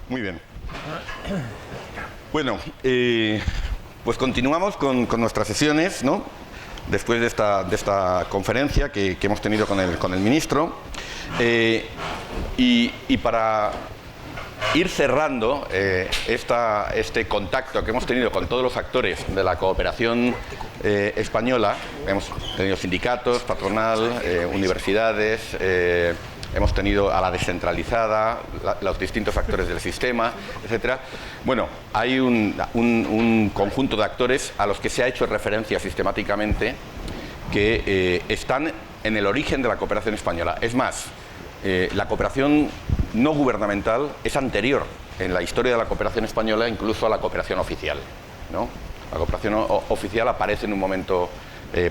Muy bien. Bueno, pues continuamos con nuestras sesiones, ¿no? Después de esta conferencia que hemos tenido con el ministro. Y para ir cerrando este contacto que hemos tenido con todos los actores de la cooperación española, hemos tenido sindicatos, patronal, universidades, hemos tenido a la descentralizada, los distintos actores del sistema, etcétera. Bueno, hay un conjunto de actores a los que se ha hecho referencia sistemáticamente que están en el origen de la cooperación española. Es más, la cooperación no gubernamental es anterior en la historia de la cooperación española incluso a la cooperación oficial, ¿no? La cooperación oficial aparece en un momento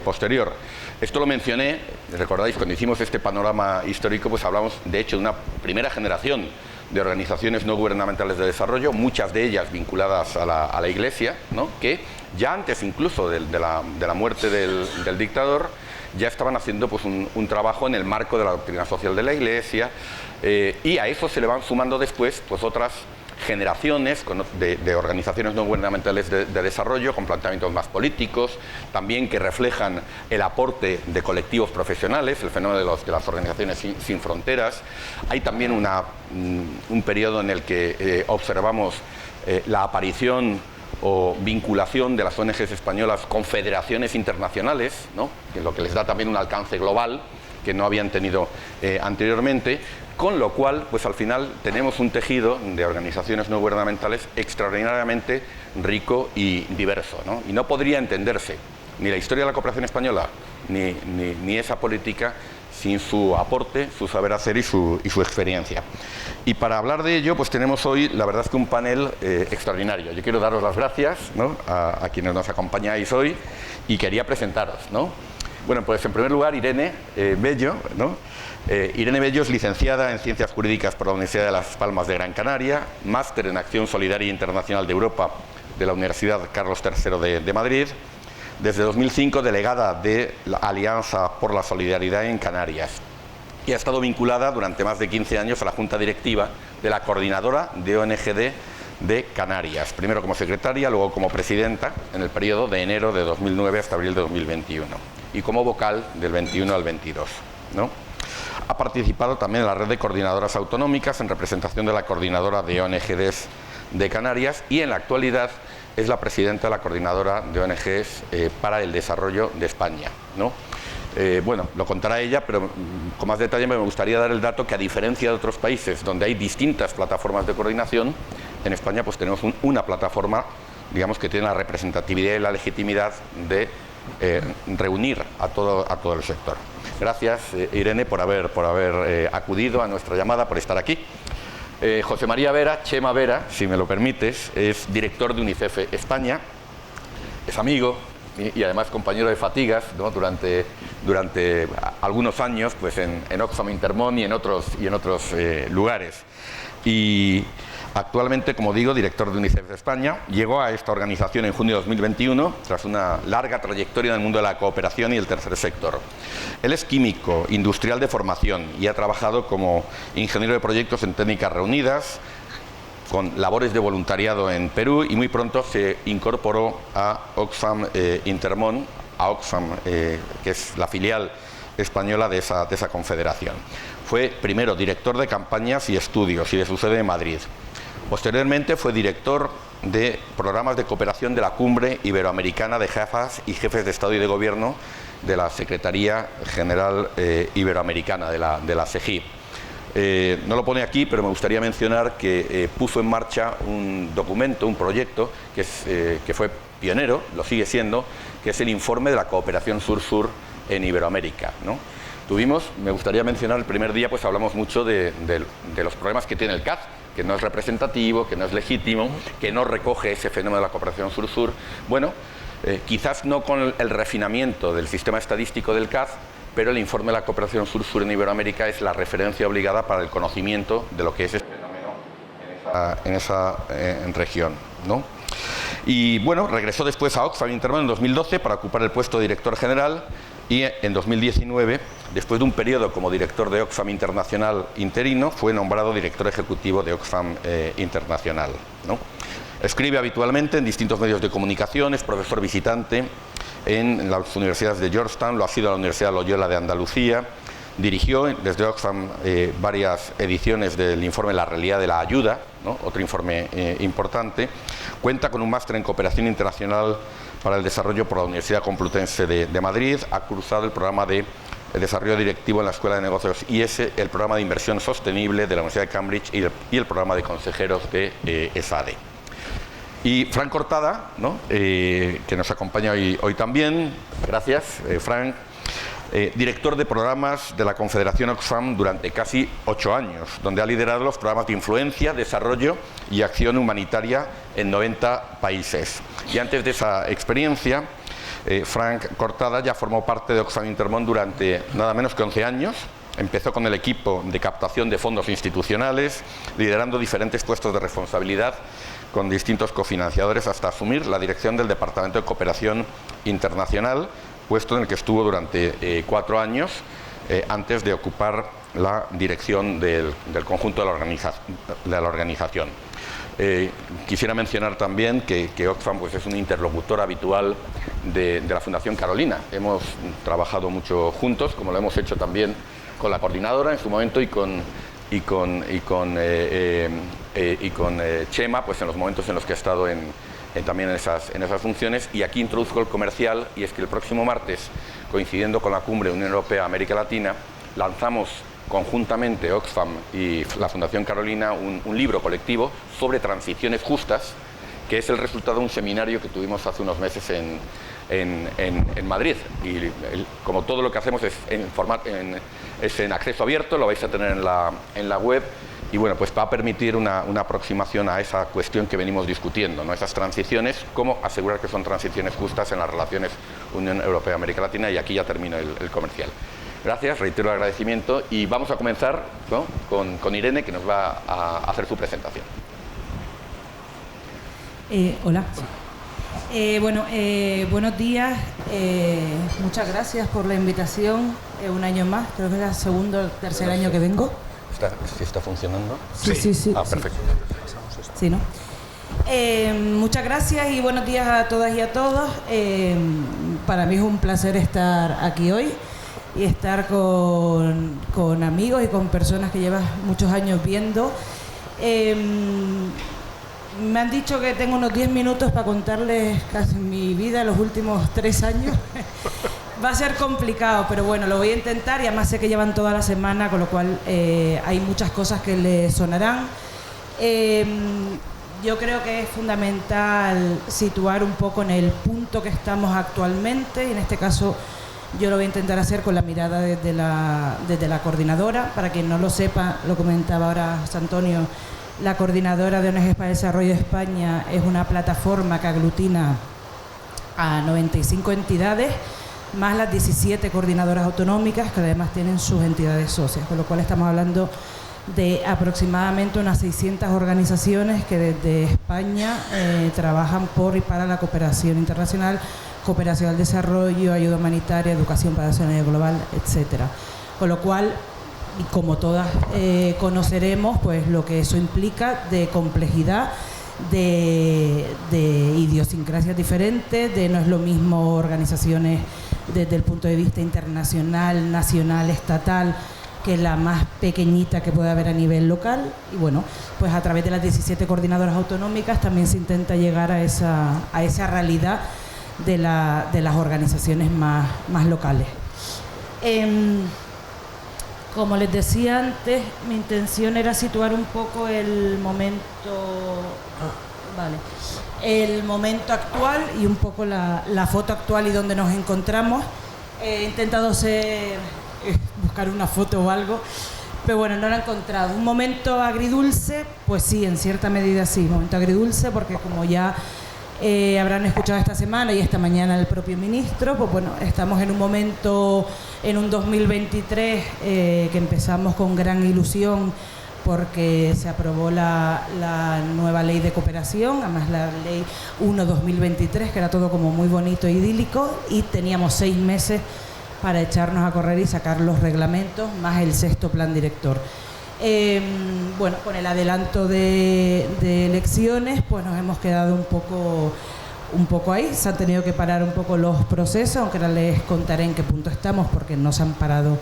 posterior. Esto lo mencioné, recordáis, cuando hicimos este panorama histórico, pues hablamos de hecho de una primera generación de organizaciones no gubernamentales de desarrollo, muchas de ellas vinculadas a la Iglesia, ¿no? Que ya antes incluso de la muerte del dictador ya estaban haciendo pues un trabajo en el marco de la doctrina social de la Iglesia, y a eso se le van sumando después pues otras generaciones de organizaciones no gubernamentales de desarrollo con planteamientos más políticos, también que reflejan el aporte de colectivos profesionales, el fenómeno de las organizaciones sin fronteras. Hay también un periodo en el que observamos la aparición o vinculación de las ONGs españolas con federaciones internacionales, ¿no? Lo que les da también un alcance global que no habían tenido anteriormente, con lo cual, pues al final tenemos un tejido de organizaciones no gubernamentales extraordinariamente rico y diverso, ¿no? Y no podría entenderse ni la historia de la cooperación española ni esa política sin su aporte, su saber hacer y su experiencia. Y para hablar de ello, pues tenemos hoy, la verdad es que un panel extraordinario. Yo quiero daros las gracias, ¿no? a quienes nos acompañáis hoy, y quería presentaros, ¿no? Bueno, pues en primer lugar, Irene Bello, ¿no? Irene Bello es licenciada en Ciencias Jurídicas por la Universidad de Las Palmas de Gran Canaria, máster en Acción Solidaria Internacional de Europa de la Universidad Carlos III de Madrid. Desde 2005, delegada de la Alianza por la Solidaridad en Canarias. Y ha estado vinculada durante más de 15 años a la Junta Directiva de la Coordinadora de ONGD de Canarias. Primero como secretaria, luego como presidenta en el periodo de enero de 2009 hasta abril de 2021. Y como vocal del 21 al 22, ¿no? Ha participado también en la red de coordinadoras autonómicas en representación de la Coordinadora de ONGDs de Canarias y en la actualidad es la presidenta de la Coordinadora de ONGs para el Desarrollo de España, ¿no? Bueno, lo contará ella, pero con más detalle me gustaría dar el dato que, a diferencia de otros países donde hay distintas plataformas de coordinación, en España pues tenemos una plataforma, digamos, que tiene la representatividad y la legitimidad de reunir a todo el sector. Gracias, Irene, por haber acudido a nuestra llamada, por estar aquí. José María Vera, Chema Vera, si me lo permites, es director de UNICEF España, es amigo y además compañero de fatigas, ¿no? durante algunos años pues en Oxfam Intermón y en otros lugares. Y actualmente, como digo, director de UNICEF de España, llegó a esta organización en junio de 2021 tras una larga trayectoria en el mundo de la cooperación y el tercer sector. Él es químico industrial de formación y ha trabajado como ingeniero de proyectos en Técnicas Reunidas, con labores de voluntariado en Perú, y muy pronto se incorporó a Oxfam Intermón, a Oxfam, que es la filial española de esa confederación. Fue primero director de campañas y estudios y de su sede en Madrid. Posteriormente fue director de programas de cooperación de la Cumbre Iberoamericana de Jefas y Jefes de Estado y de Gobierno de la Secretaría General Iberoamericana, de la SEGIP. No lo pone aquí, pero me gustaría mencionar que puso en marcha un documento, un proyecto que fue pionero, lo sigue siendo, que es el informe de la cooperación sur-sur en Iberoamérica, ¿no? Me gustaría mencionar, el primer día pues hablamos mucho de los problemas que tiene el CAD, que no es representativo, que no es legítimo, que no recoge ese fenómeno de la cooperación sur-sur. Bueno, quizás no con el refinamiento del sistema estadístico del CAD, pero el informe de la cooperación sur-sur en Iberoamérica es la referencia obligada para el conocimiento de lo que es este fenómeno en esa región, ¿no? Y bueno, regresó después a Oxfam Intermón en 2012 para ocupar el puesto de director general y en 2019, después de un periodo como director de Oxfam Internacional interino, fue nombrado director ejecutivo de Oxfam Internacional, ¿no? Escribe habitualmente en distintos medios de comunicación, es profesor visitante en las universidades de Georgetown, lo ha sido en la Universidad Loyola de Andalucía, dirigió desde Oxfam varias ediciones del informe La realidad de la ayuda, ¿no? Otro informe importante, cuenta con un máster en cooperación internacional para el desarrollo por la Universidad Complutense de Madrid, ha cursado el programa de desarrollo directivo en la Escuela de Negocios IS, el programa de inversión sostenible de la Universidad de Cambridge y el programa de consejeros de ESADE. Y Frank Cortada, ¿no? Que nos acompaña hoy también, gracias Frank, director de programas de la Confederación Oxfam durante casi 8 años, donde ha liderado los programas de influencia, desarrollo y acción humanitaria en 90 países. Y antes de esa experiencia, Frank Cortada ya formó parte de Oxfam Intermón durante nada menos que 11 años. Empezó con el equipo de captación de fondos institucionales, liderando diferentes puestos de responsabilidad con distintos cofinanciadores hasta asumir la dirección del Departamento de Cooperación Internacional, puesto en el que estuvo durante 4 años antes de ocupar la dirección del conjunto de la organización. Quisiera mencionar también que Oxfam pues, es un interlocutor habitual de la Fundación Carolina. Hemos trabajado mucho juntos, como lo hemos hecho también con la coordinadora en su momento y con Chema, pues en los momentos en los que ha estado también en esas funciones. Y aquí introduzco el comercial, y es que el próximo martes, coincidiendo con la cumbre Unión Europea-América Latina, lanzamos conjuntamente Oxfam y la Fundación Carolina un libro colectivo sobre transiciones justas, que es el resultado de un seminario que tuvimos hace unos meses en Madrid. Y como todo lo que hacemos es en acceso abierto, lo vais a tener en la web. Y bueno, pues va a permitir una aproximación a esa cuestión que venimos discutiendo, ¿no? Esas transiciones, cómo asegurar que son transiciones justas en las relaciones Unión Europea-América Latina. Y aquí ya termino el comercial. Gracias, reitero el agradecimiento y vamos a comenzar, ¿no? con Irene, que nos va a hacer su presentación. Hola. Buenos días. Muchas gracias por la invitación. Un año más, creo que es el segundo o tercer año que vengo. ¿Sí está funcionando? Sí. Ah, perfecto. Sí, ¿no? Muchas gracias y buenos días a todas y a todos. Para mí es un placer estar aquí hoy y estar con amigos y con personas que llevas muchos años viendo. Me han dicho que tengo unos 10 minutos para contarles casi mi vida los últimos 3 años. Va a ser complicado, pero bueno, lo voy a intentar y además sé que llevan toda la semana, con lo cual hay muchas cosas que les sonarán. Yo creo que es fundamental situar un poco en el punto que estamos actualmente, y en este caso yo lo voy a intentar hacer con la mirada desde la coordinadora. Para quien no lo sepa, lo comentaba ahora José Antonio, la coordinadora de ONGs para el Desarrollo de España es una plataforma que aglutina a 95 entidades, más las 17 coordinadoras autonómicas que además tienen sus entidades socias, con lo cual estamos hablando de aproximadamente unas 600 organizaciones que desde España trabajan por y para la cooperación internacional, cooperación al desarrollo, ayuda humanitaria, educación para la ciudadanía global, etcétera. Con lo cual, y como todas conoceremos, pues lo que eso implica de complejidad, de idiosincrasias diferentes, de no es lo mismo organizaciones desde el punto de vista internacional, nacional, estatal, que la más pequeñita que puede haber a nivel local. Y bueno, pues a través de las 17 coordinadoras autonómicas también se intenta llegar a esa realidad de las organizaciones más locales. Como les decía antes, mi intención era situar un poco el momento actual y un poco la foto actual y donde nos encontramos. He intentado buscar una foto o algo, pero bueno, no la he encontrado. Un momento agridulce, pues sí, en cierta medida sí, un momento agridulce, porque como ya habrán escuchado esta semana y esta mañana el propio ministro, pues bueno, estamos en un momento, en un 2023 que empezamos con gran ilusión porque se aprobó la nueva ley de cooperación, además la ley 1/2023, que era todo como muy bonito e idílico, y teníamos 6 meses para echarnos a correr y sacar los reglamentos más el 6º plan director. Bueno, con el adelanto de elecciones, pues nos hemos quedado un poco ahí. Se han tenido que parar un poco los procesos, aunque ahora les contaré en qué punto estamos, porque no se han parado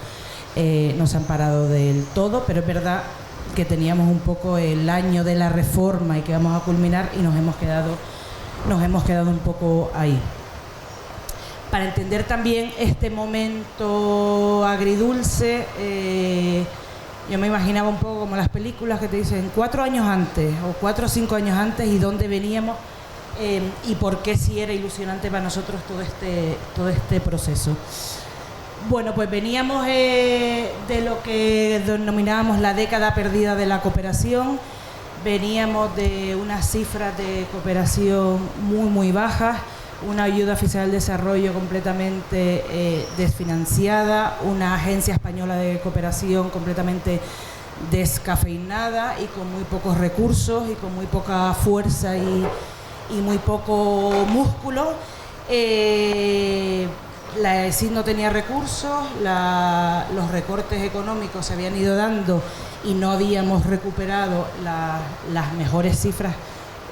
del todo, pero es verdad que teníamos un poco el año de la reforma y que vamos a culminar, y nos hemos quedado un poco ahí. Para entender también este momento agridulce, yo me imaginaba un poco como las películas que te dicen 4 años antes o 4 o 5 años antes y dónde veníamos, y por qué sí era ilusionante para nosotros todo este proceso. Bueno, pues veníamos de lo que denominábamos la década perdida de la cooperación. Veníamos de unas cifras de cooperación muy bajas, una ayuda oficial al desarrollo completamente desfinanciada, una agencia española de cooperación completamente descafeinada y con muy pocos recursos y con muy poca fuerza y muy poco músculo. La ESID no tenía recursos, los recortes económicos se habían ido dando y no habíamos recuperado las mejores cifras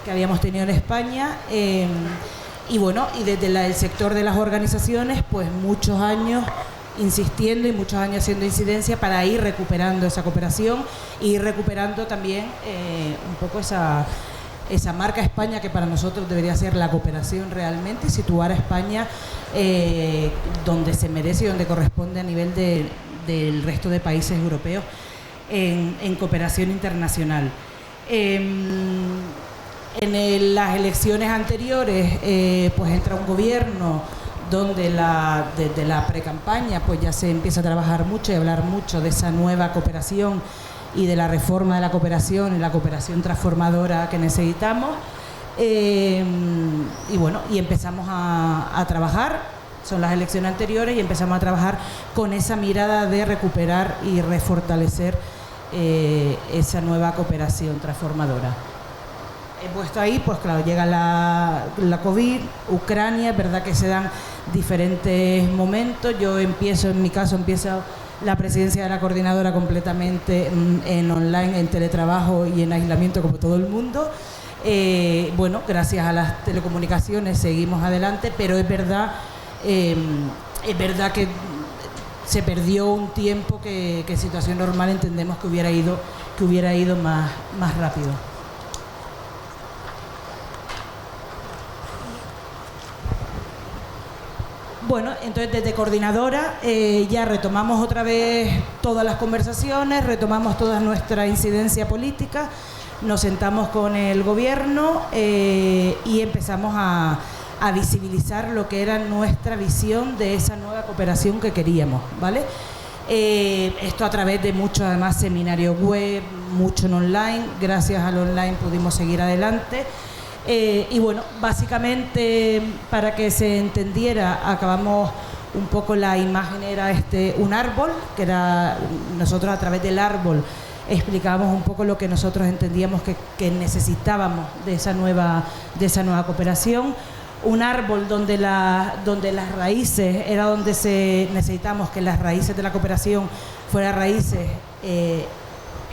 que habíamos tenido en España. Y bueno, y desde el sector de las organizaciones, pues muchos años insistiendo y muchos años haciendo incidencia para ir recuperando esa cooperación y ir recuperando también un poco esa marca España, que para nosotros debería ser la cooperación realmente, y situar a España donde se merece y donde corresponde a nivel del resto de países europeos en cooperación internacional. En las elecciones anteriores pues entra un gobierno donde desde la precampaña pues ya se empieza a trabajar mucho y a hablar mucho de esa nueva cooperación y de la reforma de la cooperación y la cooperación transformadora que necesitamos. Y bueno, y empezamos a trabajar, son las elecciones anteriores, y empezamos a trabajar con esa mirada de recuperar y refortalecer esa nueva cooperación transformadora. He puesto ahí, pues claro, llega la COVID, Ucrania, es verdad que se dan diferentes momentos. Yo en mi caso empiezo la presidencia de la coordinadora completamente en online, en teletrabajo y en aislamiento como todo el mundo. Bueno, gracias a las telecomunicaciones seguimos adelante, pero es verdad que se perdió un tiempo que en situación normal entendemos que hubiera ido más rápido. Bueno, entonces desde Coordinadora ya retomamos otra vez todas las conversaciones, retomamos toda nuestra incidencia política, nos sentamos con el gobierno y empezamos a visibilizar lo que era nuestra visión de esa nueva cooperación que queríamos, ¿vale? Esto a través de muchos, además, seminarios web, mucho en online. Gracias al online pudimos seguir adelante. Y bueno, básicamente, para que se entendiera, acabamos un poco, la imagen era un árbol, que era, nosotros a través del árbol explicábamos un poco lo que nosotros entendíamos que necesitábamos de esa nueva cooperación. Un árbol donde las raíces, era donde necesitamos que las raíces de la cooperación fueran raíces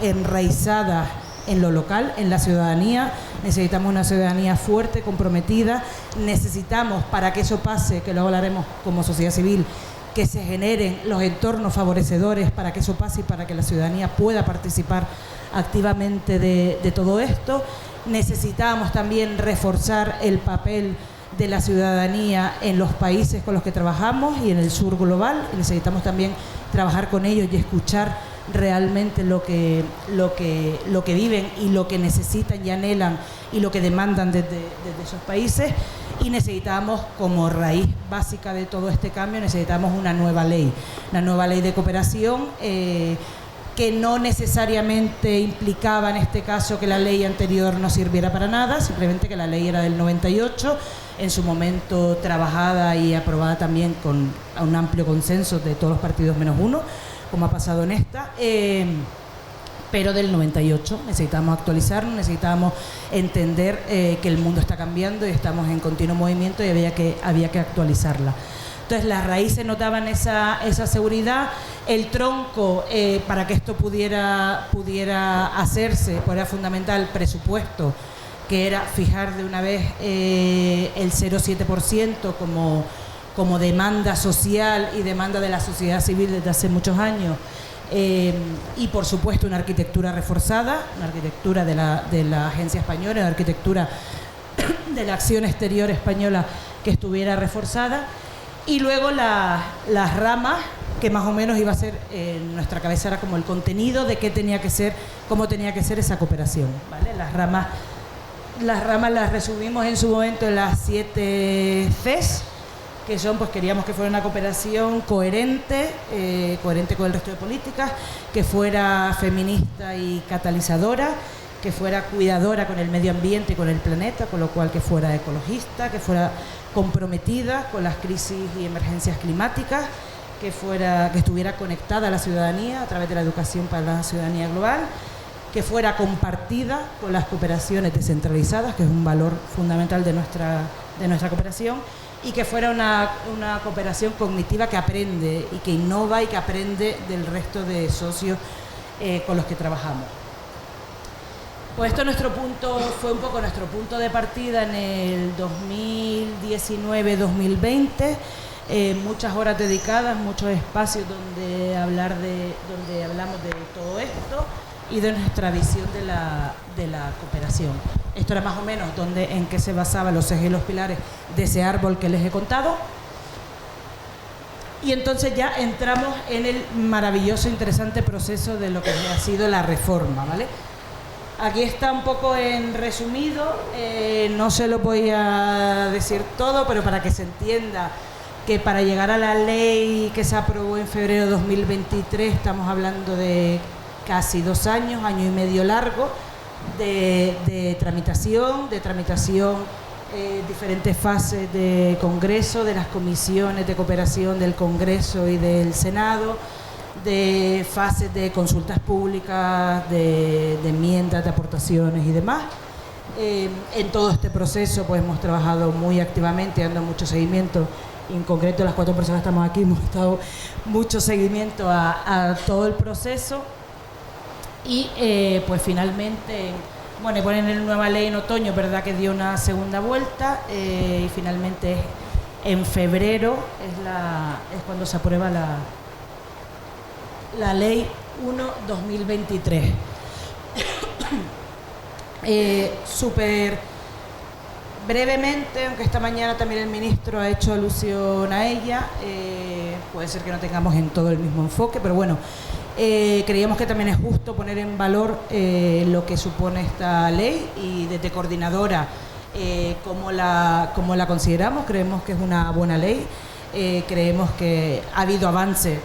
enraizadas en lo local, en la ciudadanía. Necesitamos una ciudadanía fuerte, comprometida. Necesitamos, para que eso pase, que luego hablaremos como sociedad civil, que se generen los entornos favorecedores para que eso pase y para que la ciudadanía pueda participar activamente de todo esto. Necesitamos también reforzar el papel de la ciudadanía en los países con los que trabajamos y en el sur global. Necesitamos también trabajar con ellos y escuchar realmente lo que viven y lo que necesitan y anhelan y lo que demandan desde esos países. Y necesitamos, como raíz básica de todo este cambio, necesitamos una nueva ley de cooperación que no necesariamente implicaba en este caso que la ley anterior no sirviera para nada, simplemente que la ley era del 98, en su momento trabajada y aprobada también con un amplio consenso de todos los partidos menos uno, como ha pasado en esta, pero del 98. Necesitábamos actualizarnos, necesitábamos entender que el mundo está cambiando y estamos en continuo movimiento y había que actualizarla. Entonces las raíces nos daban esa seguridad, el tronco para que esto pudiera hacerse, pues era fundamental el presupuesto, que era fijar de una vez el 0,7% como demanda social y demanda de la sociedad civil desde hace muchos años. Y por supuesto una arquitectura reforzada, una arquitectura de la Agencia Española, una arquitectura de la acción exterior española que estuviera reforzada, y luego las ramas, que más o menos iba a ser en nuestra cabeza era como el contenido de qué tenía que ser, cómo tenía que ser esa cooperación, ¿vale? Las ramas las resumimos en su momento en las 7 Cs, que son, pues queríamos que fuera una cooperación coherente con el resto de políticas, que fuera feminista y catalizadora, que fuera cuidadora con el medio ambiente y con el planeta, con lo cual que fuera ecologista, que fuera comprometida con las crisis y emergencias climáticas, que estuviera conectada a la ciudadanía a través de la educación para la ciudadanía global, que fuera compartida con las cooperaciones descentralizadas, que es un valor fundamental de nuestra cooperación, y que fuera una cooperación cognitiva que aprende y que innova y que aprende del resto de socios con los que trabajamos. Pues esto fue un poco nuestro punto de partida en el 2019-2020, muchas horas dedicadas, muchos espacios donde hablamos de todo esto y de nuestra visión de la cooperación. Esto era más o menos en qué se basaban los ejes y los pilares de ese árbol que les he contado. Y entonces ya entramos en el maravilloso, interesante proceso de lo que ha sido la reforma, ¿vale? Aquí está un poco en resumido, no se lo voy a decir todo, pero para que se entienda que para llegar a la ley que se aprobó en febrero de 2023 estamos hablando de casi 2 años, año y medio largo, de tramitación, diferentes fases de Congreso, de las comisiones de cooperación del Congreso y del Senado, de fases de consultas públicas, de enmiendas, de aportaciones y demás. En todo este proceso pues hemos trabajado muy activamente, dando mucho seguimiento. En concreto, las 4 personas que estamos aquí hemos dado mucho seguimiento a todo el proceso. Y pues finalmente, bueno, ponen en nueva ley en otoño, verdad que dio una segunda vuelta, y finalmente en febrero es cuando se aprueba la ley 1/2023. Súper brevemente, aunque esta mañana también el ministro ha hecho alusión a ella, puede ser que no tengamos en todo el mismo enfoque, pero bueno, creíamos que también es justo poner en valor lo que supone esta ley, y desde Coordinadora cómo la consideramos. Creemos que es una buena ley, creemos que ha habido avance,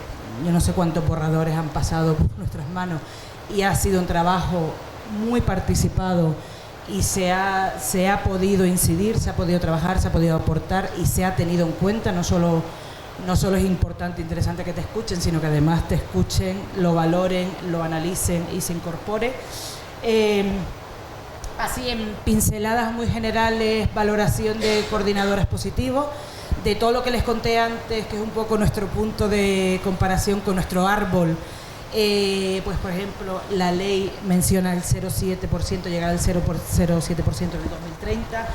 yo no sé cuántos borradores han pasado por nuestras manos, y ha sido un trabajo muy participado, y se ha podido incidir, se ha podido trabajar, se ha podido aportar y se ha tenido en cuenta. No solo es importante e interesante que te escuchen, sino que además te escuchen, lo valoren, lo analicen y se incorpore. Así, en pinceladas muy generales, valoración de Coordinadora es positivo. De todo lo que les conté antes, que es un poco nuestro punto de comparación con nuestro árbol, pues por ejemplo, la ley menciona el 0,7%, llegar al 0,07% en el 2030.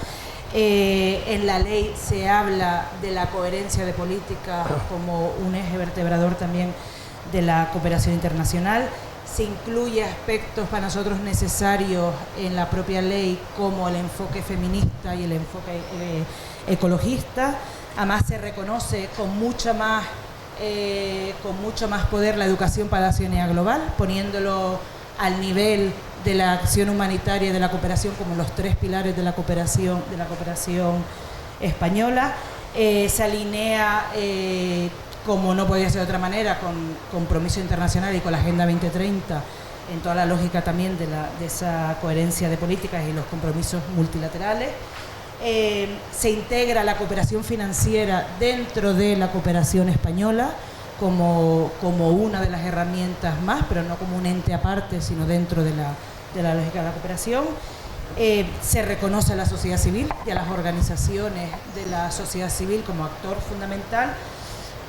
En la ley se habla de la coherencia de política como un eje vertebrador también de la cooperación internacional. Se incluye aspectos para nosotros necesarios en la propia ley, como el enfoque feminista y el enfoque ecologista. Además se reconoce con mucho más poder la educación para la ciudadanía global, poniéndolo al nivel de la acción humanitaria y de la cooperación como los 3 pilares de la cooperación española. Se alinea, como no podía ser de otra manera, con compromiso internacional y con la Agenda 2030, en toda la lógica también de esa coherencia de políticas y los compromisos multilaterales. Se integra la cooperación financiera dentro de la cooperación española como una de las herramientas más, pero no como un ente aparte, sino dentro de la lógica de la cooperación. Se reconoce a la sociedad civil y a las organizaciones de la sociedad civil como actor fundamental.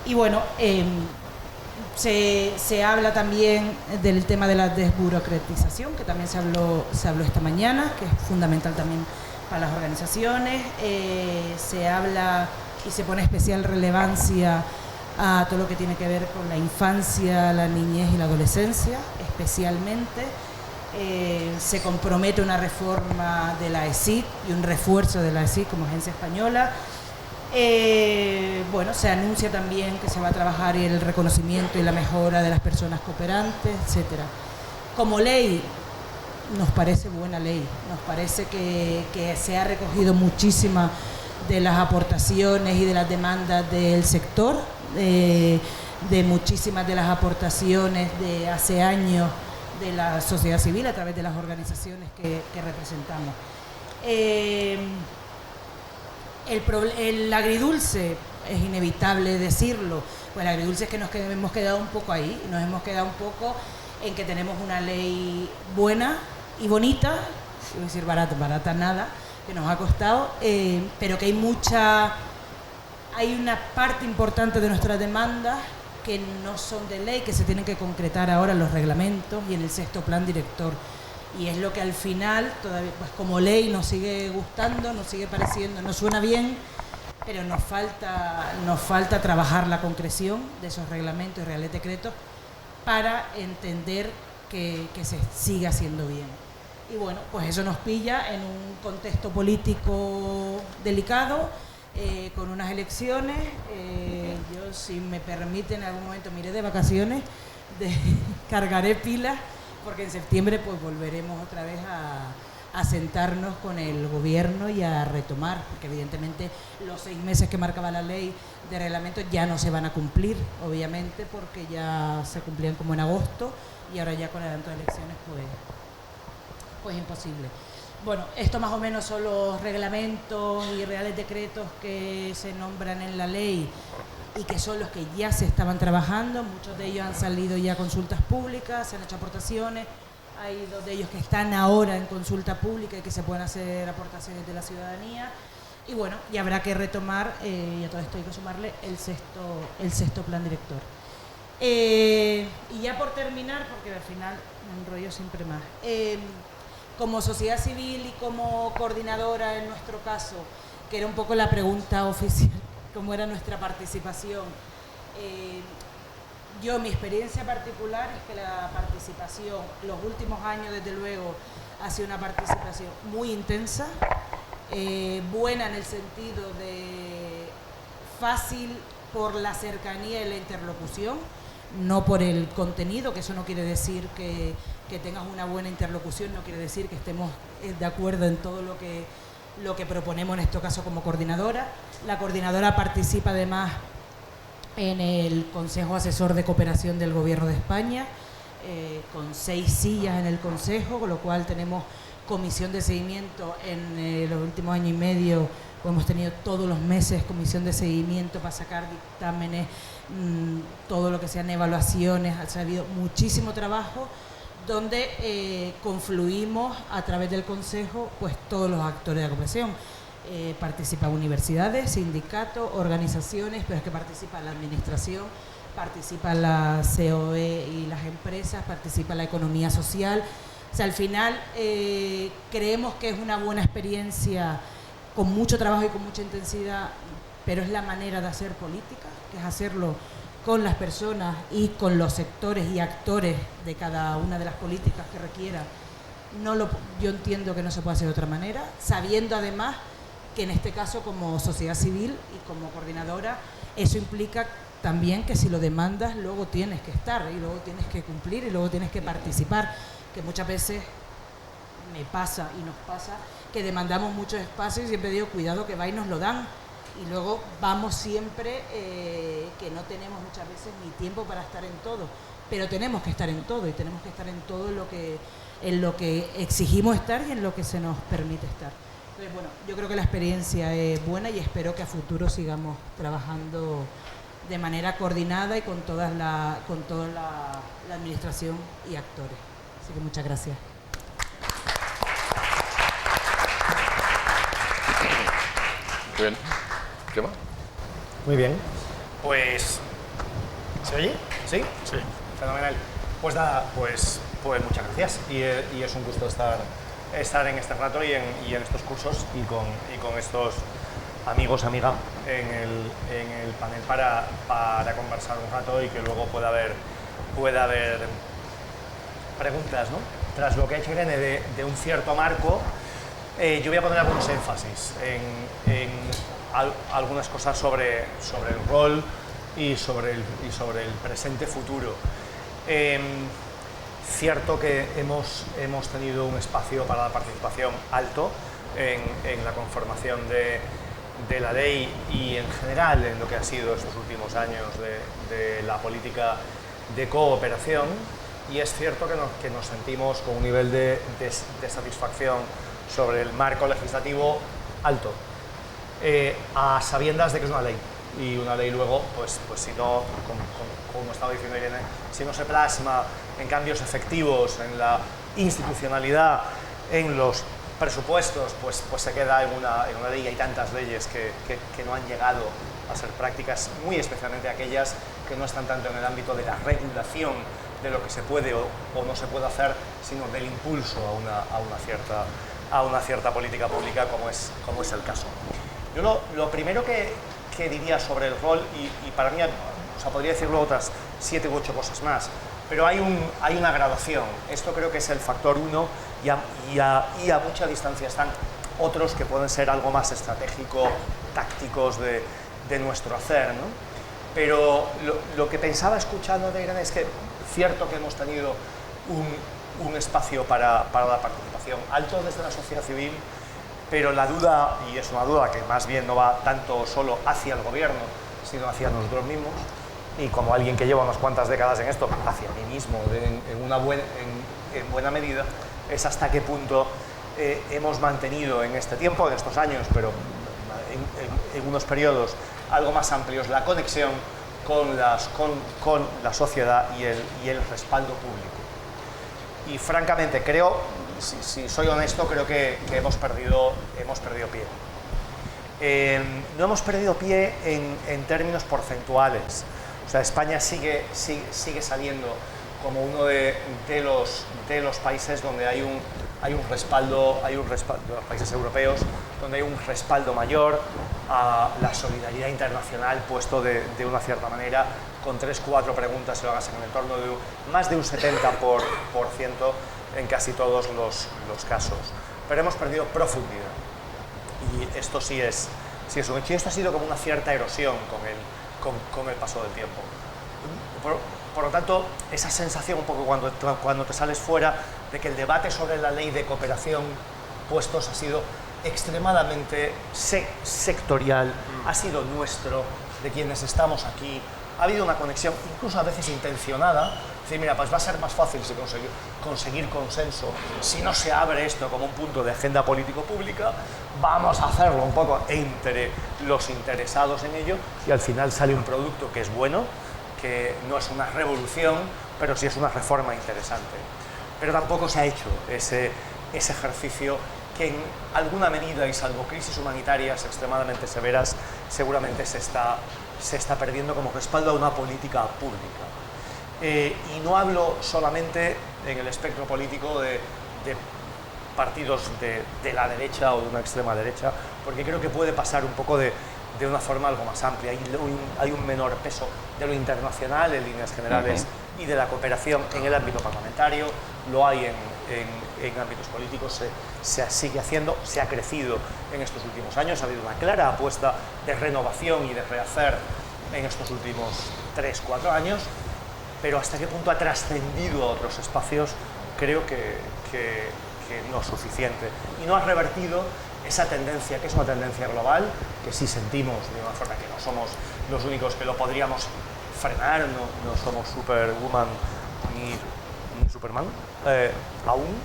Y bueno, se habla también del tema de la desburocratización, que también se habló esta mañana, que es fundamental también para las organizaciones. Se habla y se pone especial relevancia a todo lo que tiene que ver con la infancia, la niñez y la adolescencia, especialmente. Se compromete una reforma de la ESIC y un refuerzo de la ESIC como agencia española. Bueno, se anuncia también que se va a trabajar el reconocimiento y la mejora de las personas cooperantes, etcétera. Como ley, nos parece buena ley, nos parece que se ha recogido muchísimas de las aportaciones y de las demandas del sector, de muchísimas de las aportaciones de hace años de la sociedad civil a través de las organizaciones que representamos. El agridulce, es inevitable decirlo, pues el agridulce es que nos hemos quedado un poco ahí, nos hemos quedado un poco en que tenemos una ley buena y bonita, iba a decir barata nada, que nos ha costado, pero que hay una parte importante de nuestras demandas que no son de ley, que se tienen que concretar ahora en los reglamentos y en el 6º plan director. Y es lo que al final, todavía, pues como ley, nos sigue gustando, nos sigue pareciendo, nos suena bien, pero nos falta trabajar la concreción de esos reglamentos y reales decretos para entender que se siga haciendo bien. Y bueno, pues eso nos pilla en un contexto político delicado, con unas elecciones. Yo, si me permiten, en algún momento me iré de vacaciones, cargaré pilas, porque en septiembre pues volveremos otra vez a sentarnos con el gobierno y a retomar, porque evidentemente los 6 meses que marcaba la ley de reglamento ya no se van a cumplir, obviamente, porque ya se cumplían como en agosto y ahora ya con el adelanto de elecciones pues imposible. Bueno, esto más o menos son los reglamentos y reales decretos que se nombran en la ley y que son los que ya se estaban trabajando. Muchos de ellos han salido ya a consultas públicas, se han hecho aportaciones. Hay 2 de ellos que están ahora en consulta pública y que se pueden hacer aportaciones de la ciudadanía. Y bueno, y habrá que retomar, y a todo esto hay que sumarle el sexto plan director. Y ya por terminar, porque al final me enrollo siempre más, como sociedad civil y como coordinadora en nuestro caso, que era un poco la pregunta oficial, cómo era nuestra participación. Yo, mi experiencia particular es que la participación, los últimos años desde luego, ha sido una participación muy intensa, buena en el sentido de fácil por la cercanía y la interlocución, no por el contenido, que eso no quiere decir que tengas una buena interlocución, no quiere decir que estemos de acuerdo en todo lo que proponemos en este caso como coordinadora. La coordinadora participa además en el Consejo Asesor de Cooperación del Gobierno de España, con 6 sillas en el Consejo, con lo cual tenemos comisión de seguimiento en los últimos años y medio. Hemos tenido todos los meses comisión de seguimiento para sacar dictámenes, todo lo que sean evaluaciones. Ha habido muchísimo trabajo donde confluimos a través del Consejo pues todos los actores de la cooperación. Participan universidades, sindicatos, organizaciones, pero es que participa la administración, participa la COE y las empresas, participa la economía social. O sea, al final creemos que es una buena experiencia con mucho trabajo y con mucha intensidad, pero es la manera de hacer política, que es hacerlo con las personas y con los sectores y actores de cada una de las políticas que requiera. Yo entiendo que no se puede hacer de otra manera, sabiendo además que en este caso como sociedad civil y como coordinadora, eso implica también que si lo demandas luego tienes que estar y luego tienes que cumplir y luego tienes que participar, que muchas veces me pasa y nos pasa que demandamos muchos espacios y siempre digo cuidado que va y nos lo dan y luego vamos siempre que no tenemos muchas veces ni tiempo para estar en todo, pero tenemos que estar en todo y tenemos que estar en todo en lo que exigimos estar y en lo que se nos permite estar. Entonces, bueno, yo creo que la experiencia es buena y espero que a futuro sigamos trabajando de manera coordinada y con toda la administración y actores. Así que muchas gracias. Muy bien. ¿Qué más? Muy bien. Pues ¿Se oye? ¿Sí? Sí. Fenomenal. Pues nada, pues muchas gracias y es un gusto estar en este rato y en estos cursos y con estos amigos, amiga, en el panel para conversar un rato y que luego pueda haber preguntas, ¿no? Tras lo que ha hecho Irene de un cierto marco, yo voy a poner algunos énfasis en algunas cosas sobre el rol y sobre el presente futuro. Cierto que hemos tenido un espacio para la participación alto en la conformación de la ley y en general en lo que ha sido estos últimos años de la política de cooperación, y es cierto que nos sentimos con un nivel de satisfacción sobre el marco legislativo alto, a sabiendas de que es una ley. Y una ley luego, pues si no, como estaba diciendo Irene, si no se plasma en cambios efectivos, en la institucionalidad, en los presupuestos, pues se queda en una ley. Hay tantas leyes que no han llegado a ser prácticas, muy especialmente aquellas que no están tanto en el ámbito de la regulación de lo que se puede o no se puede hacer, sino del impulso a una cierta política pública, como es el caso. Yo lo primero que diría sobre el rol, y para mí, o sea, podría decir luego otras 7 u 8 cosas más, pero hay una gradación. Esto creo que es el factor 1 y a mucha distancia están otros que pueden ser algo más estratégico, tácticos de nuestro hacer, ¿no? Pero lo que pensaba escuchando de Irene es que cierto que hemos tenido un espacio para la participación alto desde la sociedad civil, pero la duda, y es una duda que más bien no va tanto solo hacia el gobierno, sino hacia nosotros mismos, y como alguien que lleva unas cuantas décadas en esto, hacia mí mismo, en buena medida, es hasta qué punto hemos mantenido en este tiempo, en estos años, pero en unos periodos algo más amplios, la conexión con la sociedad y el respaldo público. Y francamente creo, si soy honesto, creo que hemos perdido pie. No hemos perdido pie en términos porcentuales. O sea, España sigue saliendo como uno de los países donde hay un respaldo, los países europeos, donde hay un respaldo mayor a la solidaridad internacional, puesto de una cierta manera, con 3-4 preguntas, se lo hagas en el entorno de más de un 70% en casi todos los casos. Pero hemos perdido profundidad. Y esto sí es un hecho. Y esto ha sido como una cierta erosión con el paso del tiempo. Por lo tanto, esa sensación un poco cuando te sales fuera de que el debate sobre la ley de cooperación puestos ha sido extremadamente sectorial, ha sido nuestro, de quienes estamos aquí. Ha habido una conexión, incluso a veces intencionada, decir, mira, pues va a ser más fácil conseguir consenso si no se abre esto como un punto de agenda político-pública, vamos a hacerlo un poco entre los interesados en ello, y al final sale un producto que es bueno, que no es una revolución, pero sí es una reforma interesante. Pero tampoco se ha hecho ese ejercicio que en alguna medida, y salvo crisis humanitarias extremadamente severas, seguramente se está perdiendo como respaldo a una política pública. Y no hablo solamente en el espectro político de partidos de la derecha o de una extrema derecha, porque creo que puede pasar un poco de una forma algo más amplia. Hay un menor peso de lo internacional en líneas generales y de la cooperación en el ámbito parlamentario, lo hay en ámbitos políticos, se sigue haciendo, se ha crecido en estos últimos años, ha habido una clara apuesta de renovación y de rehacer en estos últimos 3-4 años, pero hasta qué punto ha trascendido a otros espacios creo que no es suficiente, y no ha revertido esa tendencia, que es una tendencia global, que sí sentimos de una forma que no somos los únicos que lo podríamos frenar, no somos Superwoman ni Superman, aún,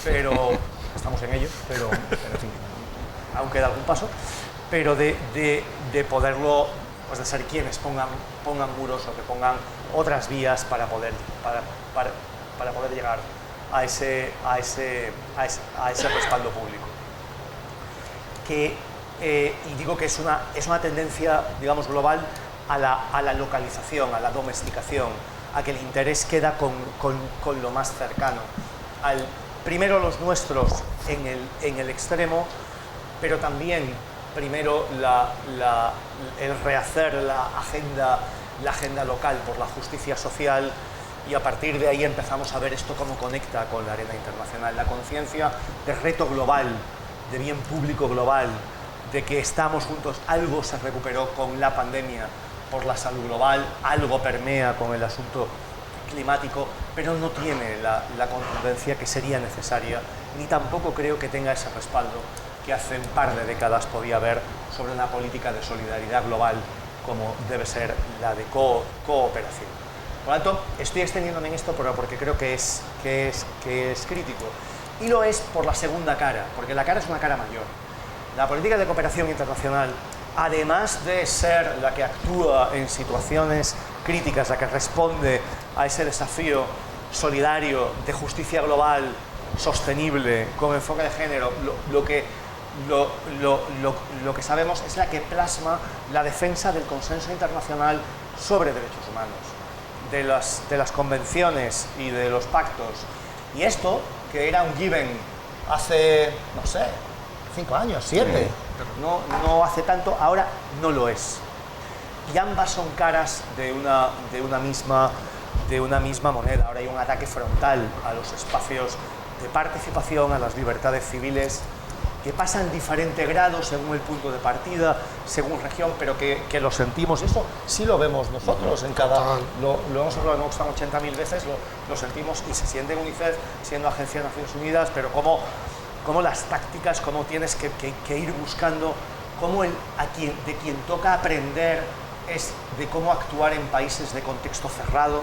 pero estamos en ello, pero en fin, aún queda algún paso, pero de poderlo, pues de ser quienes pongan muros o que pongan otras vías para poder llegar a ese respaldo público. Y digo que es una tendencia, digamos, global, a la localización, a la domesticación, a que el interés queda con lo más cercano. Primero los nuestros en el extremo, pero también primero el rehacer la agenda local por la justicia social, y a partir de ahí empezamos a ver esto cómo conecta con la arena internacional. La conciencia de reto global, de bien público global, de que estamos juntos. Algo se recuperó con la pandemia por la salud global, algo permea con el asunto climático, pero no tiene la contundencia que sería necesaria, ni tampoco creo que tenga ese respaldo que hace un par de décadas podía haber sobre una política de solidaridad global como debe ser la de cooperación. Por lo tanto, estoy extendiéndome en esto porque creo que es crítico. Y lo es por la segunda cara, porque la cara es una cara mayor. La política de cooperación internacional, además de ser la que actúa en situaciones críticas, la que responde a ese desafío solidario de justicia global, sostenible, con enfoque de género, lo que sabemos es la que plasma la defensa del consenso internacional sobre derechos humanos, de las convenciones y de los pactos. Y esto, que era un given hace, no sé, 5 años, 7, no hace tanto, ahora no lo es. Y ambas son caras de una misma moneda. Ahora hay un ataque frontal a los espacios de participación, a las libertades civiles, que pasan diferentes grados según el punto de partida, según región, pero que lo sentimos. Eso sí lo vemos nosotros en cada... Lo hemos hablado en Oxfam 80.000 veces, lo sentimos, y se siente en UNICEF, siendo Agencia de Naciones Unidas, pero como las tácticas, cómo tienes que ir buscando, cómo de quien toca aprender es de cómo actuar en países de contexto cerrado.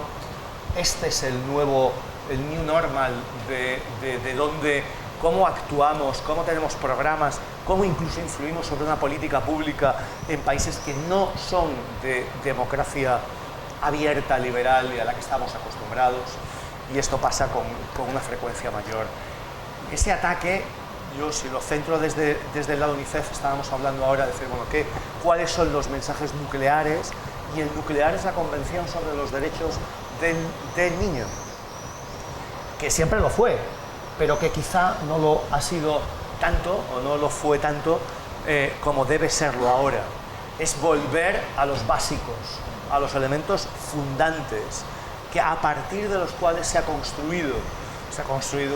Este es el new normal de donde, cómo actuamos, cómo tenemos programas, cómo incluso influimos sobre una política pública en países que no son de democracia abierta, liberal y a la que estamos acostumbrados, y esto pasa con una frecuencia mayor. Ese ataque, yo si lo centro desde el lado UNICEF, estábamos hablando ahora de decir, bueno, ¿cuáles son los mensajes nucleares? Y el nuclear es la Convención sobre los Derechos del Niño, que siempre lo fue, pero que quizá no lo ha sido tanto, o no lo fue tanto como debe serlo ahora. Es volver a los básicos, a los elementos fundantes, que a partir de los cuales se ha construido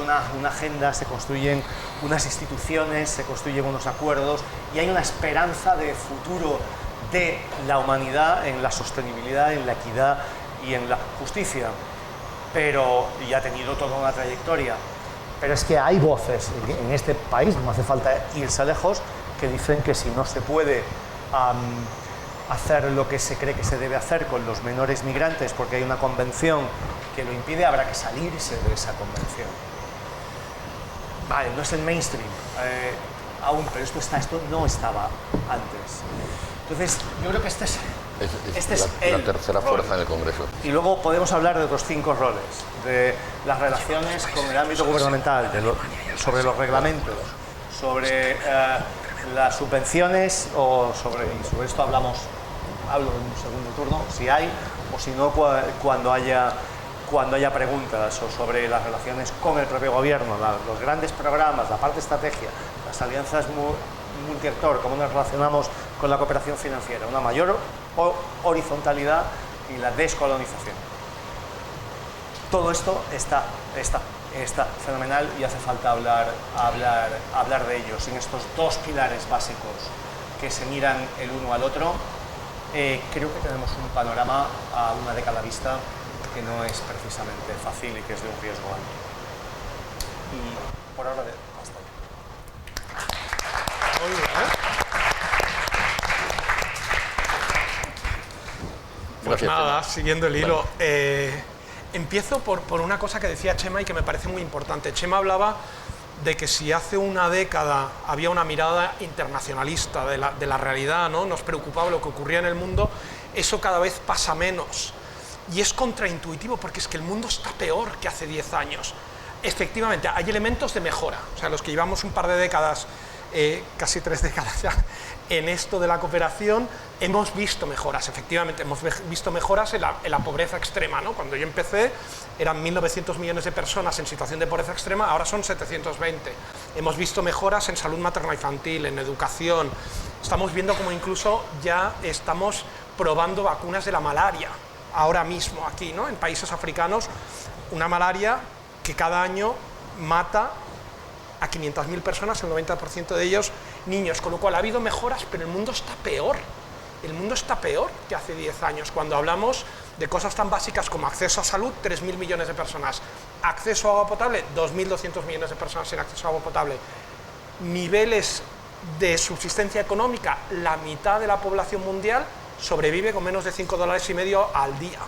una agenda, se construyen unas instituciones, se construyen unos acuerdos, y hay una esperanza de futuro de la humanidad en la sostenibilidad, en la equidad y en la justicia. Y ha tenido toda una trayectoria. Pero es que hay voces en este país, no hace falta irse lejos, que dicen que si no se puede hacer lo que se cree que se debe hacer con los menores migrantes porque hay una convención que lo impide, habrá que salirse de esa convención. Vale, no es el mainstream aún, pero esto no estaba antes. Entonces, yo creo que este es la tercera fuerza en el Congreso. Y luego podemos hablar de otros 5 roles, de las relaciones con el ámbito gubernamental, sobre los reglamentos, sobre las subvenciones, y sobre esto hablo en un segundo turno, si hay, o si no, cuando haya preguntas, o sobre las relaciones con el propio gobierno, los grandes programas, la parte de estrategia, las alianzas multiactor, cómo nos relacionamos con la cooperación financiera, una mayor horizontalidad y la descolonización. Todo esto está fenomenal, y hace falta hablar de ellos. En estos 2 pilares básicos que se miran el uno al otro, creo que tenemos un panorama a una década vista que no es precisamente fácil y que es de un riesgo alto. Y por ahora basta. Muy bien. Pues nada, siguiendo el hilo, empiezo por una cosa que decía Chema y que me parece muy importante. Chema hablaba de que si hace una década había una mirada internacionalista de la realidad, ¿no? Nos preocupaba lo que ocurría en el mundo, eso cada vez pasa menos. Y es contraintuitivo porque es que el mundo está peor que hace 10 años. Efectivamente, hay elementos de mejora. O sea, los que llevamos un par de décadas casi 3 décadas ya en esto de la cooperación, hemos visto mejoras, efectivamente, hemos visto mejoras en la pobreza extrema, ¿no? Cuando yo empecé eran 1.900 millones de personas en situación de pobreza extrema, ahora son 720. Hemos visto mejoras en salud materno-infantil, en educación, estamos viendo como incluso ya estamos probando vacunas de la malaria, ahora mismo aquí, ¿no? En países africanos, una malaria que cada año mata a 500.000 personas, el 90% de ellos niños, con lo cual ha habido mejoras, pero el mundo está peor. El mundo está peor que hace 10 años, cuando hablamos de cosas tan básicas como acceso a salud, 3.000 millones de personas, acceso a agua potable, 2.200 millones de personas sin acceso a agua potable, niveles de subsistencia económica, la mitad de la población mundial sobrevive con menos de $5,50 al día.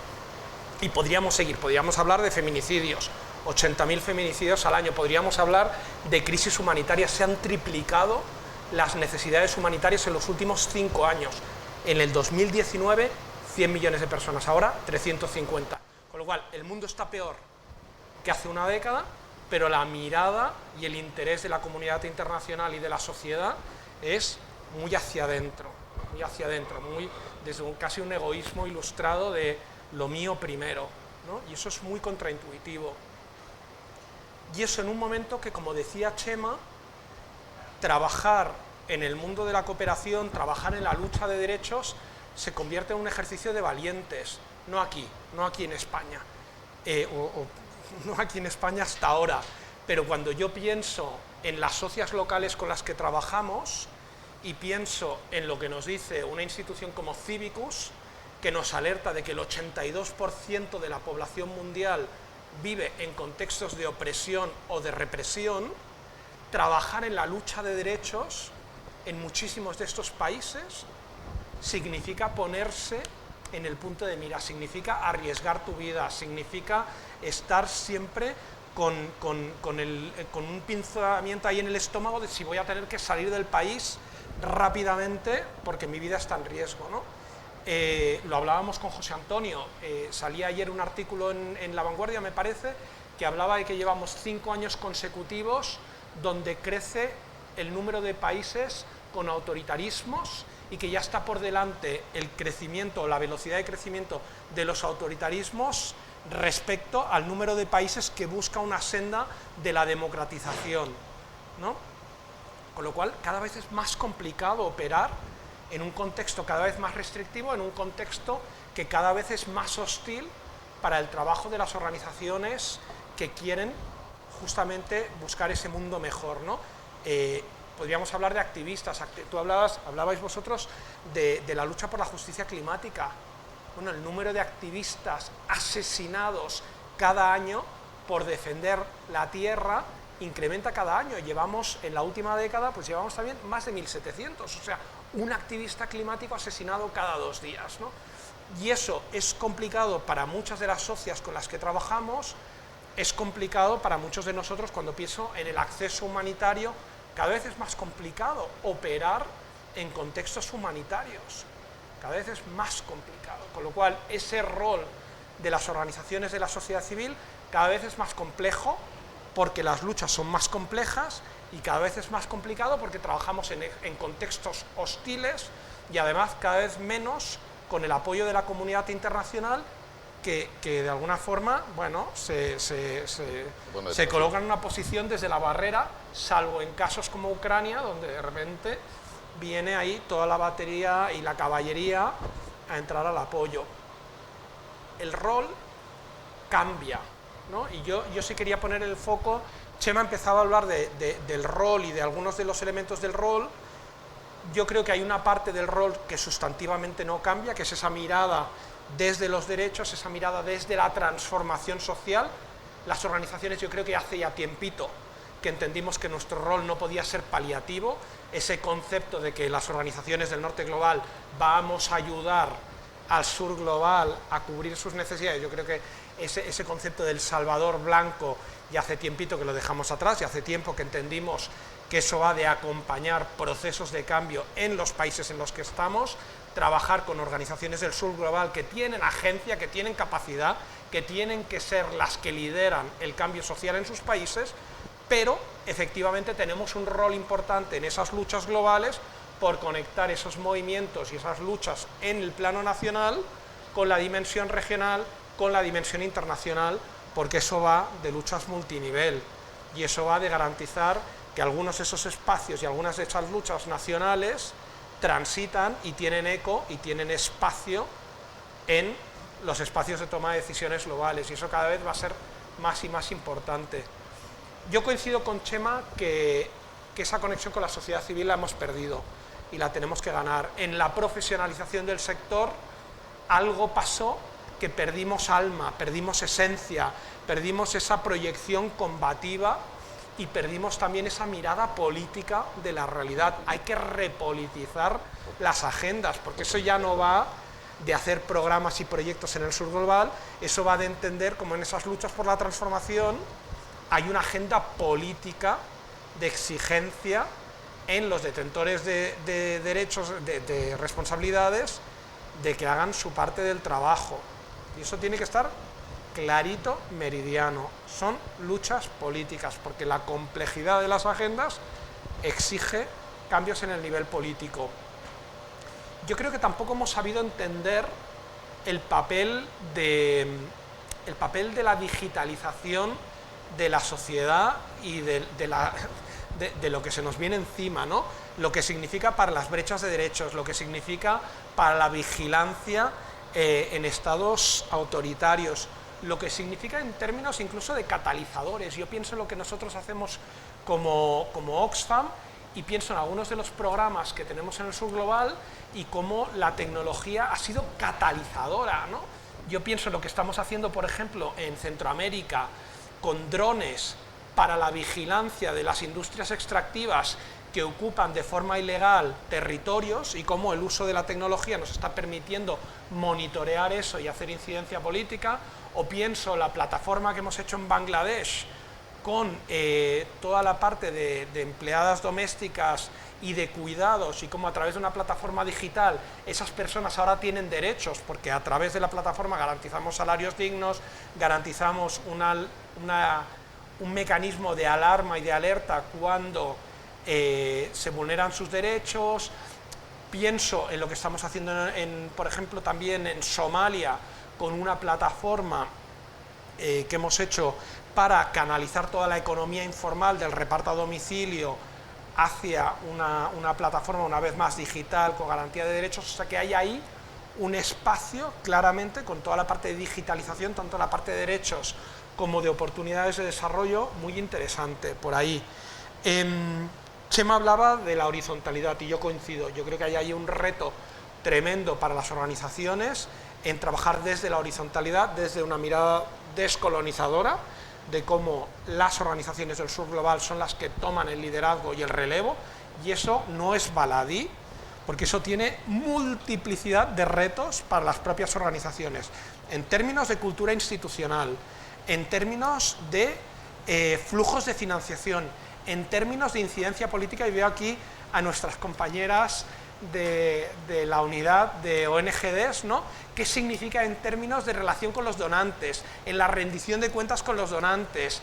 Y podríamos seguir, podríamos hablar de feminicidios, 80.000 feminicidios al año, podríamos hablar de crisis humanitarias, se han triplicado las necesidades humanitarias en los últimos 5 años. En el 2019, 100 millones de personas, ahora 350. Con lo cual, el mundo está peor que hace una década, pero la mirada y el interés de la comunidad internacional y de la sociedad es muy hacia adentro, desde casi un egoísmo ilustrado de lo mío primero, ¿no? Y eso es muy contraintuitivo. Y eso en un momento que, como decía Chema, trabajar en el mundo de la cooperación, trabajar en la lucha de derechos, se convierte en un ejercicio de valientes, no aquí en España, no aquí en España hasta ahora, pero cuando yo pienso en las socias locales con las que trabajamos y pienso en lo que nos dice una institución como Civicus, que nos alerta de que el 82% de la población mundial vive en contextos de opresión o de represión, trabajar en la lucha de derechos en muchísimos de estos países significa ponerse en el punto de mira, significa arriesgar tu vida, significa estar siempre con un pinzamiento ahí en el estómago de si voy a tener que salir del país rápidamente porque mi vida está en riesgo, ¿no? Lo hablábamos con José Antonio, salía ayer un artículo en La Vanguardia, me parece, que hablaba de que llevamos 5 años consecutivos donde crece el número de países con autoritarismos y que ya está por delante el crecimiento, la velocidad de crecimiento de los autoritarismos respecto al número de países que busca una senda de la democratización, ¿no? Con lo cual, cada vez es más complicado operar en un contexto cada vez más restrictivo, en un contexto que cada vez es más hostil para el trabajo de las organizaciones que quieren justamente buscar ese mundo mejor, ¿no? Podríamos hablar de activistas, hablabais vosotros de la lucha por la justicia climática. Bueno, el número de activistas asesinados cada año por defender la tierra incrementa cada año. Llevamos, en la última década, pues llevamos también más de 1.700, o sea, un activista climático asesinado cada 2 días, ¿no? Y eso es complicado para muchas de las socias con las que trabajamos, es complicado para muchos de nosotros cuando pienso en el acceso humanitario. Cada vez es más complicado operar en contextos humanitarios, cada vez es más complicado, con lo cual ese rol de las organizaciones de la sociedad civil cada vez es más complejo porque las luchas son más complejas y cada vez es más complicado porque trabajamos en contextos hostiles y además cada vez menos con el apoyo de la comunidad internacional que de alguna forma, bueno, se coloca en una posición desde la barrera, salvo en casos como Ucrania, donde de repente viene ahí toda la batería y la caballería a entrar al apoyo. El rol cambia, ¿no? Y yo sí quería poner el foco. Chema empezaba a hablar del rol y de algunos de los elementos del rol. Yo creo que hay una parte del rol que sustantivamente no cambia, que es esa mirada desde los derechos, esa mirada desde la transformación social. Las organizaciones, yo creo que hace ya tiempito que entendimos que nuestro rol no podía ser paliativo, ese concepto de que las organizaciones del norte global vamos a ayudar al sur global a cubrir sus necesidades. Yo creo que ese concepto del salvador blanco ya hace tiempito que lo dejamos atrás, y hace tiempo que entendimos que eso va de acompañar procesos de cambio en los países en los que estamos, trabajar con organizaciones del sur global que tienen agencia, que tienen capacidad, que tienen que ser las que lideran el cambio social en sus países, pero efectivamente tenemos un rol importante en esas luchas globales por conectar esos movimientos y esas luchas en el plano nacional con la dimensión regional, con la dimensión internacional, porque eso va de luchas multinivel y eso va de garantizar que algunos de esos espacios y algunas de esas luchas nacionales transitan y tienen eco y tienen espacio en los espacios de toma de decisiones globales, y eso cada vez va a ser más y más importante. Yo coincido con Chema que esa conexión con la sociedad civil la hemos perdido y la tenemos que ganar. En la profesionalización del sector algo pasó que perdimos alma, perdimos esencia, perdimos esa proyección combativa y perdimos también esa mirada política de la realidad. Hay que repolitizar las agendas, porque eso ya no va de hacer programas y proyectos en el sur global, eso va de entender cómo en esas luchas por la transformación hay una agenda política de exigencia en los detentores de derechos, de responsabilidades, de que hagan su parte del trabajo. Y eso tiene que estar clarito, meridiano. Son luchas políticas, porque la complejidad de las agendas exige cambios en el nivel político. Yo creo que tampoco hemos sabido entender el papel de la digitalización de la sociedad y de lo que se nos viene encima, ¿no? Lo que significa para las brechas de derechos, lo que significa para la vigilancia en estados autoritarios, lo que significa en términos incluso de catalizadores. Yo pienso en lo que nosotros hacemos como Oxfam y pienso en algunos de los programas que tenemos en el sur global y cómo la tecnología ha sido catalizadora, ¿no? Yo pienso en lo que estamos haciendo, por ejemplo, en Centroamérica con drones para la vigilancia de las industrias extractivas que ocupan de forma ilegal territorios y cómo el uso de la tecnología nos está permitiendo monitorear eso y hacer incidencia política, o pienso la plataforma que hemos hecho en Bangladesh con toda la parte de empleadas domésticas y de cuidados, y cómo a través de una plataforma digital esas personas ahora tienen derechos, porque a través de la plataforma garantizamos salarios dignos, garantizamos un mecanismo de alarma y de alerta cuando se vulneran sus derechos. Pienso en lo que estamos haciendo, por ejemplo, también en Somalia, con una plataforma que hemos hecho para canalizar toda la economía informal del reparto a domicilio hacia una plataforma, una vez más, digital, con garantía de derechos. O sea que hay ahí un espacio, claramente, con toda la parte de digitalización, tanto la parte de derechos como de oportunidades de desarrollo, muy interesante por ahí. Chema hablaba de la horizontalidad y yo coincido. Yo creo que hay ahí un reto tremendo para las organizaciones en trabajar desde la horizontalidad, desde una mirada descolonizadora, de cómo las organizaciones del sur global son las que toman el liderazgo y el relevo, y eso no es baladí, porque eso tiene multiplicidad de retos para las propias organizaciones, en términos de cultura institucional, en términos de flujos de financiación, en términos de incidencia política, y veo aquí a nuestras compañeras de la unidad de ONGDs, ¿no? ¿Qué significa en términos de relación con los donantes, en la rendición de cuentas con los donantes,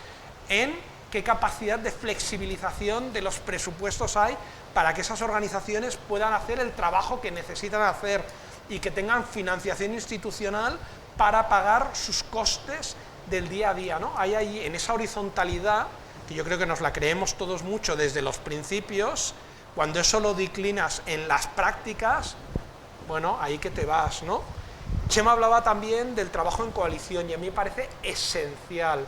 en qué capacidad de flexibilización de los presupuestos hay para que esas organizaciones puedan hacer el trabajo que necesitan hacer y que tengan financiación institucional para pagar sus costes del día a día, ¿no? Hay ahí, en esa horizontalidad, que yo creo que nos la creemos todos mucho desde los principios, cuando eso lo declinas en las prácticas, bueno, ahí que te vas, ¿no? Chema hablaba también del trabajo en coalición y a mí me parece esencial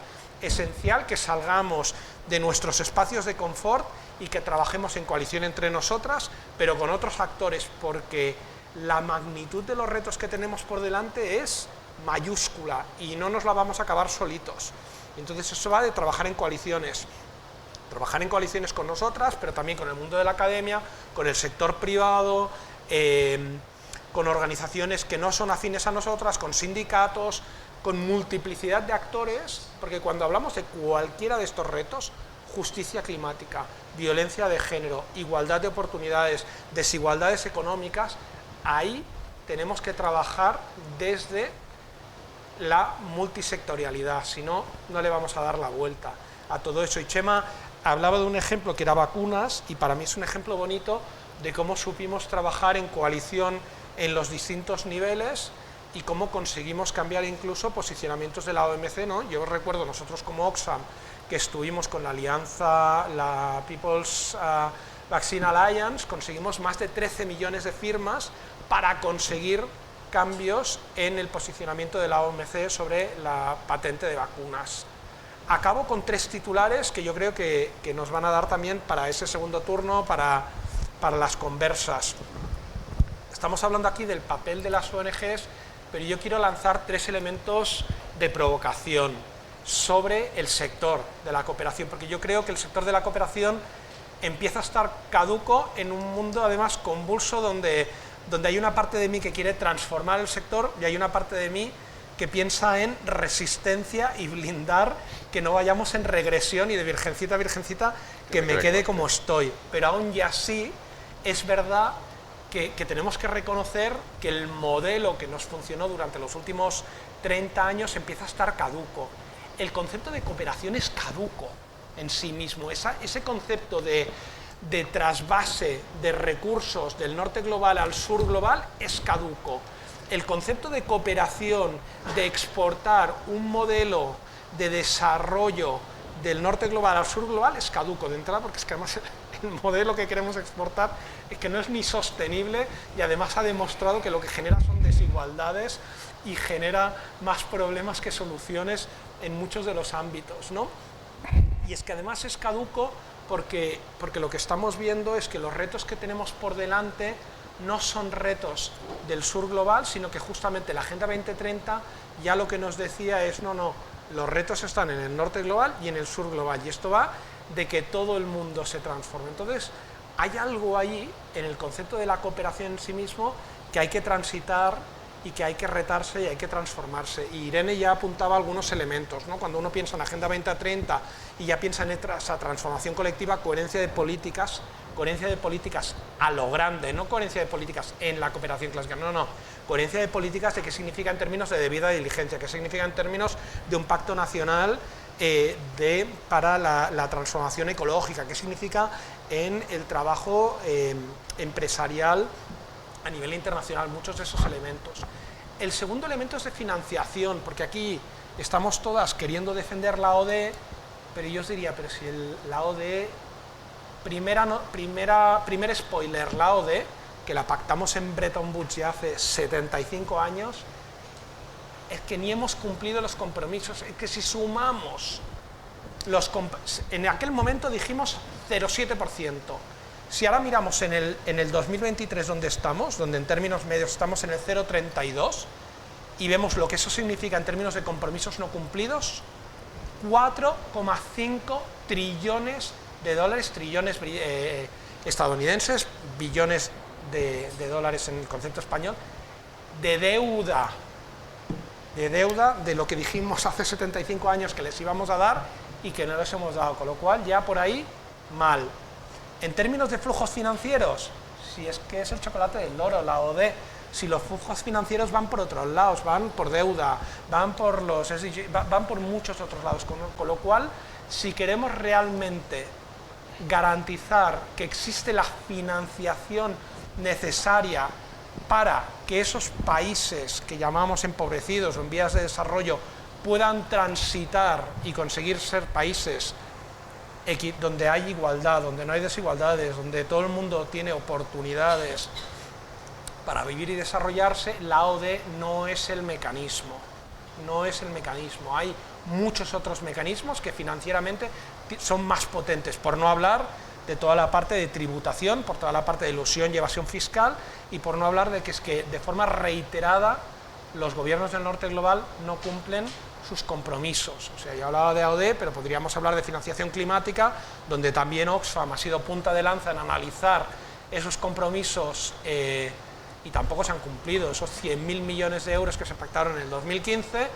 que salgamos de nuestros espacios de confort y que trabajemos en coalición entre nosotras, pero con otros actores, porque la magnitud de los retos que tenemos por delante es mayúscula y no nos la vamos a acabar solitos. Entonces eso va de trabajar en coaliciones con nosotras, pero también con el mundo de la academia, con el sector privado, con organizaciones que no son afines a nosotras, con sindicatos, con multiplicidad de actores, porque cuando hablamos de cualquiera de estos retos, justicia climática, violencia de género, igualdad de oportunidades, desigualdades económicas, ahí tenemos que trabajar desde la multisectorialidad, si no, no le vamos a dar la vuelta a todo eso. Y Chema hablaba de un ejemplo que era vacunas, y para mí es un ejemplo bonito de cómo supimos trabajar en coalición en los distintos niveles y cómo conseguimos cambiar incluso posicionamientos de la OMC, ¿no? Yo recuerdo nosotros como Oxfam que estuvimos con la alianza, la People's Vaccine Alliance, conseguimos más de 13 millones de firmas para conseguir cambios en el posicionamiento de la OMC sobre la patente de vacunas. Acabo con 3 titulares que yo creo que nos van a dar también para ese segundo turno, para las conversas. Estamos hablando aquí del papel de las ONGs, pero yo quiero lanzar 3 elementos de provocación sobre el sector de la cooperación, porque yo creo que el sector de la cooperación empieza a estar caduco en un mundo además convulso donde hay una parte de mí que quiere transformar el sector y hay una parte de mí que piensa en resistencia y blindar que no vayamos en regresión y de virgencita a virgencita que me quede como estoy. Pero aún y así es verdad que tenemos que reconocer que el modelo que nos funcionó durante los últimos 30 años empieza a estar caduco. El concepto de cooperación es caduco en sí mismo. Ese concepto de trasvase de recursos del norte global al sur global es caduco. El concepto de cooperación, de exportar un modelo de desarrollo del norte global al sur global es caduco de entrada, porque es que además el modelo que queremos exportar es que no es ni sostenible y además ha demostrado que lo que genera son desigualdades y genera más problemas que soluciones en muchos de los ámbitos, ¿no? Y es que además es caduco porque lo que estamos viendo es que los retos que tenemos por delante no son retos del sur global, sino que justamente la Agenda 2030 ya lo que nos decía es no, los retos están en el norte global y en el sur global, y esto va de que todo el mundo se transforme. Entonces, hay algo ahí en el concepto de la cooperación en sí mismo que hay que transitar y que hay que retarse y hay que transformarse. Y Irene ya apuntaba algunos elementos, ¿no? Cuando uno piensa en Agenda 2030 y ya piensa en esa transformación colectiva, coherencia de políticas a lo grande, no coherencia de políticas en la cooperación clásica, no, coherencia de políticas de qué significa en términos de debida diligencia, qué significa en términos de un pacto nacional para la transformación ecológica, qué significa en el trabajo empresarial a nivel internacional, muchos de esos elementos. El segundo elemento es de financiación, porque aquí estamos todas queriendo defender la ODE, pero yo os diría, pero si la ODE, primer spoiler, la ODE, que la pactamos en Bretton Woods ya hace 75 años, es que ni hemos cumplido los compromisos, es que si sumamos en aquel momento dijimos 0,7%. Si ahora miramos en el 2023 donde estamos, donde en términos medios estamos en el 0,32, y vemos lo que eso significa en términos de compromisos no cumplidos, 4,5 trillones de dólares, trillones estadounidenses, billones de dólares en el concepto español, de deuda de lo que dijimos hace 75 años que les íbamos a dar y que no les hemos dado, con lo cual ya por ahí mal. En términos de flujos financieros, si es que es el chocolate del loro, la ODE, si los flujos financieros van por otros lados, van por deuda, van por los SDG, van por muchos otros lados, con lo cual, si queremos realmente garantizar que existe la financiación necesaria para que esos países que llamamos empobrecidos o en vías de desarrollo puedan transitar y conseguir ser países donde hay igualdad, donde no hay desigualdades, donde todo el mundo tiene oportunidades para vivir y desarrollarse, la ODE no es el mecanismo. No es el mecanismo. Hay muchos otros mecanismos que financieramente son más potentes, por no hablar de toda la parte de tributación, por toda la parte de elusión y evasión fiscal, y por no hablar de que es que de forma reiterada los gobiernos del norte global no cumplen sus compromisos. O sea, yo hablaba de AOD, pero podríamos hablar de financiación climática, donde también Oxfam ha sido punta de lanza en analizar esos compromisos y tampoco se han cumplido. Esos 100.000 millones de euros que se pactaron en el 2015,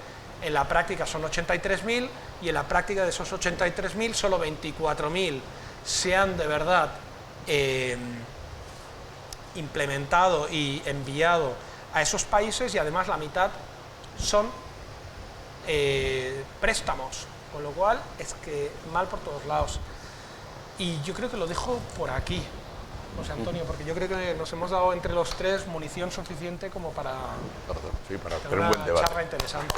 en la práctica son 83.000, y en la práctica de esos 83.000, solo 24.000 se han de verdad implementado y enviado a esos países, y además la mitad son préstamos, con lo cual es que mal por todos lados. Y yo creo que lo dejo por aquí, José Antonio, porque yo creo que nos hemos dado entre los tres munición suficiente como para Sí, para hacer tener un una buen debate. charla interesante.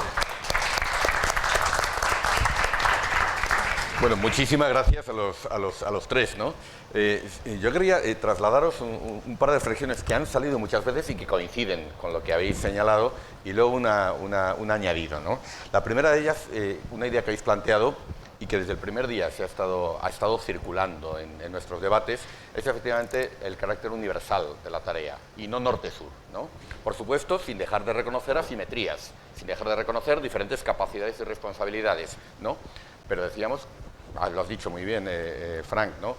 Bueno, muchísimas gracias a los tres, ¿no? Yo quería trasladaros un par de reflexiones que han salido muchas veces y que coinciden con lo que habéis señalado, y luego un añadido, ¿no? La primera de ellas, una idea que habéis planteado y que desde el primer día ha estado circulando en nuestros debates, es efectivamente el carácter universal de la tarea, y no norte-sur, ¿no? Por supuesto, sin dejar de reconocer asimetrías, sin dejar de reconocer diferentes capacidades y responsabilidades, ¿no? Pero decíamos, lo has dicho muy bien, Frank, ¿no?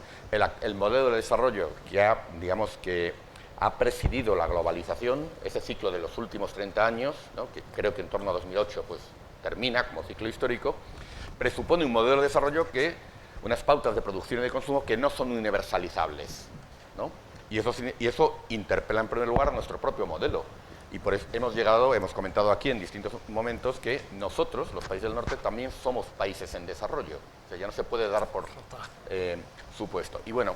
El modelo de desarrollo que ha presidido la globalización, ese ciclo de los últimos 30 años, ¿no? Que creo que en torno a 2008 pues, termina como ciclo histórico, presupone un modelo de desarrollo unas pautas de producción y de consumo que no son universalizables, ¿no? Y eso interpela en primer lugar a nuestro propio modelo. Y por eso hemos comentado aquí en distintos momentos que nosotros, los países del norte, también somos países en desarrollo. O sea, ya no se puede dar por supuesto. Y bueno,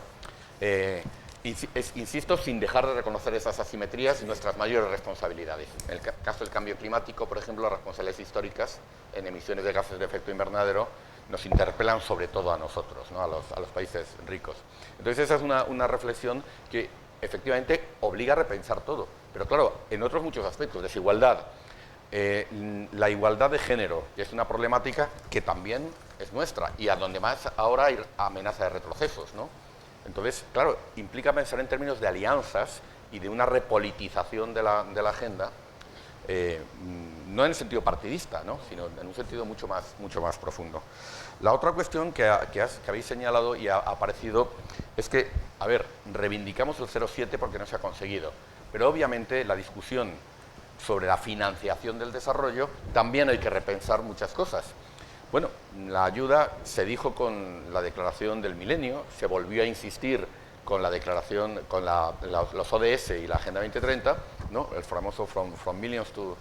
insisto, sin dejar de reconocer esas asimetrías y nuestras mayores responsabilidades. En el caso del cambio climático, por ejemplo, las responsabilidades históricas en emisiones de gases de efecto invernadero nos interpelan sobre todo a nosotros, ¿no? a los países ricos. Entonces esa es una reflexión que efectivamente obliga a repensar todo. Pero claro, en otros muchos aspectos, desigualdad, la igualdad de género, que es una problemática que también es nuestra y a donde más ahora hay amenaza de retrocesos, ¿no? Entonces, claro, implica pensar en términos de alianzas y de una repolitización de la agenda, no en el sentido partidista, ¿no? Sino en un sentido mucho más profundo. La otra cuestión que habéis señalado y ha aparecido es que, a ver, reivindicamos el 0,7 porque no se ha conseguido, pero obviamente la discusión sobre la financiación del desarrollo también hay que repensar muchas cosas. Bueno, la ayuda se dijo con la Declaración del Milenio, se volvió a insistir con la declaración, con los ODS y la Agenda 2030, ¿no? El famoso from millions to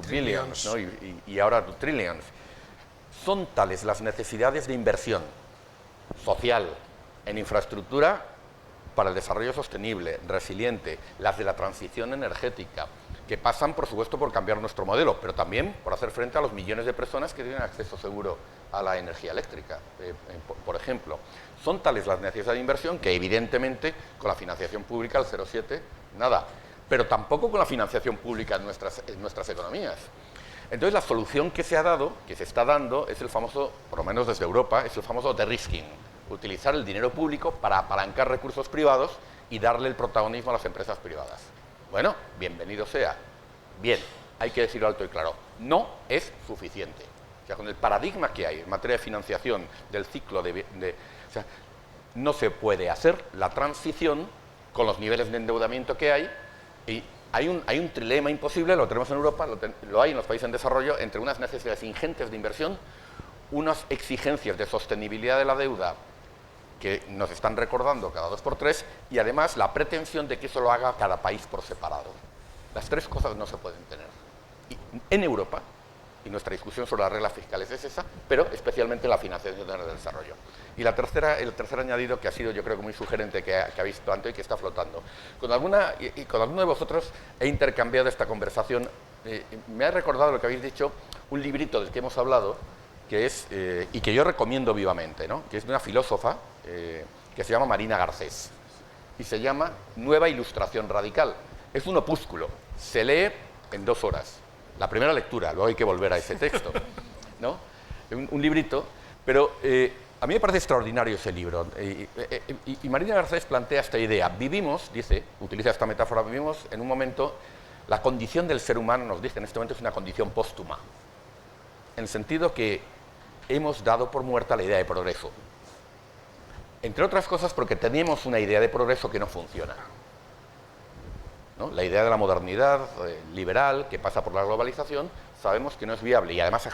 billions, ¿no? y ahora to trillions. Son tales las necesidades de inversión social en infraestructura para el desarrollo sostenible, resiliente, las de la transición energética, que pasan, por supuesto, por cambiar nuestro modelo, pero también por hacer frente a los millones de personas que tienen acceso seguro a la energía eléctrica, por ejemplo. Son tales las necesidades de inversión que, evidentemente, con la financiación pública, el 0,7, nada, pero tampoco con la financiación pública en nuestras economías. Entonces, la solución que se está dando, es el famoso, por lo menos desde Europa, es el famoso de-risking, utilizar el dinero público para apalancar recursos privados y darle el protagonismo a las empresas privadas. Bueno, bienvenido sea. Bien, hay que decirlo alto y claro, no es suficiente. O sea, con el paradigma que hay en materia de financiación del ciclo o sea, no se puede hacer la transición con los niveles de endeudamiento que hay, y hay un trilema imposible, lo tenemos en Europa, lo hay en los países en desarrollo, entre unas necesidades ingentes de inversión, unas exigencias de sostenibilidad de la deuda que nos están recordando cada 2 por 3, y además la pretensión de que eso lo haga cada país por separado. Las tres cosas no se pueden tener. Y en Europa, y nuestra discusión sobre las reglas fiscales es esa, pero especialmente la financiación del desarrollo. Y el tercer añadido, que ha sido yo creo que muy sugerente, que habéis planteado y que está flotando. Con alguno de vosotros he intercambiado esta conversación, me ha recordado lo que habéis dicho, un librito del que hemos hablado, que es, y que yo recomiendo vivamente, ¿no? Que es de una filósofa que se llama Marina Garcés, y se llama Nueva Ilustración Radical. Es un opúsculo, se lee en 2 horas. La primera lectura, luego hay que volver a ese texto, ¿no? Un librito, pero a mí me parece extraordinario ese libro. Y Marina Garcés plantea esta idea. Vivimos, dice, utiliza esta metáfora, vivimos en un momento, la condición del ser humano, nos dice en este momento, es una condición póstuma, en el sentido que hemos dado por muerta la idea de progreso. Entre otras cosas porque teníamos una idea de progreso que no funciona, ¿no? La idea de la modernidad liberal que pasa por la globalización, sabemos que no es viable, y además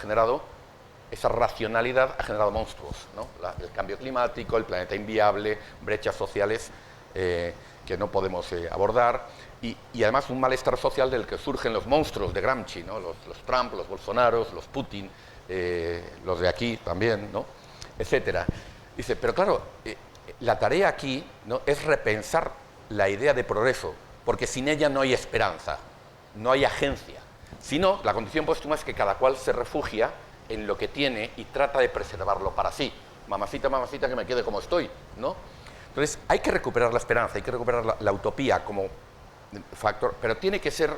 esa racionalidad ha generado monstruos, ¿no? El cambio climático, el planeta inviable, brechas sociales que no podemos abordar, y además un malestar social del que surgen los monstruos de Gramsci, ¿no? Los Trump, los Bolsonaros, los Putin, los de aquí también, ¿no? Etcétera. Dice, pero claro, la tarea aquí, ¿no?, es repensar la idea de progreso, porque sin ella no hay esperanza, no hay agencia. Si no, la condición póstuma es que cada cual se refugia en lo que tiene y trata de preservarlo para sí. Mamacita, mamacita, que me quede como estoy, ¿no? Entonces, hay que recuperar la esperanza, hay que recuperar la utopía como factor, pero tiene que ser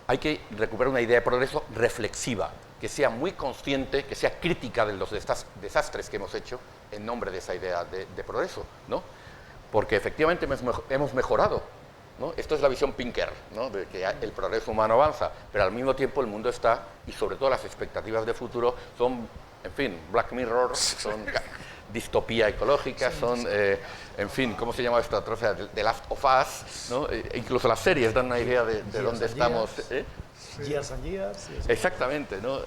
hay que recuperar una idea de progreso reflexiva, que sea muy consciente, que sea crítica de los desastres que hemos hecho en nombre de esa idea de progreso, ¿no? Porque efectivamente hemos mejorado, ¿no? Esto es la visión Pinker, ¿no?, de que el progreso humano avanza, pero al mismo tiempo el mundo está, y sobre todo las expectativas de futuro son, en fin, Black Mirror, son distopía ecológica, son, en fin, ¿cómo se llama esta otra? O sea, The Last of Us, ¿no? Incluso las series dan una idea de dónde estamos. Years and years. Exactamente, ¿no?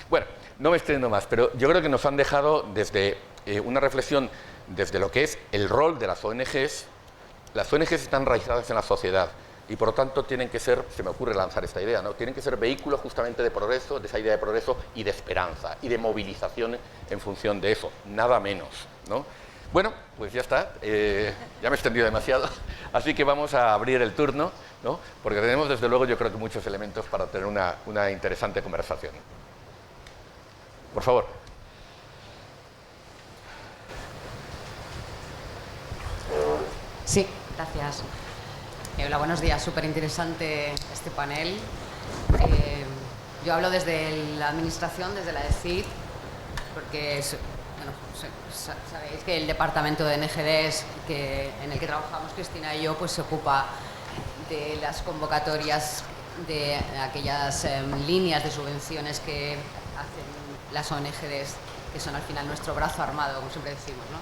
Bueno, no me extiendo más, pero yo creo que nos han dejado desde una reflexión desde lo que es el rol de las ONGs. Las ONGs están enraizadas en la sociedad y por lo tanto tienen que ser, se me ocurre lanzar esta idea, ¿no?, tienen que ser vehículos justamente de progreso, de esa idea de progreso y de esperanza y de movilización en función de eso, nada menos, ¿no? Bueno, pues ya está, ya me he extendido demasiado, así que vamos a abrir el turno, ¿no?, porque tenemos desde luego yo creo que muchos elementos para tener una interesante conversación. Por favor. Sí, gracias. Hola, buenos días. Súper interesante este panel. Yo hablo desde la administración, desde la ECID, porque sabéis que el departamento de NGDs en el que trabajamos Cristina y yo, pues se ocupa de las convocatorias de aquellas líneas de subvenciones que hacen las ONGDs, que son al final nuestro brazo armado, como siempre decimos, ¿no?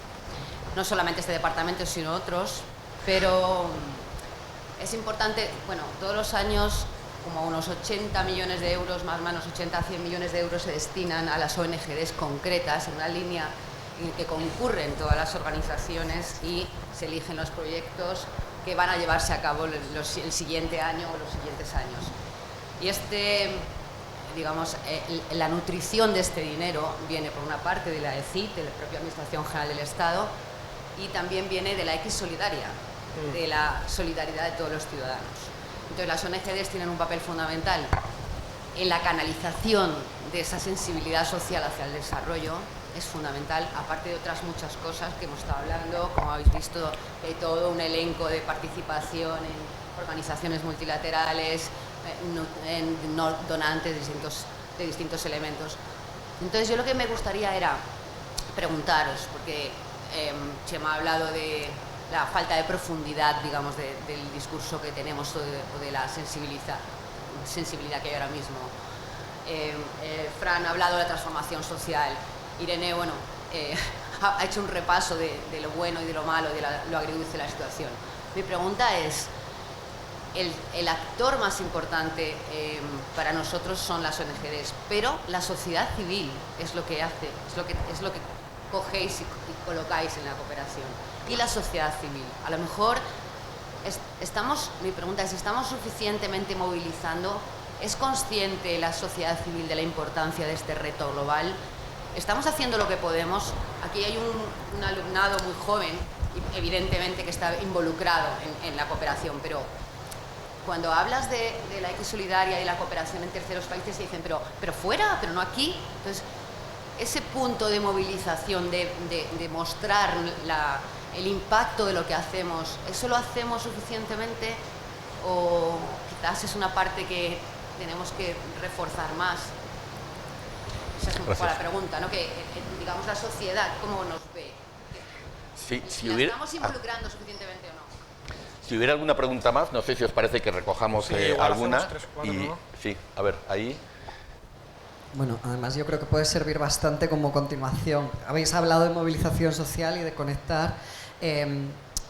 No solamente este departamento, sino otros, pero es importante, bueno, todos los años como unos 80 millones de euros, más o menos 80 a 100 millones de euros se destinan a las ONGs concretas, en una línea en que concurren todas las organizaciones y se eligen los proyectos que van a llevarse a cabo el siguiente año o los siguientes años. Y digamos, la nutrición de este dinero viene por una parte de la ECID, de la propia Administración General del Estado, y también viene de la X Solidaria, de la solidaridad de todos los ciudadanos. Entonces las ONGs tienen un papel fundamental en la canalización de esa sensibilidad social hacia el desarrollo, es fundamental, aparte de otras muchas cosas que hemos estado hablando, como habéis visto, hay todo un elenco de participación en organizaciones multilaterales, en donantes de distintos elementos. Entonces yo lo que me gustaría era preguntaros, porque Chema ha hablado de la falta de profundidad, digamos, del discurso que tenemos o de la sensibilidad que hay ahora mismo. Fran ha hablado de la transformación social. Irene, bueno, ha hecho un repaso de lo bueno y de lo malo, de lo agridulce de la situación. Mi pregunta es, el actor más importante para nosotros son las ONGs, pero la sociedad civil es lo que hace, es lo que cogéis y colocáis en la cooperación. Y la sociedad civil, a lo mejor mi pregunta es, ¿estamos suficientemente movilizando? ¿Es consciente la sociedad civil de la importancia de este reto global? ¿Estamos haciendo lo que podemos? Aquí hay un alumnado muy joven, evidentemente que está involucrado en la cooperación, pero cuando hablas de la X Solidaria y la cooperación en terceros países, se dicen, pero fuera, pero no aquí. Entonces, ese punto de movilización, de mostrar el impacto de lo que hacemos, ¿eso lo hacemos suficientemente? ¿O quizás es una parte que tenemos que reforzar más? Esa es un poco la pregunta, ¿no? Que, digamos, la sociedad, ¿cómo nos ve? Si ¿La estamos involucrando suficientemente o no? Si hubiera alguna pregunta más, no sé si os parece que recojamos alguna. 3 o 4, ¿no? Sí, a ver, ahí. Bueno, además yo creo que puede servir bastante como continuación. Habéis hablado de movilización social y de conectar,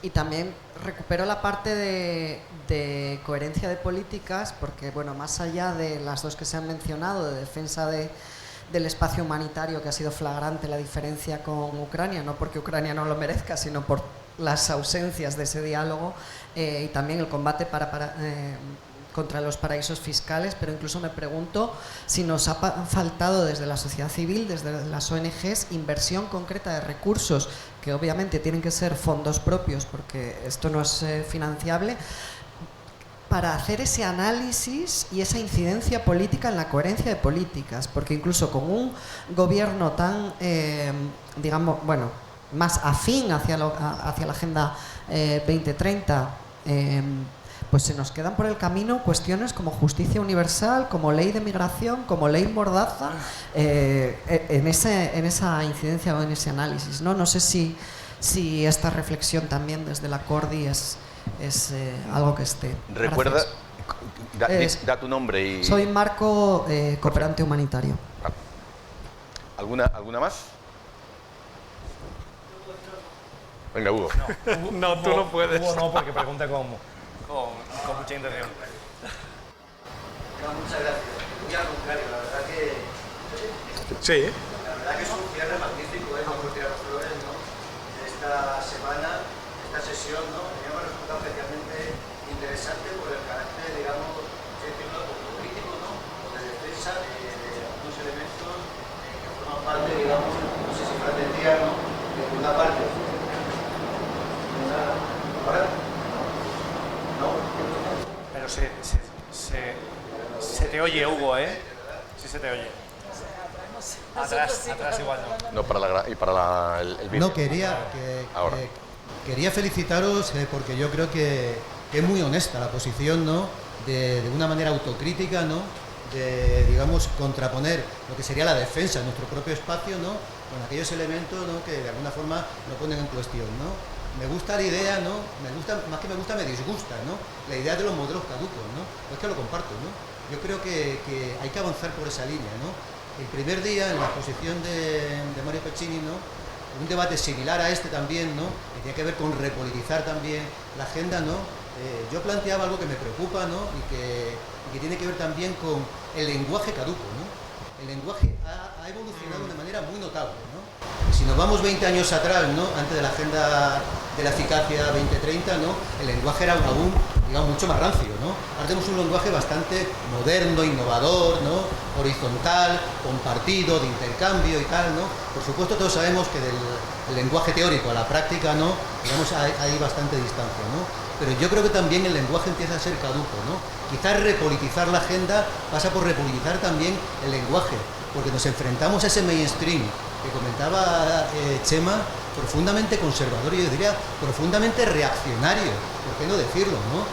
y también recupero la parte de coherencia de políticas, porque bueno, más allá de las dos que se han mencionado, de defensa del espacio humanitario, que ha sido flagrante la diferencia con Ucrania, no porque Ucrania no lo merezca, sino por las ausencias de ese diálogo, y también el combate contra los paraísos fiscales, pero incluso me pregunto si nos ha faltado desde la sociedad civil, desde las ONGs, inversión concreta de recursos, que obviamente tienen que ser fondos propios porque esto no es financiable, para hacer ese análisis y esa incidencia política en la coherencia de políticas, porque incluso con un gobierno tan, digamos, bueno, más afín hacia la Agenda 2030, pues se nos quedan por el camino cuestiones como justicia universal, como ley de migración, como ley mordaza, en esa incidencia o en ese análisis, ¿no? No sé si esta reflexión también desde la Cordi es algo que esté. Recuerda, da tu nombre y... Soy Marco, cooperante humanitario. ¿Alguna más? Venga, Hugo. No, tú no puedes. Hugo no, porque pregunta con mucha intención. Muchas gracias. Muy al contrario, la verdad que... Sí. La verdad que es un cierre magnífico, no por tirar las flores, ¿no? Esta semana, esta sesión, ¿no? A mí me ha resultado especialmente interesante por el carácter, digamos, político, ¿no? O de defensa de algunos elementos que forman parte, digamos, no sé si pretendía, ¿no? De una parte. ¿No? Pero se te oye, Hugo, ¿eh? Sí se te oye. Atrás igual no. No, para el vídeo. No, quería felicitaros porque yo creo que es muy honesta la posición, ¿no? De una manera autocrítica, ¿no? De, digamos, contraponer lo que sería la defensa de nuestro propio espacio, ¿no? Con aquellos elementos, ¿no? Que de alguna forma lo ponen en cuestión, ¿no? Me gusta la idea, ¿no? Más que me gusta, me disgusta, ¿no? La idea de los modelos caducos, ¿no? Es que lo comparto, ¿no? Yo creo que hay que avanzar por esa línea, ¿no? El primer día, en la exposición de Mario Pecini, ¿no? Un debate similar a este también, ¿no? Que tiene que ver con repolitizar también la agenda, ¿no? Yo planteaba algo que me preocupa, ¿no? Y que tiene que ver también con el lenguaje caduco, ¿no? El lenguaje ha evolucionado de manera muy notable, ¿no? Si nos vamos 20 años atrás, ¿no? Antes de la Agenda de la Eficacia 2030, ¿no? El lenguaje era aún, digamos, mucho más rancio, ¿no? Ahora tenemos un lenguaje bastante moderno, innovador, ¿no? Horizontal, compartido, de intercambio y tal, ¿no? Por supuesto, todos sabemos que del lenguaje teórico a la práctica, ¿no? Digamos, hay bastante distancia, ¿no? Pero yo creo que también el lenguaje empieza a ser caduco, ¿no? Quizás repolitizar la agenda pasa por repolitizar también el lenguaje, porque nos enfrentamos a ese mainstream que comentaba Chema, profundamente conservador y yo diría profundamente reaccionario, ¿por qué no decirlo, no?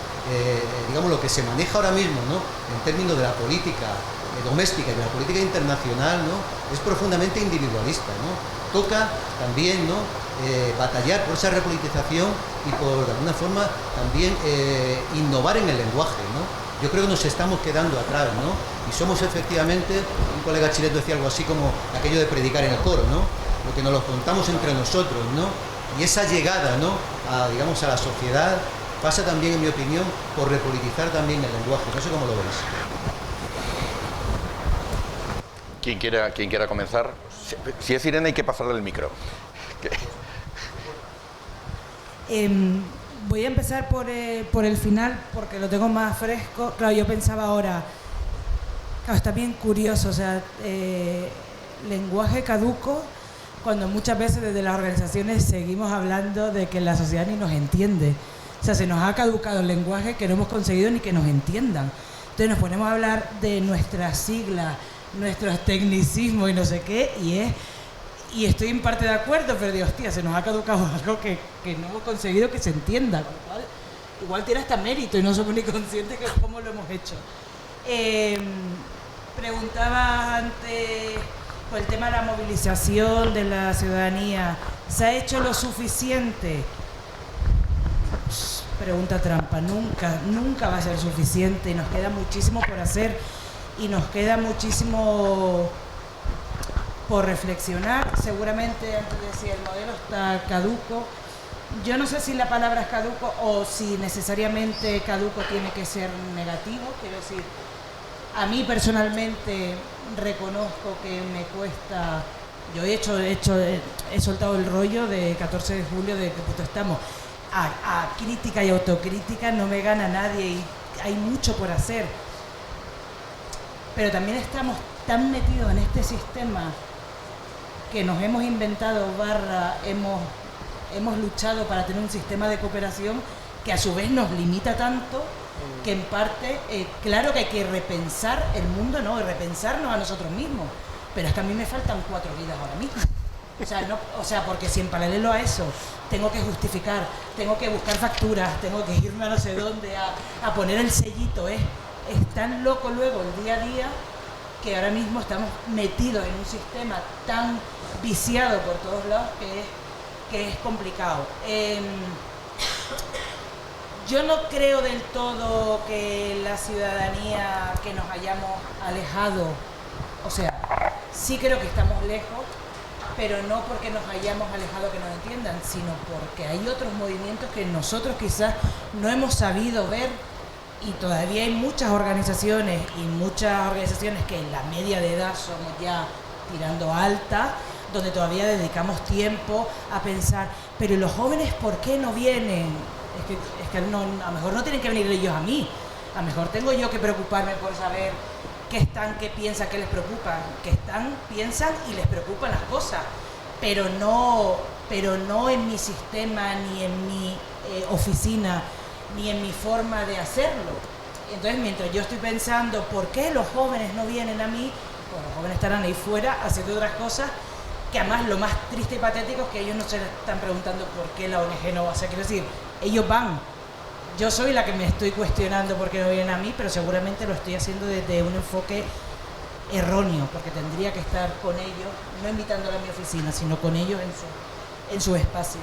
Digamos, lo que se maneja ahora mismo, ¿no? En términos de la política doméstica y de la política internacional, ¿no? Es profundamente individualista, ¿no? Toca también, ¿no? Batallar por esa repolitización y por, de alguna forma, también innovar en el lenguaje, ¿no? Yo creo que nos estamos quedando atrás, ¿no? Y somos efectivamente, un colega chileno decía algo así como aquello de predicar en el coro, ¿no? Lo que nos lo contamos entre nosotros, ¿no? Y esa llegada, ¿no? Digamos, a la sociedad pasa también, en mi opinión, por repolitizar también el lenguaje. No sé cómo lo veis. ¿Quién quiera comenzar? Si es Irene, hay que pasarle el micro. Voy a empezar por el final porque lo tengo más fresco. Claro, yo pensaba ahora, claro, está bien curioso, o sea, lenguaje caduco, cuando muchas veces desde las organizaciones seguimos hablando de que la sociedad ni nos entiende. O sea, se nos ha caducado el lenguaje que no hemos conseguido ni que nos entiendan. Entonces nos ponemos a hablar de nuestras siglas, nuestros tecnicismos y no sé qué, y estoy en parte de acuerdo, pero digo, hostia, se nos ha caducado algo que no hemos conseguido que se entienda. Igual tiene hasta mérito y no somos ni conscientes de cómo lo hemos hecho. Preguntaba antes por el tema de la movilización de la ciudadanía. ¿Se ha hecho lo suficiente? Pregunta trampa. Nunca va a ser suficiente y nos queda muchísimo por hacer y nos queda muchísimo por reflexionar. Seguramente, antes decía, el modelo está caduco. Yo no sé si la palabra es caduco o si necesariamente caduco tiene que ser negativo. Quiero decir, a mí personalmente reconozco que me cuesta. Yo he soltado el rollo de 14 de julio de que puto estamos. A crítica y autocrítica no me gana nadie y hay mucho por hacer. Pero también estamos tan metidos en este sistema que nos hemos inventado, hemos luchado para tener un sistema de cooperación que a su vez nos limita tanto que en parte, claro que hay que repensar el mundo, ¿no? Y repensarnos a nosotros mismos. Pero es que a mí me faltan 4 vidas ahora mismo. O sea, porque si en paralelo a eso tengo que justificar, tengo que buscar facturas, tengo que irme a no sé dónde a poner el sellito, es tan loco luego el día a día que ahora mismo estamos metidos en un sistema tan viciado por todos lados que es complicado. Yo no creo del todo que la ciudadanía, que nos hayamos alejado, o sea, sí creo que estamos lejos, pero no porque nos hayamos alejado que nos entiendan, sino porque hay otros movimientos que nosotros quizás no hemos sabido ver, y todavía hay muchas organizaciones que en la media de edad somos ya tirando alta, donde todavía dedicamos tiempo a pensar, pero los jóvenes ¿por qué no vienen? Es que no, a lo mejor no tienen que venir ellos a mí, a lo mejor tengo yo que preocuparme por saber qué piensan, qué les preocupa, piensan y les preocupan las cosas, pero no en mi sistema, ni en mi oficina, ni en mi forma de hacerlo. Entonces, mientras yo estoy pensando por qué los jóvenes no vienen a mí, pues los jóvenes estarán ahí fuera haciendo otras cosas, que además lo más triste y patético es que ellos no se están preguntando por qué la ONG no va a hacer. Quiero decir, ellos van. Yo soy la que me estoy cuestionando por qué no vienen a mí, pero seguramente lo estoy haciendo desde un enfoque erróneo, porque tendría que estar con ellos, no invitándolos a mi oficina, sino con ellos en su espacio.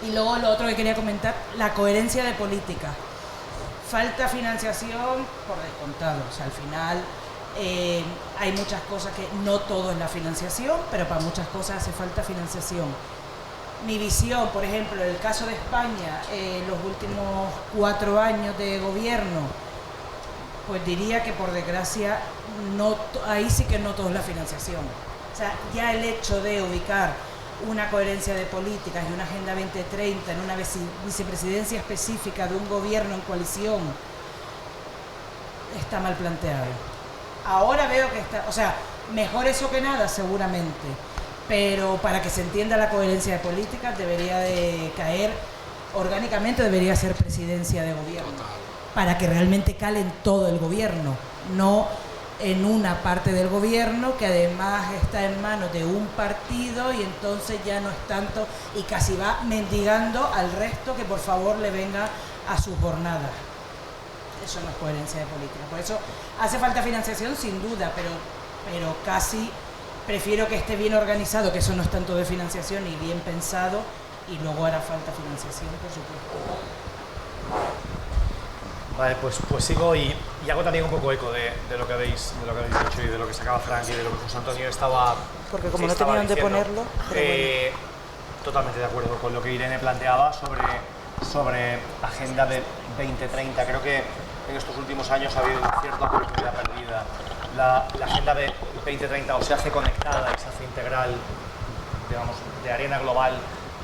Y luego lo otro que quería comentar, la coherencia de política. Falta financiación por descontado, o sea, al final hay muchas cosas que no todo es la financiación, pero para muchas cosas hace falta financiación. Mi visión, por ejemplo, en el caso de España, los últimos 4 años de gobierno, pues diría que por desgracia ahí sí que no todo es la financiación. O sea, ya el hecho de ubicar una coherencia de políticas y una Agenda 2030 en una vicepresidencia específica de un gobierno en coalición está mal planteado. Ahora veo que está, o sea, mejor eso que nada seguramente, pero para que se entienda la coherencia de políticas debería de caer orgánicamente, debería ser presidencia de gobierno, para que realmente cale en todo el gobierno, no en una parte del gobierno que además está en manos de un partido y entonces ya no es tanto y casi va mendigando al resto que por favor le venga a sus jornadas. Eso no es coherencia de política. Por eso hace falta financiación sin duda, pero casi prefiero que esté bien organizado, que eso no es tanto de financiación y bien pensado, y luego hará falta financiación, por supuesto. Vale, pues sigo y hago también un poco eco de lo que habéis dicho y de lo que sacaba Frank y de lo que José Antonio estaba porque como no tenían de ponerlo, bueno. Totalmente de acuerdo con lo que Irene planteaba sobre Agenda de 2030. Creo que en estos últimos años ha habido cierta oportunidad perdida. La Agenda de 2030 o se hace conectada y se hace integral, digamos, de arena global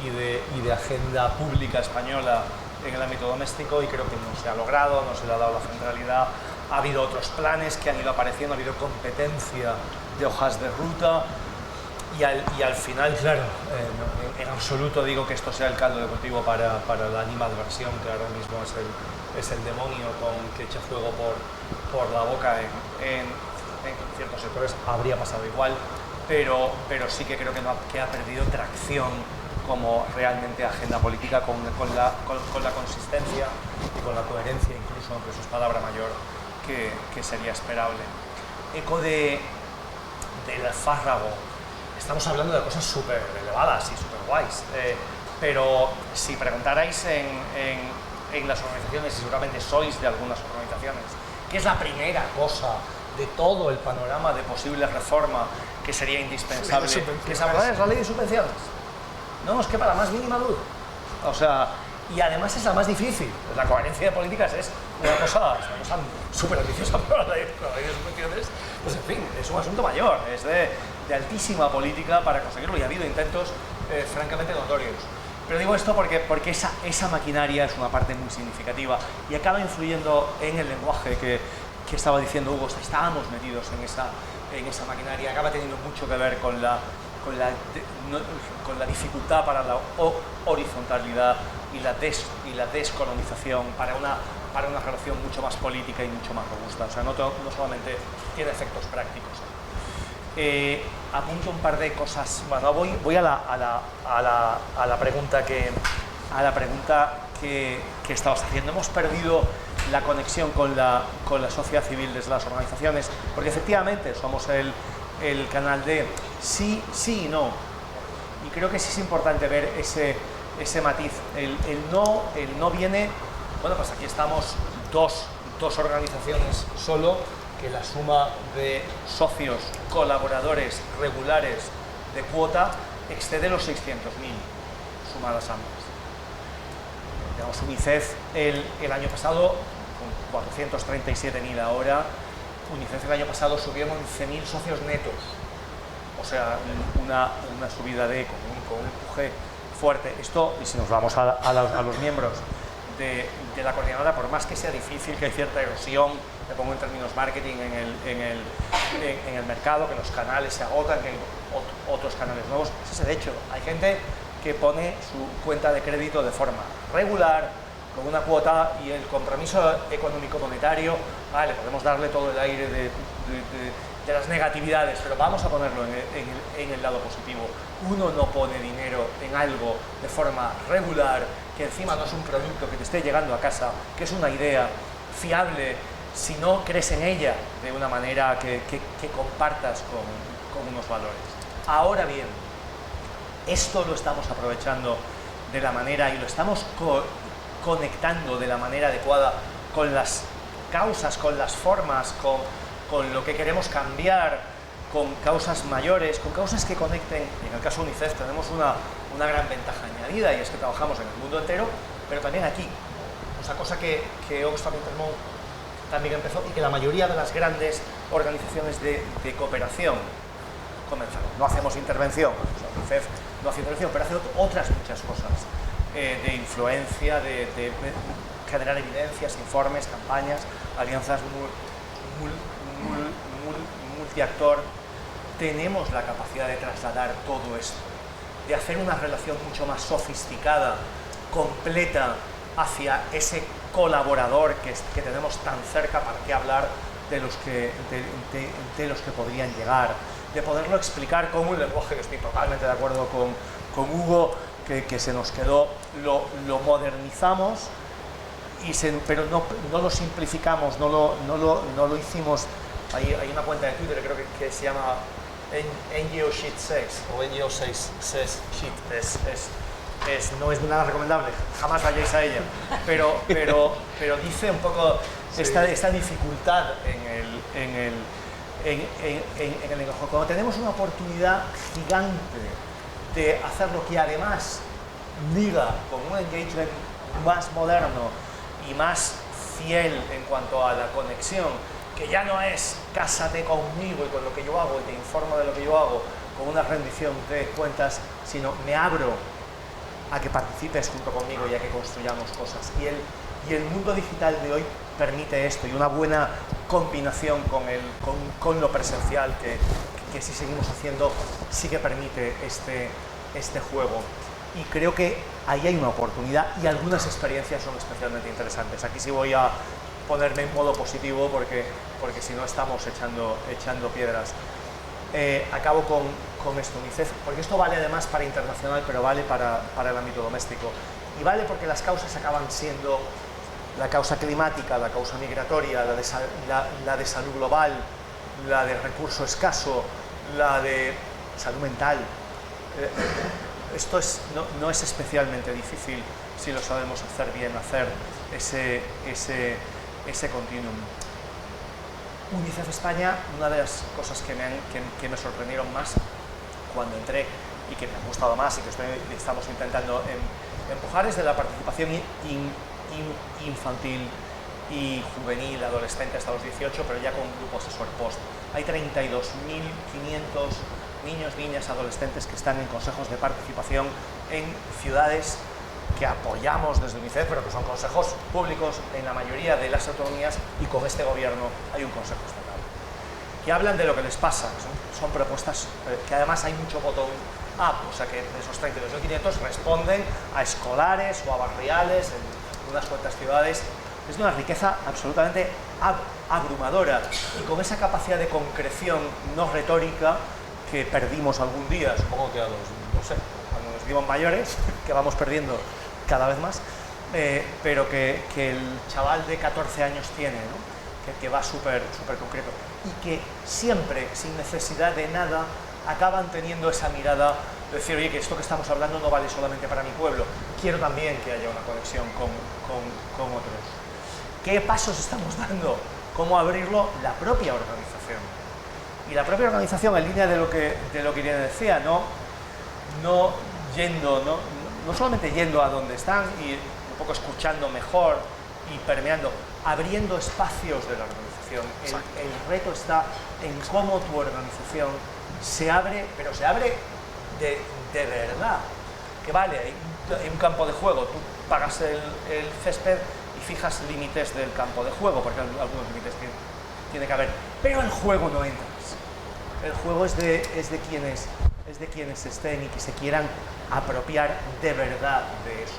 y de agenda pública española en el ámbito doméstico, y creo que no se ha logrado, no se le ha dado la centralidad. Ha habido otros planes que han ido apareciendo, ha habido competencia de hojas de ruta y al final, claro, en absoluto digo que esto sea el caldo de cultivo para la animadversión, que ahora mismo es el demonio que echa fuego por la boca en ciertos sectores. Habría pasado igual, pero sí que creo que ha perdido tracción como realmente agenda política con la consistencia y con la coherencia, incluso, aunque eso es palabra mayor, que sería esperable. Eco del fárrago. Estamos hablando de cosas súper elevadas y súper guays, pero si preguntarais en las organizaciones, y seguramente sois de algunas organizaciones, ¿qué es la primera cosa de todo el panorama de posible reforma que sería indispensable? Que se abordara es la ley de subvenciones. No nos quepa la más mínima duda. O sea, y además es la más difícil. La coherencia de políticas es una cosa súper ambiciosa, pero la ley de subvenciones, pues en fin, es un asunto mayor, es de altísima política para conseguirlo, y ha habido intentos francamente notorios. Pero digo esto porque esa maquinaria es una parte muy significativa y acaba influyendo en el lenguaje que estaba diciendo Hugo. Estábamos metidos en esa maquinaria, acaba teniendo mucho que ver con la dificultad para la horizontalidad y la descolonización para una relación mucho más política y mucho más robusta. O sea, no solamente tiene efectos prácticos. Apunto un par de cosas. Bueno, voy a la pregunta que estabas haciendo. Hemos perdido la conexión con la sociedad civil desde las organizaciones, porque efectivamente somos el canal de sí y no. Y creo que sí es importante ver ese matiz. El no viene... Bueno, pues aquí estamos dos organizaciones solo, que la suma de socios, colaboradores regulares de cuota excede los 600.000 sumadas ambas. Digamos, UNICEF el año pasado, con 437.000 ahora, UNICEF el año pasado subió 11.000 socios netos. O sea, una subida con un empuje fuerte. Esto, y si nos vamos a los miembros de la coordinadora, por más que sea difícil, que hay cierta erosión, me pongo en términos marketing en el mercado, que los canales se agotan, que hay otros canales nuevos. Ese es el hecho. Hay gente que pone su cuenta de crédito de forma regular, con una cuota, y el compromiso económico monetario, vale, podemos darle todo el aire de las negatividades, pero vamos a ponerlo en el lado positivo. Uno no pone dinero en algo de forma regular, que encima no es un producto que te esté llegando a casa, que es una idea fiable, si no crees en ella de una manera que compartas con unos valores. Ahora bien, esto lo estamos aprovechando de la manera y lo estamos conectando de la manera adecuada con las causas, con las formas, con lo que queremos cambiar, con causas mayores, con causas que conecten. En el caso de UNICEF tenemos una gran ventaja añadida, y es que trabajamos en el mundo entero, pero también aquí. Una cosa que Oxfam Intermón también empezó, y que la mayoría de las grandes organizaciones de cooperación comenzaron. No hacemos intervención, o sea, UNICEF no hace intervención, pero hace otras muchas cosas de influencia, de generar evidencias, informes, campañas, alianzas multiactor. Tenemos la capacidad de trasladar todo esto, de hacer una relación mucho más sofisticada, completa, hacia ese colaborador que tenemos tan cerca, para qué hablar de los que podrían llegar, de poderlo explicar con un lenguaje, que estoy totalmente de acuerdo con Hugo, que se nos quedó, lo modernizamos, pero no lo simplificamos, no lo hicimos. Hay una cuenta de Twitter, creo que se llama NGO Shit Says, o NGO Says Shit. No es nada recomendable, jamás vayáis a ella, pero dice un poco esta dificultad en el lenguaje. Cuando tenemos una oportunidad gigante de hacerlo, que además liga con un engagement más moderno y más fiel en cuanto a la conexión, que ya no es cásate conmigo y con lo que yo hago y te informo de lo que yo hago con una rendición de cuentas, sino me abro a que participes junto conmigo y a que construyamos cosas. Y el mundo digital de hoy permite esto, y una buena combinación con lo presencial, que si seguimos haciendo, sí que permite este juego. Y creo que ahí hay una oportunidad, y algunas experiencias son especialmente interesantes. Aquí sí voy a ponerme en modo positivo, porque si no estamos echando piedras. Acabo con esto, UNICEF, porque esto vale además para internacional, pero vale para el ámbito doméstico. Y vale porque las causas acaban siendo la causa climática, la causa migratoria, la de salud global, la de recurso escaso, la de salud mental. Esto no es especialmente difícil si lo sabemos hacer bien, hacer ese continuum. UNICEF España, una de las cosas que me sorprendieron más cuando entré, y que me ha gustado más y que estamos intentando empujar, es de la participación infantil y juvenil, adolescente hasta los 18, pero ya con grupos asesor post. Hay 32.500 niños, niñas, adolescentes que están en consejos de participación en ciudades que apoyamos desde UNICEF, pero que son consejos públicos en la mayoría de las autonomías, y con este gobierno hay un consejo estatal, que hablan de lo que les pasa. Son propuestas que además hay mucho bottom-up, o sea que de esos 32.500 responden a escolares o a barriales en unas cuantas ciudades. Es de una riqueza absolutamente abrumadora, y con esa capacidad de concreción no retórica que perdimos algún día, supongo que a los, no sé, cuando nos vimos mayores, que vamos perdiendo cada vez más, pero que el chaval de 14 años tiene, ¿no? que va súper concreto, y que siempre, sin necesidad de nada, acaban teniendo esa mirada de decir, oye, que esto que estamos hablando no vale solamente para mi pueblo, quiero también que haya una conexión con otros. ¿Qué pasos estamos dando? ¿Cómo abrirlo? La propia organización. Y la propia organización, en línea de lo que Irene decía, no solamente yendo a donde están y un poco escuchando mejor y permeando, abriendo espacios de la organización. El reto está en cómo tu organización se abre, pero se abre de verdad. Que vale, hay un campo de juego, tú pagas el césped y fijas límites del campo de juego, porque hay algunos límites que tiene que haber, pero el juego no entras. El juego es de quienes estén y que se quieran apropiar de verdad de eso.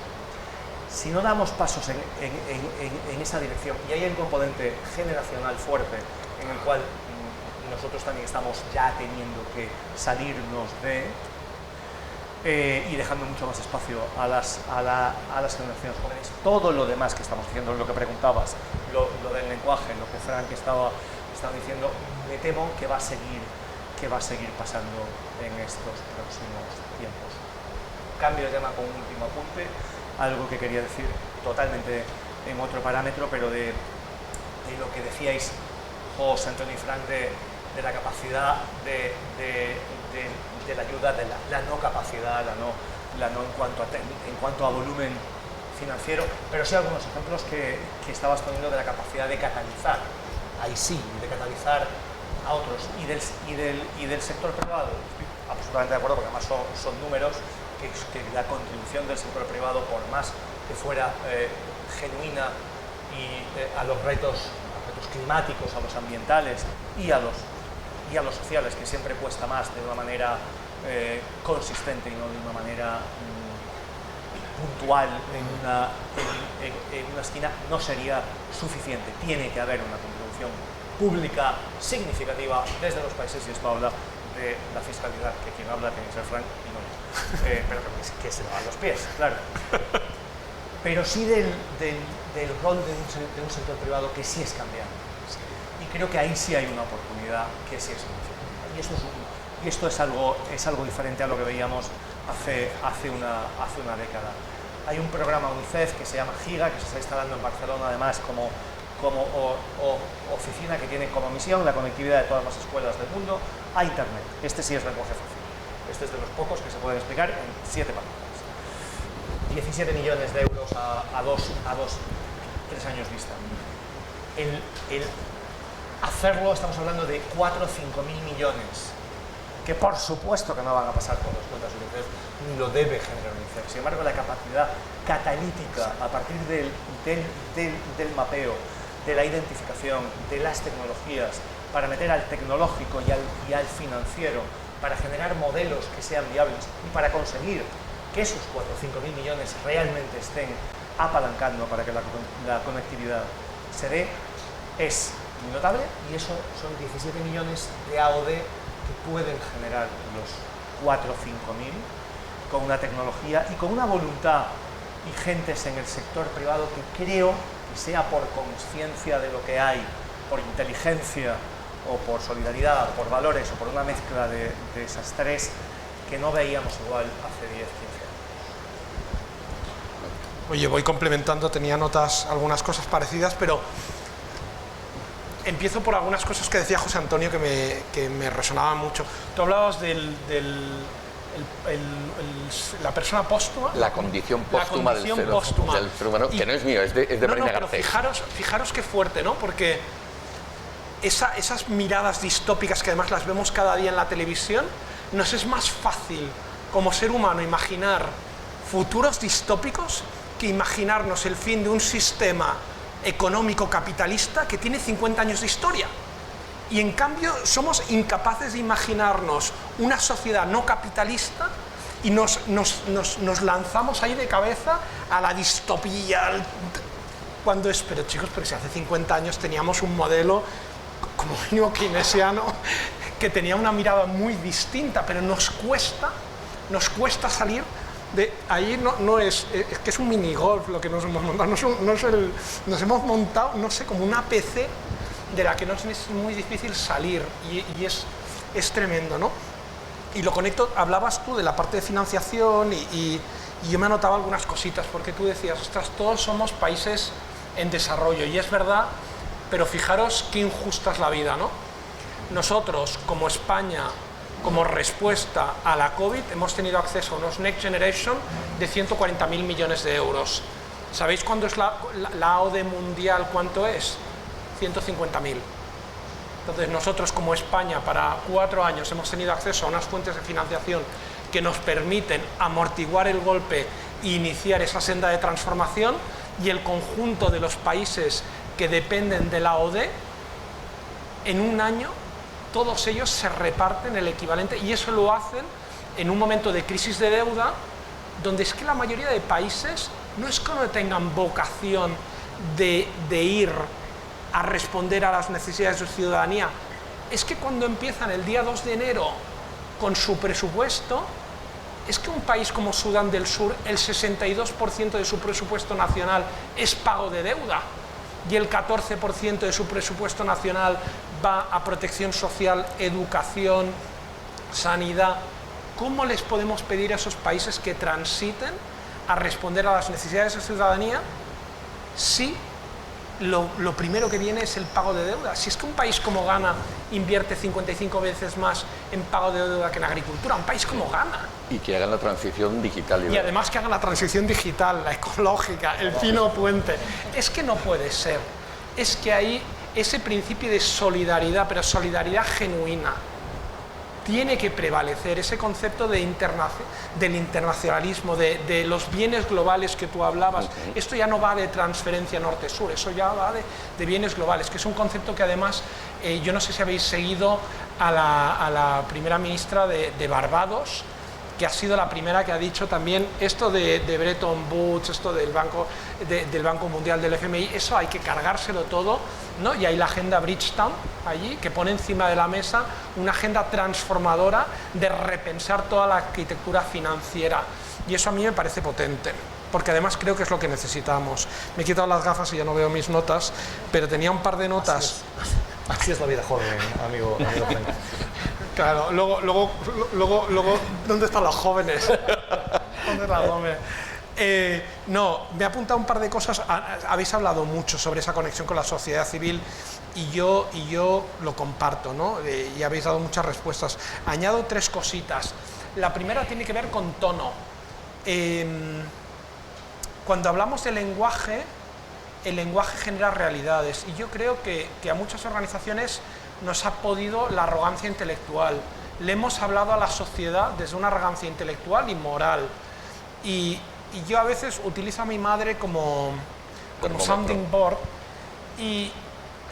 Si no damos pasos en esa dirección, y hay un componente generacional fuerte en el cual nosotros también estamos ya teniendo que salirnos y dejando mucho más espacio a las generaciones jóvenes. Todo lo demás que estamos diciendo, lo que preguntabas, lo del lenguaje, lo que Frank estaba diciendo, me temo que va a seguir pasando en estos próximos tiempos. Cambio de tema con un último apunte, algo que quería decir totalmente en otro parámetro, pero de lo que decíais José Antonio y Frank, de la capacidad de la ayuda, de la no capacidad, la no en cuanto a volumen financiero, pero sí algunos ejemplos que estabas poniendo de la capacidad de catalizar, ahí sí, de catalizar a otros, y del sector privado. Estoy absolutamente de acuerdo, porque además son números que la contribución del sector privado, por más que fuera genuina y a los retos climáticos, a los ambientales y a los sociales, que siempre cuesta más de una manera consistente y no de una manera puntual en una esquina, no sería suficiente. Tiene que haber una contribución pública significativa desde los países, y esto habla de la fiscalidad, que quien habla tiene que ser Frank y no yo, pero que se le van los pies, claro. Pero sí del rol de un sector privado que sí es cambiante. Y creo que ahí sí hay una oportunidad que sí es significativa. Y esto es algo diferente a lo que veíamos hace una década. Hay un programa UNICEF que se llama GIGA, que se está instalando en Barcelona, además, como oficina que tiene como misión la conectividad de todas las escuelas del mundo a Internet. Este sí es lenguaje fácil. Este es de los pocos que se pueden explicar en 7 palabras. 17 millones de euros a 3 años vista. El hacerlo, estamos hablando de 4 o 5 mil millones, que por supuesto que no van a pasar por las cuentas de UNICEF, ni lo debe generar UNICEF. Sin embargo, la capacidad catalítica a partir del mapeo, de la identificación, de las tecnologías, para meter al tecnológico y al financiero, para generar modelos que sean viables y para conseguir que esos 4 o 5 mil millones realmente estén apalancando para que la conectividad se dé, es muy notable, y eso son 17 millones de AOD que pueden generar los 4 o 5 mil con una tecnología y con una voluntad y gentes en el sector privado que creo que, sea por conciencia de lo que hay, por inteligencia o por solidaridad, por valores o por una mezcla de esas tres, que no veíamos igual hace 10, 15 años. Oye, voy complementando, tenía notas, algunas cosas parecidas, pero empiezo por algunas cosas que decía José Antonio que me resonaban mucho. Tú hablabas de la persona póstuma. La condición póstuma del ser humano, que no es mío, es de Marina Garcés. Fijaros qué fuerte, ¿no? Porque esas miradas distópicas que además las vemos cada día en la televisión, nos es más fácil como ser humano imaginar futuros distópicos que imaginarnos el fin de un sistema económico capitalista que tiene 50 años de historia. Y en cambio somos incapaces de imaginarnos una sociedad no capitalista y nos lanzamos ahí de cabeza a la distopía. Cuando es, pero chicos, pero si hace 50 años teníamos un modelo como mínimo keynesiano que tenía una mirada muy distinta, pero nos cuesta salir de ahí. No es que es un minigolf lo que nos hemos montado, nos hemos montado, no sé, como una PC de la que nos es muy difícil salir, y es tremendo, ¿no? Y lo conecto, hablabas tú de la parte de financiación y yo me anotaba algunas cositas, porque tú decías, ostras, todos somos países en desarrollo, y es verdad, pero fijaros qué injusta es la vida, ¿no? Nosotros, como España, como respuesta a la COVID, hemos tenido acceso a unos Next Generation de 140.000 millones de euros. ¿Sabéis cuándo es la AOD mundial? ¿Cuánto es? 150.000. Entonces nosotros como España para 4 años hemos tenido acceso a unas fuentes de financiación que nos permiten amortiguar el golpe e iniciar esa senda de transformación, y el conjunto de los países que dependen de la ODE, en un año todos ellos se reparten el equivalente, y eso lo hacen en un momento de crisis de deuda donde es que la mayoría de países no es que no tengan vocación de ir a responder a las necesidades de su ciudadanía, es que cuando empiezan el día 2 de enero con su presupuesto, es que un país como Sudán del Sur, el 62% de su presupuesto nacional es pago de deuda, y el 14% de su presupuesto nacional va a protección social, educación, sanidad. ¿Cómo les podemos pedir a esos países que transiten a responder a las necesidades de su ciudadanía si lo primero que viene es el pago de deuda? Si es que un país como Ghana invierte 55 veces más en pago de deuda que en agricultura, un país como Ghana. Y que hagan la transición digital. Y además que hagan la transición digital, la ecológica, el fino puente. Es que no puede ser. Es que hay ese principio de solidaridad, pero solidaridad genuina. Tiene que prevalecer ese concepto del internacionalismo, de los bienes globales que tú hablabas. Okay. Esto ya no va de transferencia norte-sur, eso ya va de bienes globales, que es un concepto que además, yo no sé si habéis seguido a la primera ministra de Barbados, que ha sido la primera que ha dicho también esto de Bretton Woods, esto del Banco Mundial, del FMI, eso hay que cargárselo todo, ¿no? Y hay la agenda Bridgetown allí, que pone encima de la mesa una agenda transformadora de repensar toda la arquitectura financiera, y eso a mí me parece potente, porque además creo que es lo que necesitamos. Me he quitado las gafas y ya no veo mis notas, pero tenía un par de notas. Así es la vida joven, amigo Frank. Claro, luego, ¿dónde están los jóvenes? ¿Dónde están los jóvenes? No, me he apuntado un par de cosas. Habéis hablado mucho sobre esa conexión con la sociedad civil y yo lo comparto, ¿no? Y habéis dado muchas respuestas. Añado 3 cositas. La primera tiene que ver con tono. Cuando hablamos de lenguaje, el lenguaje genera realidades, y yo creo que a muchas organizaciones nos ha podido la arrogancia intelectual. Le hemos hablado a la sociedad desde una arrogancia intelectual y moral. Y yo a veces utilizo a mi madre como sounding board, y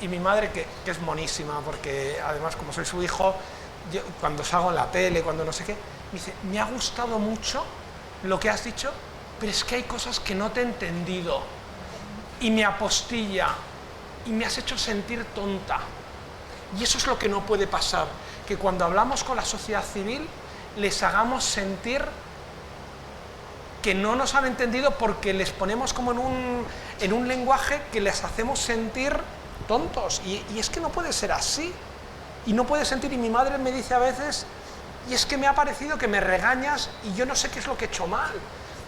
mi madre, que es monísima, porque además como soy su hijo, yo, cuando salgo en la tele, cuando no sé qué, me dice, me ha gustado mucho lo que has dicho, pero es que hay cosas que no te he entendido, y me apostilla, y me has hecho sentir tonta. Y eso es lo que no puede pasar, que cuando hablamos con la sociedad civil les hagamos sentir que no nos han entendido, porque les ponemos como en un lenguaje que les hacemos sentir tontos, y es que no puede ser así, y no puede sentir. Y mi madre me dice a veces, y es que me ha parecido que me regañas y yo no sé qué es lo que he hecho mal.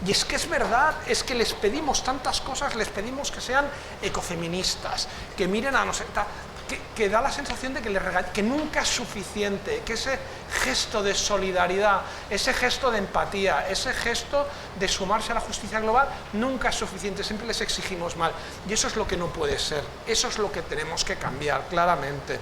Y es que es verdad, es que les pedimos tantas cosas, les pedimos que sean ecofeministas, que miren a que da la sensación de que nunca es suficiente, que ese gesto de solidaridad, ese gesto de empatía, ese gesto de sumarse a la justicia global nunca es suficiente, siempre les exigimos mal, y eso es lo que no puede ser, eso es lo que tenemos que cambiar claramente.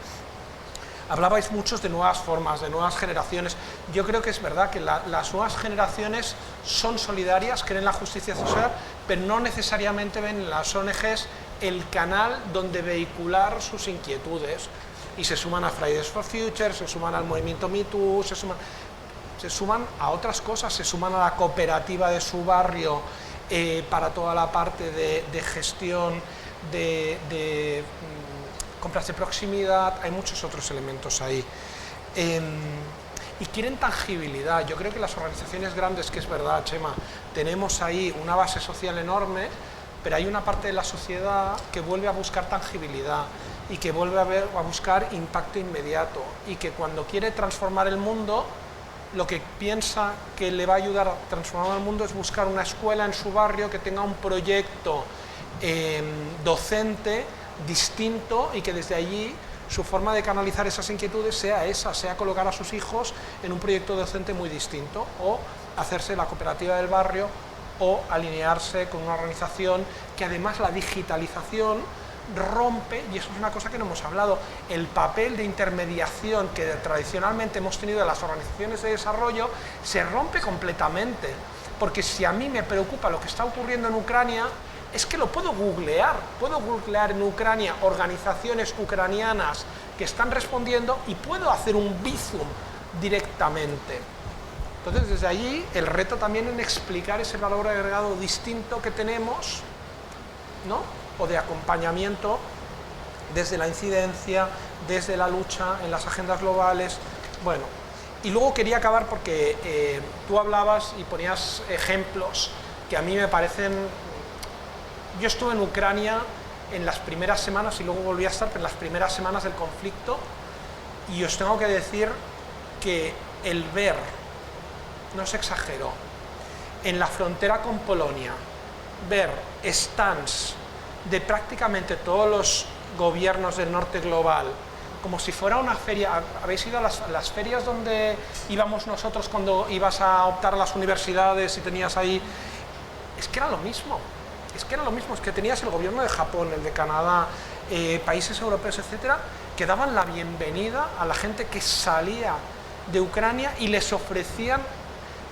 Hablabais muchos de nuevas formas, de nuevas generaciones. Yo creo que es verdad que las nuevas generaciones son solidarias, creen en la justicia social, pero no necesariamente ven en las ONGs el canal donde vehicular sus inquietudes. Y se suman a Fridays for Future, se suman al movimiento Me Too, se suman a otras cosas, se suman a la cooperativa de su barrio para toda la parte de gestión, de compras de proximidad. Hay muchos otros elementos ahí. Y quieren tangibilidad. Yo creo que las organizaciones grandes, que es verdad, Chema, tenemos ahí una base social enorme, pero hay una parte de la sociedad que vuelve a buscar tangibilidad y que vuelve a buscar impacto inmediato, y que cuando quiere transformar el mundo, lo que piensa que le va a ayudar a transformar el mundo es buscar una escuela en su barrio que tenga un proyecto docente distinto, y que desde allí su forma de canalizar esas inquietudes sea colocar a sus hijos en un proyecto docente muy distinto, o hacerse la cooperativa del barrio, o alinearse con una organización que además la digitalización rompe, y eso es una cosa que no hemos hablado, el papel de intermediación que tradicionalmente hemos tenido en las organizaciones de desarrollo se rompe completamente, porque si a mí me preocupa lo que está ocurriendo en Ucrania, es que lo puedo googlear en Ucrania organizaciones ucranianas que están respondiendo, y puedo hacer un bizum directamente. Entonces, desde allí el reto también en explicar ese valor agregado distinto que tenemos, ¿no?, o de acompañamiento desde la incidencia, desde la lucha en las agendas globales. Bueno, y luego quería acabar porque tú hablabas y ponías ejemplos que a mí me parecen... Yo estuve en Ucrania en las primeras semanas, y luego volví a estar en las primeras semanas del conflicto, y os tengo que decir que el ver, no se exageró, en la frontera con Polonia, ver stands de prácticamente todos los gobiernos del norte global, como si fuera una feria. ¿Habéis ido a las ferias donde íbamos nosotros cuando ibas a optar a las universidades y tenías ahí? Es que era lo mismo, es que tenías el gobierno de Japón, el de Canadá, países europeos, etcétera, que daban la bienvenida a la gente que salía de Ucrania y les ofrecían,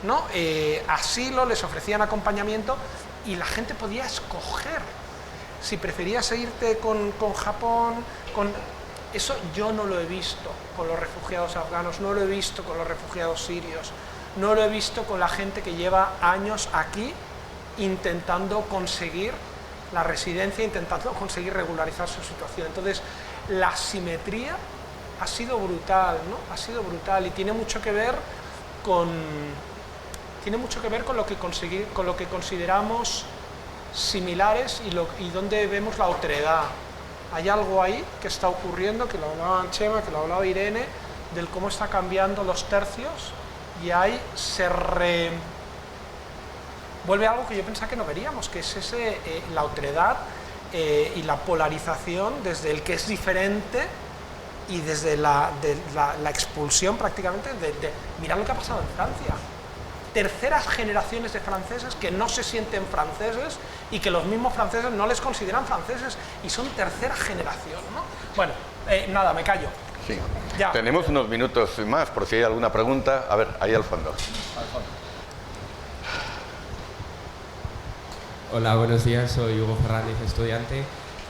¿no?, asilo, les ofrecían acompañamiento, y la gente podía escoger si preferías irte con Japón, eso yo no lo he visto con los refugiados afganos, no lo he visto con los refugiados sirios, no lo he visto con la gente que lleva años aquí intentando conseguir la residencia, intentando conseguir regularizar su situación. Entonces, la asimetría ha sido brutal, ¿no? Ha sido brutal, y tiene mucho que ver con lo que consideramos similares y donde vemos la otredad. Hay algo ahí que está ocurriendo, que lo hablaba Chema, que lo hablaba Irene, del cómo está cambiando los tercios, y ahí vuelve algo que yo pensaba que no veríamos, que es la otredad y la polarización desde el que es diferente, y desde la expulsión prácticamente mirad lo que ha pasado en Francia. Terceras generaciones de franceses que no se sienten franceses, y que los mismos franceses no les consideran franceses, y son tercera generación, ¿no? Bueno, nada, me callo. Sí. Ya. Tenemos unos minutos más por si hay alguna pregunta. A ver, ahí al fondo. Hola, buenos días, soy Hugo Fernández, estudiante,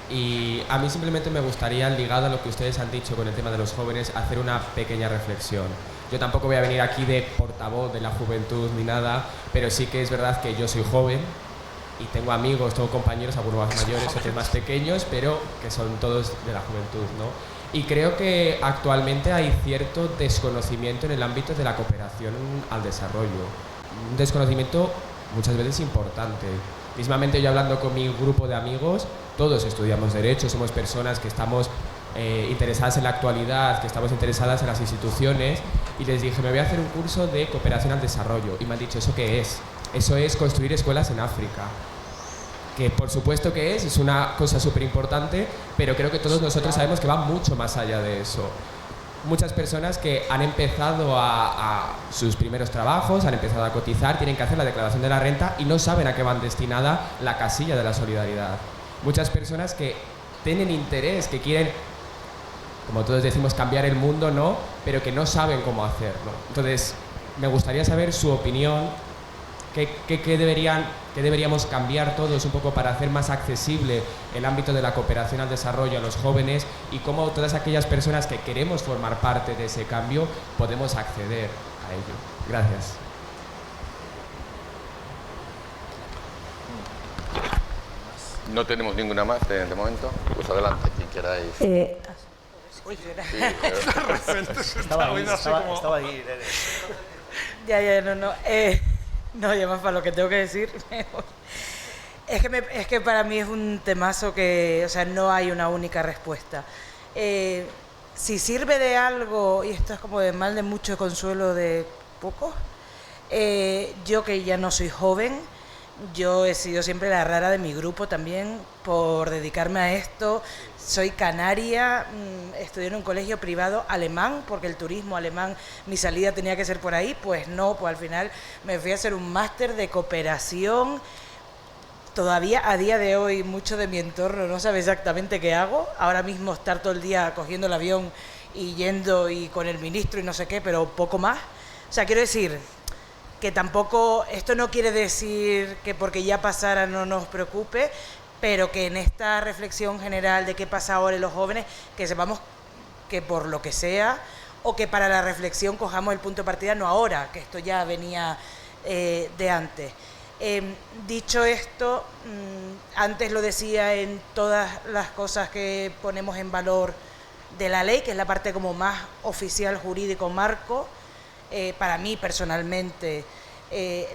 y a mí simplemente me gustaría, ligado a lo que ustedes han dicho con el tema de los jóvenes, hacer una pequeña reflexión. Yo tampoco voy a venir aquí de portavoz de la juventud ni nada, pero sí que es verdad que yo soy joven y tengo amigos, tengo compañeros, algunos más mayores, otros más pequeños, pero que son todos de la juventud, ¿no? Y creo que actualmente hay cierto desconocimiento en el ámbito de la cooperación al desarrollo. Un desconocimiento muchas veces importante. Mismamente yo, hablando con mi grupo de amigos, todos estudiamos Derecho, somos personas que estamos interesadas en la actualidad, que estamos interesadas en las instituciones, y les dije, me voy a hacer un curso de cooperación al desarrollo, y me han dicho, ¿eso qué es? Eso es construir escuelas en África. Que por supuesto que es una cosa súper importante, pero creo que todos nosotros sabemos que va mucho más allá de eso. Muchas personas que han empezado a sus primeros trabajos, han empezado a cotizar, tienen que hacer la declaración de la renta y no saben a qué van destinada la casilla de la solidaridad. Muchas personas que tienen interés, que quieren como todos decimos, cambiar el mundo, ¿no? Pero que no saben cómo hacerlo. Entonces, me gustaría saber su opinión, qué deberíamos cambiar todos un poco para hacer más accesible el ámbito de la cooperación al desarrollo a los jóvenes y cómo todas aquellas personas que queremos formar parte de ese cambio podemos acceder a ello. Gracias. No tenemos ninguna más de momento. Pues adelante, quien queráis. Estaba ahí. No, ya más para lo que tengo que decir. Es que para mí es un temazo que, o sea, no hay una única respuesta. Si sirve de algo, y esto es como de mal de mucho, consuelo de poco, yo que ya no soy joven, yo he sido siempre la rara de mi grupo también por dedicarme a esto. Soy canaria, estudié en un colegio privado alemán, porque el turismo alemán, mi salida tenía que ser por ahí, pues no, pues al final me fui a hacer un máster de cooperación. Todavía a día de hoy mucho de mi entorno no sabe exactamente qué hago. Ahora mismo estar todo el día cogiendo el avión y yendo y con el ministro y no sé qué, pero poco más. O sea, quiero decir que tampoco, esto no quiere decir que porque ya pasara no nos preocupe, pero que en esta reflexión general de qué pasa ahora en los jóvenes, que sepamos que por lo que sea, o que para la reflexión cojamos el punto de partida no ahora, que esto ya venía de antes. Dicho esto, antes lo decía en todas las cosas que ponemos en valor de la ley, que es la parte como más oficial, jurídico, marco. Para mí personalmente,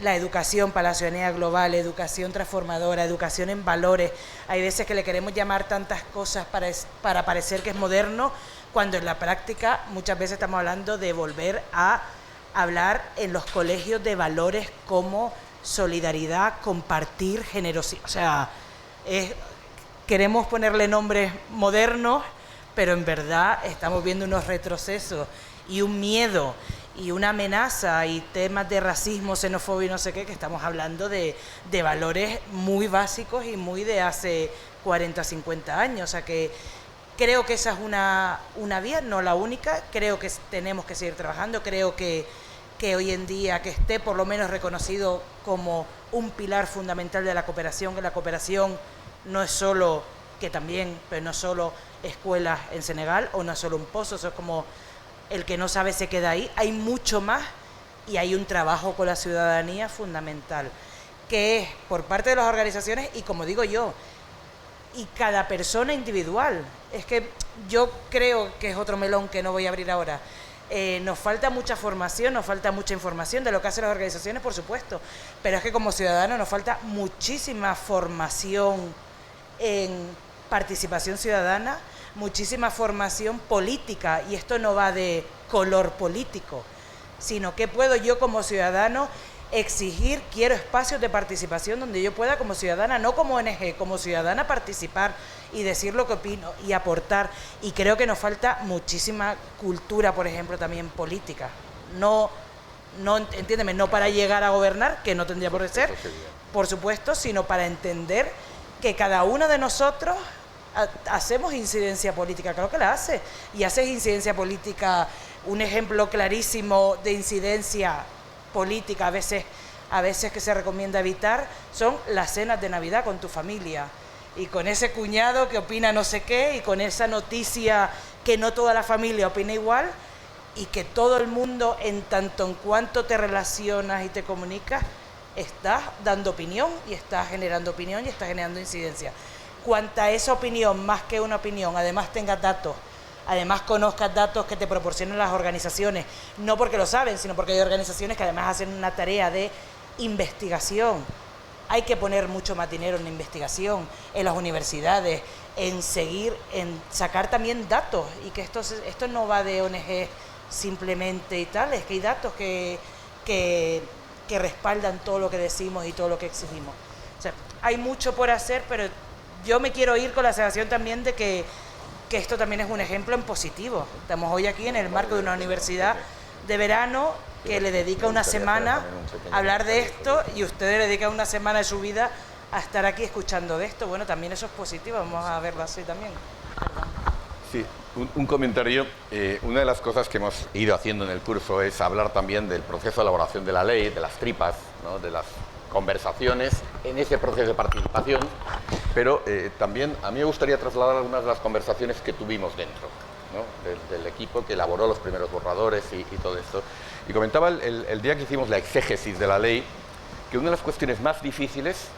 la educación para la ciudadanía global, educación transformadora, educación en valores. Hay veces que le queremos llamar tantas cosas para parecer que es moderno, cuando en la práctica muchas veces estamos hablando de volver a hablar en los colegios de valores como solidaridad, compartir, generosidad. O sea, queremos ponerle nombres modernos, pero en verdad estamos viendo unos retrocesos y un miedo y una amenaza y temas de racismo, xenofobia y no sé qué, que estamos hablando de valores muy básicos y muy de hace 40, 50 años. O sea que creo que esa es una vía, no la única. Creo que tenemos que seguir trabajando. Creo que hoy en día que esté por lo menos reconocido como un pilar fundamental de la cooperación, que la cooperación no es solo, que también, pero no solo escuelas en Senegal o no es solo un pozo, eso es como el que no sabe se queda ahí. Hay mucho más y hay un trabajo con la ciudadanía fundamental, que es por parte de las organizaciones y, como digo yo, y cada persona individual. Es que yo creo que es otro melón que no voy a abrir ahora. Nos falta mucha formación, nos falta mucha información de lo que hacen las organizaciones, por supuesto, pero es que como ciudadanos nos falta muchísima formación en participación ciudadana, muchísima formación política, y esto no va de color político, sino que puedo yo como ciudadano exigir, quiero espacios de participación donde yo pueda como ciudadana, no como ONG, como ciudadana participar y decir lo que opino y aportar. Y creo que nos falta muchísima cultura, por ejemplo, también política. No, entiéndeme, no para llegar a gobernar, que no tendría por qué ser, por supuesto, sino para entender que cada uno de nosotros hacemos incidencia política, creo que la hace, y haces incidencia política. Un ejemplo clarísimo de incidencia política, a veces que se recomienda evitar, son las cenas de Navidad con tu familia, y con ese cuñado que opina no sé qué, y con esa noticia que no toda la familia opina igual, y que todo el mundo, en tanto en cuanto te relacionas y te comunicas, estás dando opinión, y estás generando opinión, y estás generando incidencia. Cuanta esa opinión, más que una opinión, además tengas datos, además conozcas datos que te proporcionan las organizaciones, no porque lo saben, sino porque hay organizaciones que además hacen una tarea de investigación. Hay que poner mucho más dinero en la investigación, en las universidades, en seguir, en sacar también datos, y que esto no va de ONG simplemente y tal, es que hay datos que respaldan todo lo que decimos y todo lo que exigimos. O sea, hay mucho por hacer, pero yo me quiero ir con la sensación también de que esto también es un ejemplo en positivo. Estamos hoy aquí en el marco de una universidad de verano que le dedica una semana a hablar de esto, y ustedes le dedican una semana de su vida a estar aquí escuchando de esto. Bueno, también eso es positivo, vamos a verlo así también. Sí, Un comentario. Una de las cosas que hemos ido haciendo en el curso es hablar también del proceso de elaboración de la ley, de las tripas, ¿no? De las conversaciones en ese proceso de participación, pero también a mí me gustaría trasladar algunas de las conversaciones que tuvimos dentro, ¿no? del equipo que elaboró los primeros borradores y todo esto. Y comentaba el día que hicimos la exégesis de la ley que una de las cuestiones más difíciles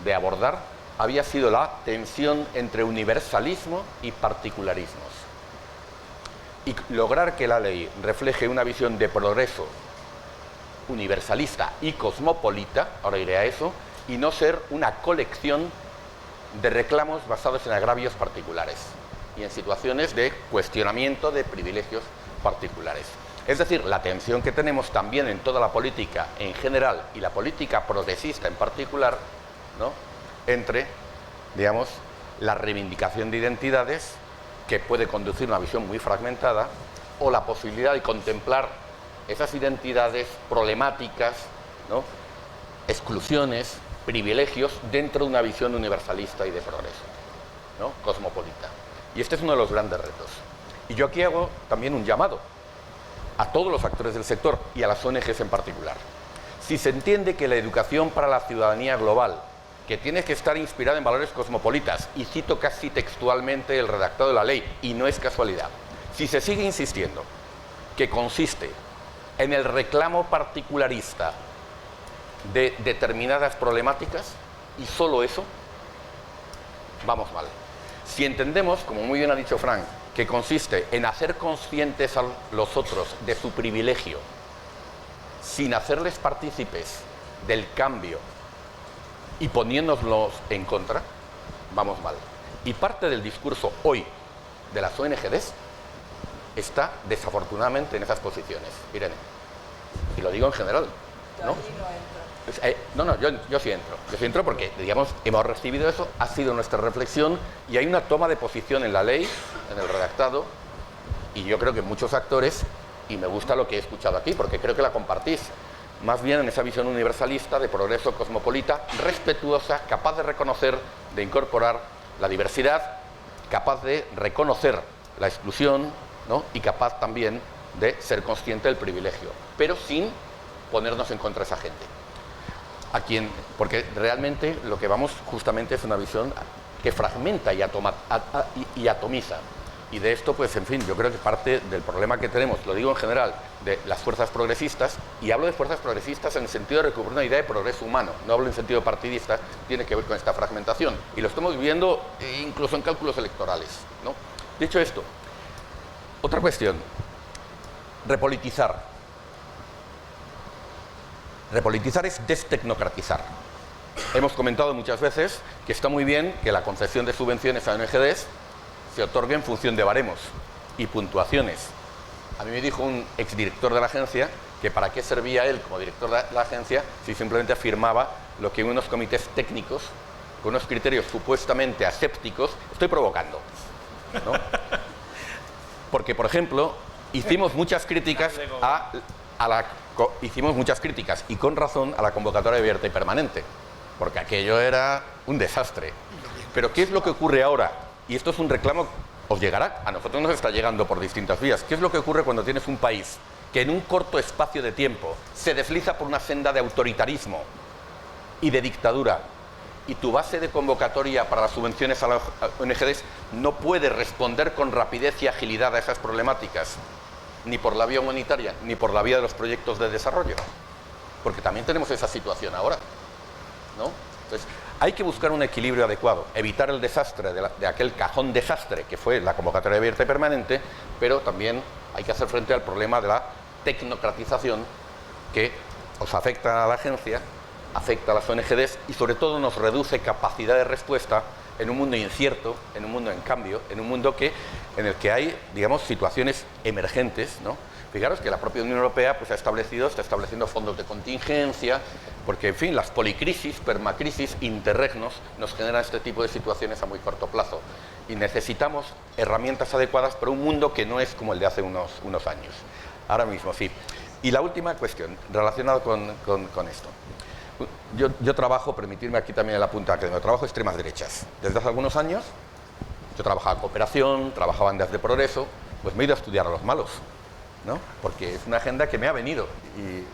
de abordar había sido la tensión entre universalismo y particularismos. Y lograr que la ley refleje una visión de progreso universalista y cosmopolita, ahora iré a eso, y no ser una colección de reclamos basados en agravios particulares y en situaciones de cuestionamiento de privilegios particulares. Es decir, la tensión que tenemos también en toda la política en general y la política progresista en particular, ¿no? Entre, digamos, la reivindicación de identidades, que puede conducir a una visión muy fragmentada, o la posibilidad de contemplar esas identidades problemáticas, ¿no? Exclusiones, privilegios, dentro de una visión universalista y de progreso, ¿no? Cosmopolita. Y este es uno de los grandes retos. Y yo aquí hago también un llamado a todos los actores del sector y a las ONGs en particular. Si se entiende que la educación para la ciudadanía global, que tiene que estar inspirada en valores cosmopolitas, y cito casi textualmente el redactado de la ley, y no es casualidad, si se sigue insistiendo que consiste en el reclamo particularista de determinadas problemáticas, y solo eso, vamos mal. Si entendemos, como muy bien ha dicho Frank, que consiste en hacer conscientes a los otros de su privilegio, sin hacerles partícipes del cambio y poniéndonos en contra, vamos mal. Y parte del discurso hoy de las ONGs está desafortunadamente en esas posiciones, Irene. Y lo digo en general, ¿no? No, yo sí entro. Yo sí entro porque, digamos, hemos recibido eso, ha sido nuestra reflexión y hay una toma de posición en la ley, en el redactado, y yo creo que muchos actores, y me gusta lo que he escuchado aquí, porque creo que la compartís, más bien en esa visión universalista de progreso cosmopolita, respetuosa, capaz de reconocer, de incorporar la diversidad, capaz de reconocer la exclusión, ¿no? Y capaz también de ser consciente del privilegio, pero sin ponernos en contra de esa gente. Porque realmente lo que vamos justamente es una visión que fragmenta y atomiza. Y de esto, pues en fin, yo creo que parte del problema que tenemos, lo digo en general, de las fuerzas progresistas, y hablo de fuerzas progresistas en el sentido de recuperar una idea de progreso humano, no hablo en sentido partidista, tiene que ver con esta fragmentación. Y lo estamos viviendo incluso en cálculos electorales, ¿no? Dicho esto, otra cuestión, repolitizar. Repolitizar es destecnocratizar. Hemos comentado muchas veces que está muy bien que la concesión de subvenciones a ONGs se otorgue en función de baremos y puntuaciones. A mí me dijo un exdirector de la agencia que para qué servía él como director de la agencia si simplemente firmaba lo que unos comités técnicos con unos criterios supuestamente asépticos, estoy provocando, ¿no? Porque, por ejemplo, hicimos muchas críticas y con razón a la convocatoria abierta y permanente, porque aquello era un desastre. Pero ¿qué es lo que ocurre ahora? Y esto es un reclamo, os llegará, a nosotros nos está llegando por distintas vías. ¿Qué es lo que ocurre cuando tienes un país que en un corto espacio de tiempo se desliza por una senda de autoritarismo y de dictadura, y tu base de convocatoria para las subvenciones a las ONGs no puede responder con rapidez y agilidad a esas problemáticas, ni por la vía humanitaria, ni por la vía de los proyectos de desarrollo? Porque también tenemos esa situación ahora, ¿no? Entonces, hay que buscar un equilibrio adecuado, evitar el desastre de aquel cajón desastre que fue la convocatoria abierta y permanente, pero también hay que hacer frente al problema de la tecnocratización que os afecta a la agencia, afecta a las ONGs y sobre todo nos reduce capacidad de respuesta en un mundo incierto, en un mundo en cambio, en un mundo en el que hay, digamos, situaciones emergentes, ¿no? Fijaros que la propia Unión Europea pues, está estableciendo fondos de contingencia, porque, en fin, las policrisis, permacrisis, interregnos nos generan este tipo de situaciones a muy corto plazo. Y necesitamos herramientas adecuadas para un mundo que no es como el de hace unos años. Ahora mismo, sí. Y la última cuestión, relacionada con esto. Yo trabajo, permitirme aquí también el apunte académico, trabajo extremas derechas. Desde hace algunos años Yo trabajaba en cooperación, trabajaba en Días de Progreso, pues me he ido a estudiar a los malos, ¿no? Porque es una agenda que me ha venido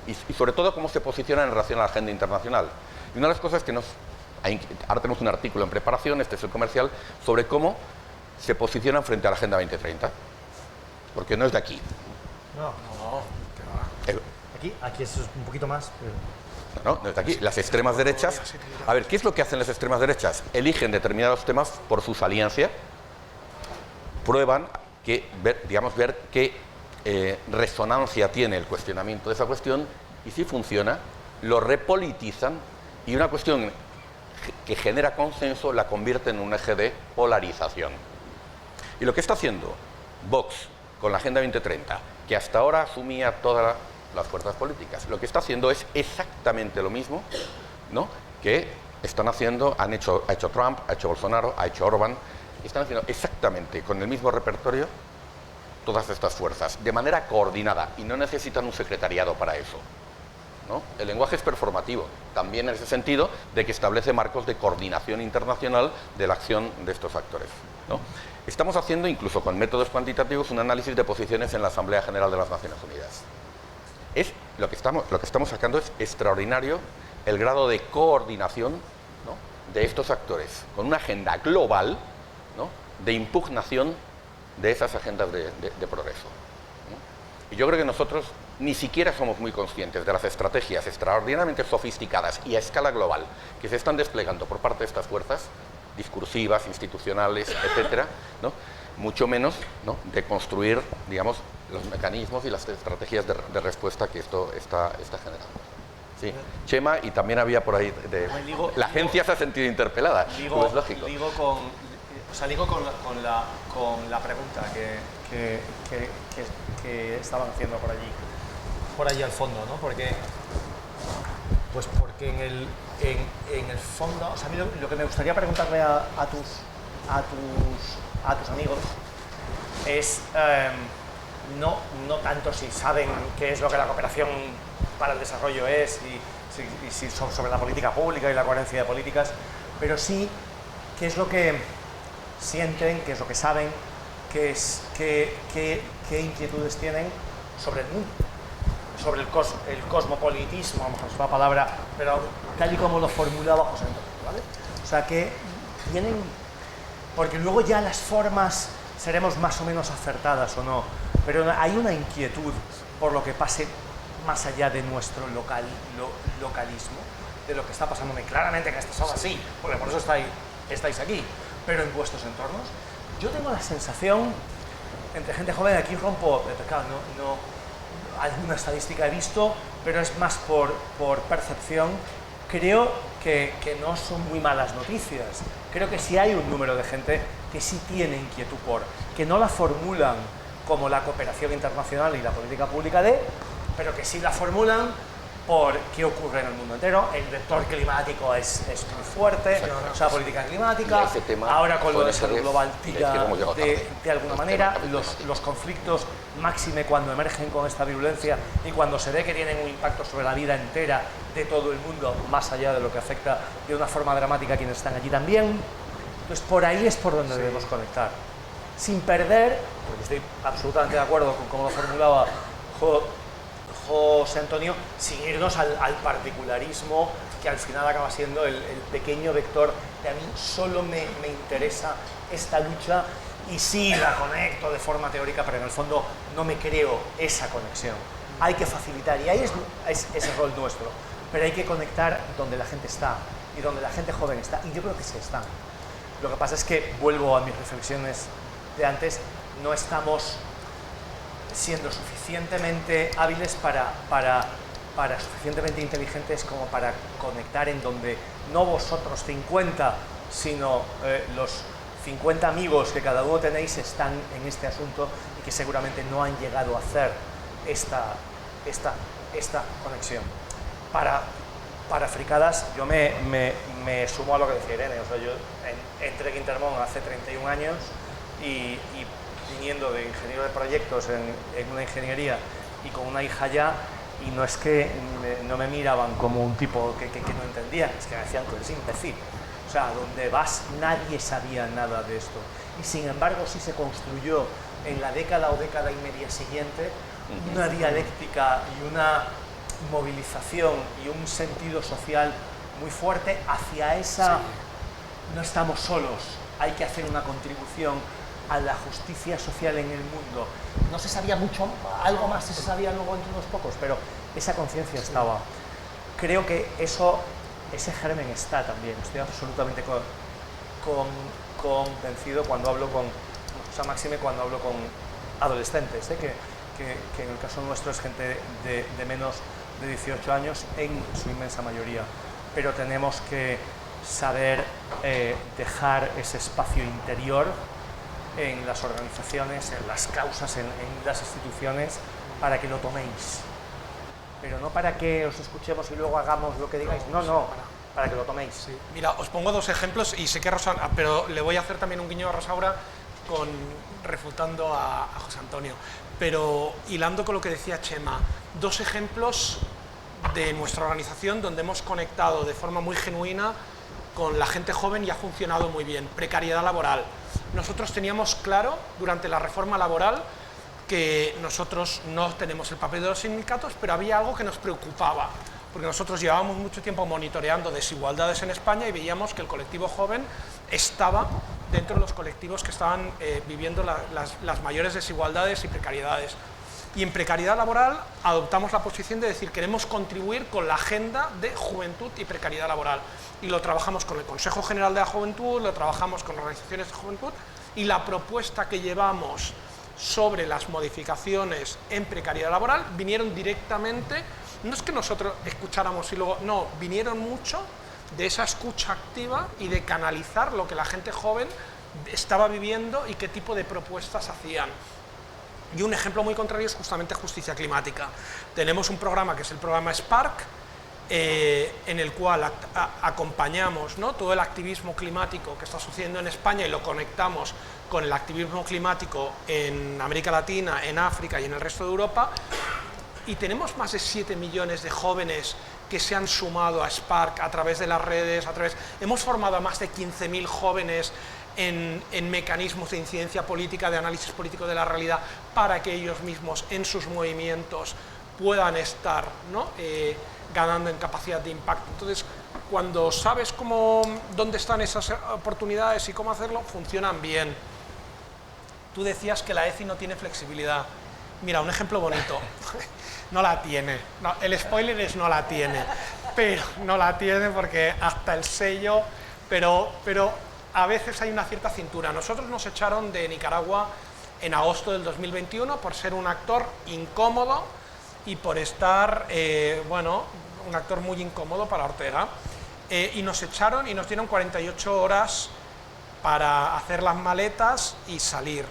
y sobre todo cómo se posiciona en relación a la agenda internacional. Y una de las cosas que ahora tenemos un artículo en preparación, este es el comercial, sobre cómo se posicionan frente a la Agenda 2030, porque no es de aquí. Aquí es un poquito más. No es de aquí. Las extremas derechas, a ver, ¿qué es lo que hacen las extremas derechas? Eligen determinados temas por su saliencia, prueban ver qué resonancia tiene el cuestionamiento de esa cuestión y si funciona, lo repolitizan y una cuestión que genera consenso la convierte en un eje de polarización. Y lo que está haciendo Vox con la Agenda 2030, que hasta ahora asumía todas las fuerzas políticas, lo que está haciendo es exactamente lo mismo, ¿no?, que están haciendo, ha hecho Trump, ha hecho Bolsonaro, ha hecho Orbán, y están haciendo exactamente con el mismo repertorio todas estas fuerzas, de manera coordinada, y no necesitan un secretariado para eso, ¿no? El lenguaje es performativo, también en ese sentido de que establece marcos de coordinación internacional de la acción de estos actores, ¿no? Estamos haciendo, incluso con métodos cuantitativos, un análisis de posiciones en la Asamblea General de las Naciones Unidas. Lo que estamos sacando es extraordinario el grado de coordinación, ¿no?, de estos actores, con una agenda global, ¿no?, de impugnación de esas agendas de progreso, ¿no? Y yo creo que nosotros ni siquiera somos muy conscientes de las estrategias extraordinariamente sofisticadas y a escala global que se están desplegando por parte de estas fuerzas discursivas, institucionales, etcétera, ¿no?, mucho menos, ¿no?, de construir, digamos, los mecanismos y las estrategias de respuesta que esto está generando. Sí. Chema, y también había por ahí la agencia se ha sentido interpelada, pues lógico. Ligo con la pregunta que estaban haciendo por allí al fondo, ¿no? Porque en el fondo, o sea, a mí lo que me gustaría preguntarle a tus amigos es no tanto si saben qué es lo que la cooperación para el desarrollo es y si sobre la política pública y la coherencia de políticas, pero sí qué es lo que sienten, qué es lo que saben, qué inquietudes tienen sobre el mundo, sobre el cosmopolitismo, a lo mejor es una palabra, pero tal y como lo formulaba José Antonio, ¿vale? O sea, que tienen, porque luego ya las formas seremos más o menos acertadas o no, pero hay una inquietud por lo que pase más allá de nuestro localismo, de lo que está pasando muy claramente en esta sala, sí, porque por eso estáis aquí, pero en vuestros entornos. Yo tengo la sensación, entre gente joven, aquí rompo, claro, no alguna estadística he visto, pero es más por percepción. Creo que no son muy malas noticias. Creo que sí hay un número de gente que sí tiene inquietud que no la formulan como la cooperación internacional y la política pública pero que sí la formulan por qué ocurre en el mundo entero. El vector climático es muy fuerte, o sea, política climática, ahora con lo de salud global tira de alguna manera, los conflictos máxime cuando emergen con esta virulencia y cuando se ve que tienen un impacto sobre la vida entera de todo el mundo, más allá de lo que afecta de una forma dramática a quienes están allí también. Entonces, por ahí es por donde debemos conectar, sin perder, porque estoy absolutamente de acuerdo con cómo lo formulaba José Antonio, sin irnos al particularismo que al final acaba siendo el pequeño vector de a mí solo me interesa esta lucha y sí la conecto de forma teórica, pero en el fondo no me creo esa conexión. Hay que facilitar y ahí es ese rol nuestro, pero hay que conectar donde la gente está y donde la gente joven está, y yo creo que sí están. Lo que pasa es que, vuelvo a mis reflexiones de antes, no estamos siendo suficientemente hábiles suficientemente inteligentes como para conectar en donde no vosotros 50, sino los 50 amigos que cada uno tenéis están en este asunto y que seguramente no han llegado a hacer esta conexión. Para fricadas, yo me sumo a lo que decía Irene. O sea, yo entré en Intermón hace 31 años y viniendo de ingeniero de proyectos en una ingeniería y con una hija ya, y no es que no me miraban como un tipo que no entendían, es que me decían que eres imbécil. O O sea, donde vas nadie sabía nada de esto. Y sin embargo sí se construyó en la década o década y media siguiente una dialéctica y una movilización y un sentido social muy fuerte hacia esa... No estamos solos, hay que hacer una contribución a la justicia social en el mundo. No se sabía mucho, algo más se sabía luego entre unos pocos, pero esa conciencia estaba. Creo que ese germen está también. Estoy absolutamente convencido cuando hablo con, o sea, máxime cuando hablo con adolescentes, que en el caso nuestro es gente de menos de 18 años en su inmensa mayoría, pero tenemos que saber dejar ese espacio interior en las organizaciones, en las causas, en las instituciones, para que lo toméis. Pero no para que os escuchemos y luego hagamos lo que digáis, no, para que lo toméis. Sí. Mira, os pongo dos ejemplos y sé que Rosa, pero le voy a hacer también un guiño a Rosaura refutando a José Antonio. Pero hilando con lo que decía Chema, dos ejemplos de nuestra organización donde hemos conectado de forma muy genuina con la gente joven y ha funcionado muy bien. Precariedad laboral. Nosotros teníamos claro durante la reforma laboral que nosotros no tenemos el papel de los sindicatos, pero había algo que nos preocupaba, porque nosotros llevábamos mucho tiempo monitoreando desigualdades en España y veíamos que el colectivo joven estaba dentro de los colectivos que estaban viviendo las mayores desigualdades y precariedades. Y en precariedad laboral adoptamos la posición de decir queremos contribuir con la agenda de juventud y precariedad laboral. Y lo trabajamos con el Consejo General de la Juventud, lo trabajamos con organizaciones de juventud, y la propuesta que llevamos sobre las modificaciones en precariedad laboral vinieron directamente, no es que nosotros escucháramos y luego, no, vinieron mucho de esa escucha activa y de canalizar lo que la gente joven estaba viviendo y qué tipo de propuestas hacían. Y un ejemplo muy contrario es justamente justicia climática. Tenemos un programa que es el programa Spark, en el cual acompañamos, ¿no?, todo el activismo climático que está sucediendo en España y lo conectamos con el activismo climático en América Latina, en África y en el resto de Europa. Y tenemos más de 7 millones de jóvenes que se han sumado a Spark a través de las redes, hemos formado a más de 15.000 jóvenes en mecanismos de incidencia política, de análisis político de la realidad, para que ellos mismos en sus movimientos puedan estar, ¿no?, ganando en capacidad de impacto. Entonces, cuando sabes dónde están esas oportunidades y cómo hacerlo, funcionan bien. Tú decías que la ECI no tiene flexibilidad. Mira, un ejemplo bonito. No la tiene. No, el spoiler es no la tiene. Pero no la tiene porque hasta el sello... Pero a veces hay una cierta cintura. Nosotros nos echaron de Nicaragua en agosto del 2021 por ser un actor incómodo y por estar, un actor muy incómodo para Ortega. Y nos echaron y nos dieron 48 horas para hacer las maletas y salir.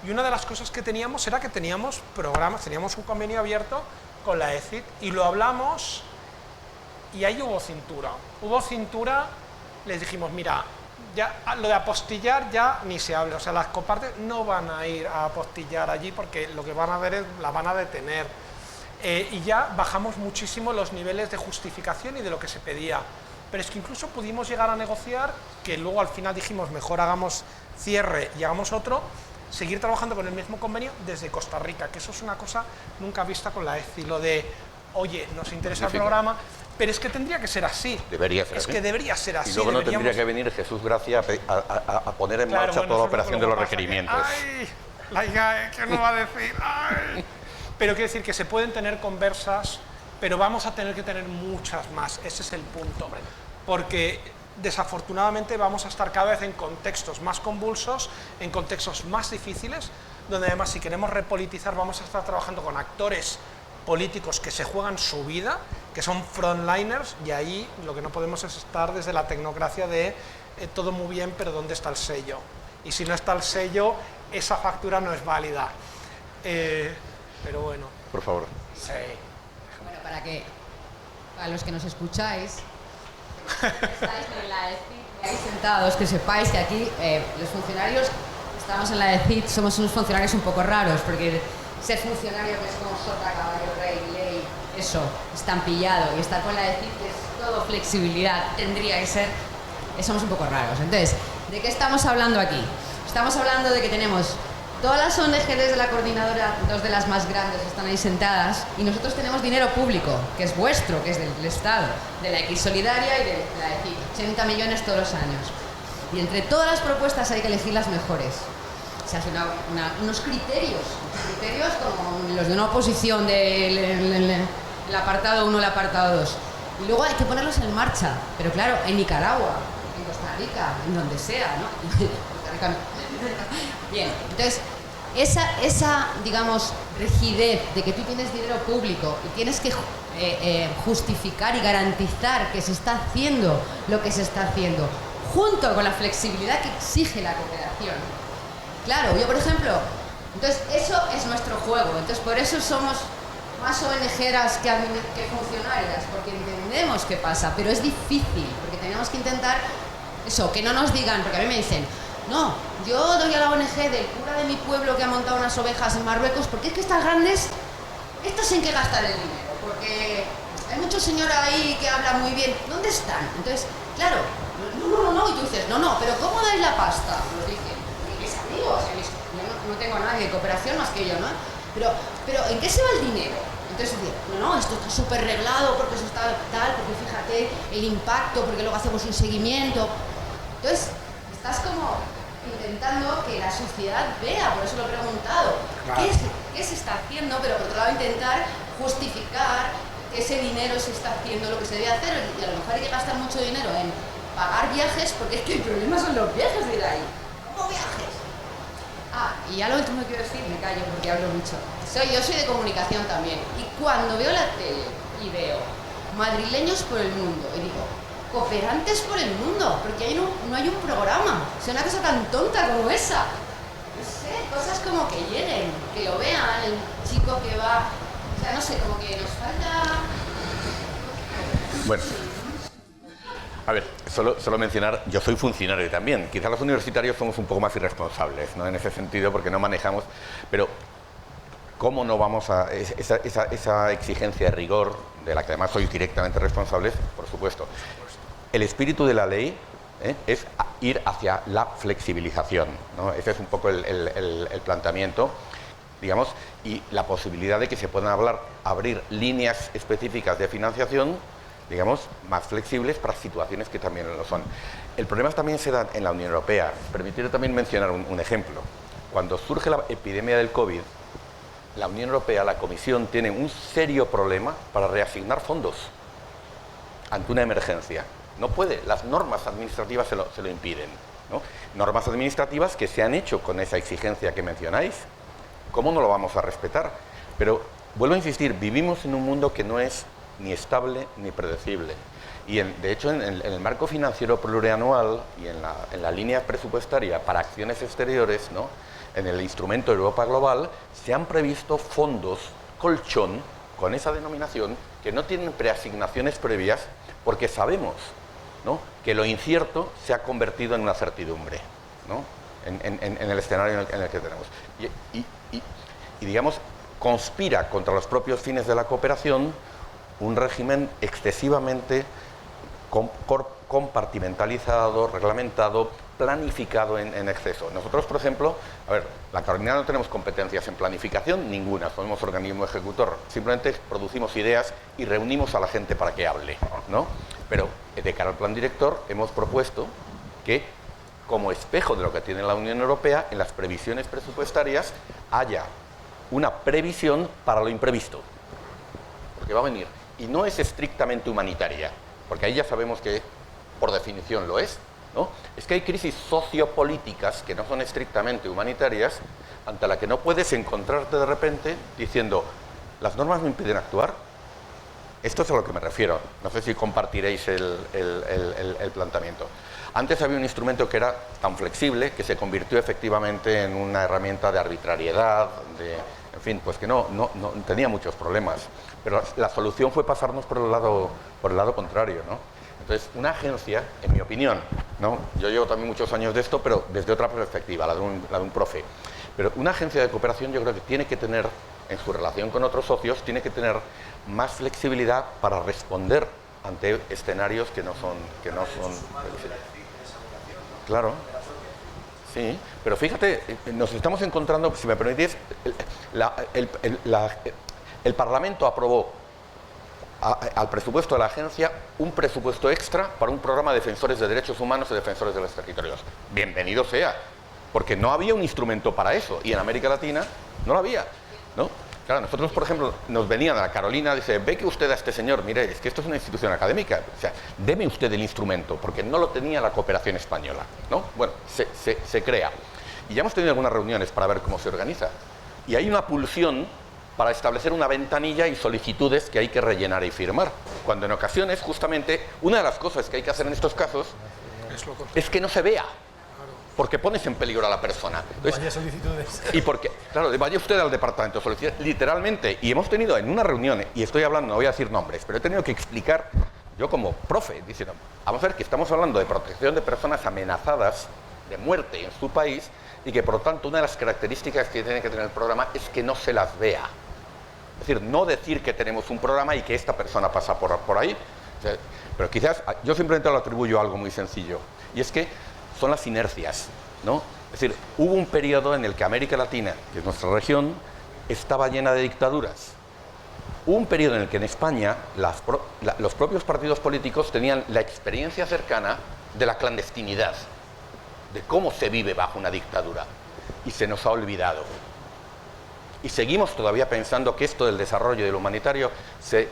Y una de las cosas que teníamos era que teníamos programas, teníamos un convenio abierto con la ECID y lo hablamos y ahí hubo cintura. Les dijimos, mira, ya lo de apostillar ya ni se habla, o sea, las copartes no van a ir a apostillar allí porque lo que van a ver es, la van a detener. Y ya bajamos muchísimo los niveles de justificación y de lo que se pedía. Pero es que incluso pudimos llegar a negociar, que luego al final dijimos, mejor hagamos cierre y hagamos otro, seguir trabajando con el mismo convenio desde Costa Rica, que eso es una cosa nunca vista con la ECI, lo de, oye, nos interesa el programa, pero es que tendría que ser así. Debería ser así. Es que debería ser así. Y luego no tendría que venir Jesús Gracia a poner en marcha toda la operación de los requerimientos. ¡Ay! La IGAE, ¿qué no va a decir? ¡Ay! Pero quiero decir que se pueden tener conversas, pero vamos a tener que tener muchas más. Ese es el punto. Porque desafortunadamente vamos a estar cada vez en contextos más convulsos, en contextos más difíciles, donde además si queremos repolitizar vamos a estar trabajando con actores políticos que se juegan su vida, que son frontliners, y ahí lo que no podemos es estar desde la tecnocracia de todo muy bien, pero ¿dónde está el sello? Y si no está el sello, esa factura no es válida. Pero bueno. Por favor. Sí. Bueno, para los que nos escucháis, estáis en la ECID, ahí sentados, que sepáis que aquí los funcionarios estamos en la ECID, somos unos funcionarios un poco raros, porque ser funcionario que es como sota, caballo, rey, ley, eso, estampillado, y estar con la ECID es todo flexibilidad, tendría que ser somos un poco raros. Entonces, ¿de qué estamos hablando aquí? Estamos hablando de que tenemos todas las ONGs de la coordinadora, dos de las más grandes están ahí sentadas, y nosotros tenemos dinero público, que es vuestro, que es del Estado, de la X Solidaria y de la ECIC, 80 millones todos los años. Y entre todas las propuestas hay que elegir las mejores. Se hace unos criterios como los de una oposición del apartado 1, el apartado 2. Y luego hay que ponerlos en marcha. Pero claro, en Nicaragua, en Costa Rica, en donde sea, ¿no? Costa Rica no. Bien, entonces, esa, digamos, rigidez de que tú tienes dinero público y tienes que justificar y garantizar que se está haciendo lo que se está haciendo, junto con la flexibilidad que exige la cooperación. Claro, yo por ejemplo, entonces eso es nuestro juego, entonces por eso somos más ONGeras que funcionarias, porque entendemos qué pasa, pero es difícil, porque tenemos que intentar eso, que no nos digan, porque a mí me dicen, no, yo doy a la ONG del cura de mi pueblo que ha montado unas ovejas en Marruecos, porque es que estas grandes, estos en qué gastar el dinero, porque hay muchos señores ahí que hablan muy bien, ¿dónde están? Entonces, claro, no, y tú dices, no, pero ¿cómo dais la pasta? Lo dicen. Mis amigos, yo no tengo a nadie de cooperación más que yo, ¿no? Pero ¿en qué se va el dinero? Entonces decir, no, esto está súper reglado porque eso está tal, porque fíjate el impacto, porque luego hacemos un seguimiento. Entonces, estás como intentando que la sociedad vea, por eso lo he preguntado, claro. ¿Qué se está haciendo? Pero por otro lado intentar justificar que ese dinero se está haciendo lo que se debe hacer, y a lo mejor hay que gastar mucho dinero en pagar viajes, porque es que el problema son los viajes de ahí. ¿Cómo viajes? Y ya lo último que quiero decir, me callo porque hablo mucho. Yo soy de comunicación también, y cuando veo la tele y veo madrileños por el mundo, y digo, cooperantes por el mundo, porque ahí no hay un programa. O sea, una cosa tan tonta como esa. No sé, cosas como que lleguen, que lo vean, el chico que va... O sea, no sé, como que nos falta... Bueno, a ver, solo mencionar, yo soy funcionario también. Quizás los universitarios somos un poco más irresponsables, ¿no? En ese sentido, porque no manejamos... Pero, ¿cómo no vamos a... Esa exigencia de rigor, de la que además sois directamente responsables, por supuesto. El espíritu de la ley es ir hacia la flexibilización, ¿no? Ese es un poco el planteamiento, digamos, y la posibilidad de que se puedan abrir líneas específicas de financiación, digamos, más flexibles para situaciones que también lo son. El problema también se da en la Unión Europea. Permitiré también mencionar un ejemplo. Cuando surge la epidemia del COVID, la Unión Europea, la Comisión, tiene un serio problema para reasignar fondos ante una emergencia. No puede, las normas administrativas se lo impiden, ¿no? Normas administrativas que se han hecho con esa exigencia que mencionáis. ¿Cómo no lo vamos a respetar? Pero, vuelvo a insistir, vivimos en un mundo que no es ni estable ni predecible. Y, de hecho, en el marco financiero plurianual y en la línea presupuestaria para acciones exteriores, ¿no? En el instrumento Europa Global, se han previsto fondos colchón, con esa denominación, que no tienen preasignaciones previas, porque sabemos, ¿no?, que lo incierto se ha convertido en una certidumbre, ¿no?, en el escenario en el que tenemos. Y digamos, conspira contra los propios fines de la cooperación un régimen excesivamente compartimentalizado, reglamentado, planificado en exceso. Nosotros, por ejemplo, a ver, la Coordinadora no tenemos competencias en planificación, ninguna, somos organismo ejecutor, simplemente producimos ideas y reunimos a la gente para que hable, ¿no? Pero de cara al plan director hemos propuesto que, como espejo de lo que tiene la Unión Europea, en las previsiones presupuestarias haya una previsión para lo imprevisto, porque va a venir, y no es estrictamente humanitaria, porque ahí ya sabemos que por definición lo es, ¿no? Es que hay crisis sociopolíticas que no son estrictamente humanitarias, ante la que no puedes encontrarte de repente diciendo, las normas me impiden actuar. Esto es a lo que me refiero. No sé si compartiréis el planteamiento. Antes había un instrumento que era tan flexible que se convirtió efectivamente en una herramienta de arbitrariedad, en fin, pues que no tenía muchos problemas. Pero la solución fue pasarnos por el lado contrario, ¿no? Entonces, una agencia, en mi opinión, ¿no?, yo llevo también muchos años de esto, pero desde otra perspectiva, la de un profe. Pero una agencia de cooperación yo creo que tiene que tener, en su relación con otros socios, tiene que tener más flexibilidad para responder ante escenarios que no son previsibles. Claro. Sí, pero fíjate, nos estamos encontrando, si me permitís, el Parlamento aprobó al presupuesto de la agencia un presupuesto extra para un programa de defensores de derechos humanos y defensores de los territorios. Bienvenido sea, porque no había un instrumento para eso, y en América Latina no lo había, ¿no? Claro, nosotros, por ejemplo, nos venían a la Carolina, dice, ve que usted a este señor, mire, es que esto es una institución académica, o sea, deme usted el instrumento, porque no lo tenía la cooperación española, ¿no? Bueno, se crea. Y ya hemos tenido algunas reuniones para ver cómo se organiza. Y hay una pulsión para establecer una ventanilla y solicitudes que hay que rellenar y firmar. Cuando en ocasiones, justamente, una de las cosas que hay que hacer en estos casos es que no se vea. Porque pones en peligro a la persona. Entonces, vaya solicitudes. Y porque, claro, vaya usted al departamento, literalmente, y hemos tenido en una reunión, y estoy hablando, no voy a decir nombres, pero he tenido que explicar, yo como profe, diciendo, vamos a ver que estamos hablando de protección de personas amenazadas de muerte en su país, y que por lo tanto una de las características que tiene que tener el programa es que no se las vea. Es decir, no decir que tenemos un programa y que esta persona pasa por ahí. O sea, pero quizás, yo simplemente lo atribuyo a algo muy sencillo, y es que son las inercias, ¿no? Es decir, hubo un periodo en el que América Latina, que es nuestra región, estaba llena de dictaduras. Hubo un periodo en el que en España los propios partidos políticos tenían la experiencia cercana de la clandestinidad, de cómo se vive bajo una dictadura, y se nos ha olvidado. Y seguimos todavía pensando que esto del desarrollo y del humanitario se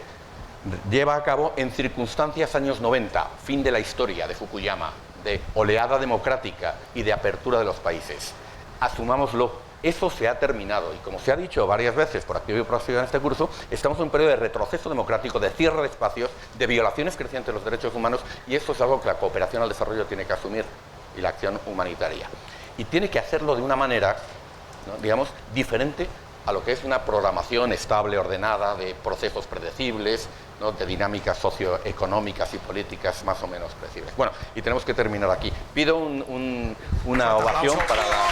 lleva a cabo en circunstancias años 90, fin de la historia de Fukuyama, de oleada democrática y de apertura de los países. Asumámoslo, eso se ha terminado y como se ha dicho varias veces por activa y por pasiva en este curso, estamos en un periodo de retroceso democrático, de cierre de espacios, de violaciones crecientes de los derechos humanos, y eso es algo que la cooperación al desarrollo tiene que asumir, y la acción humanitaria. Y tiene que hacerlo de una manera, ¿no?, digamos, diferente a lo que es una programación estable, ordenada, de procesos predecibles, ¿no?, de dinámicas socioeconómicas y políticas más o menos predecibles. Bueno, y tenemos que terminar aquí. Pido una ovación para la...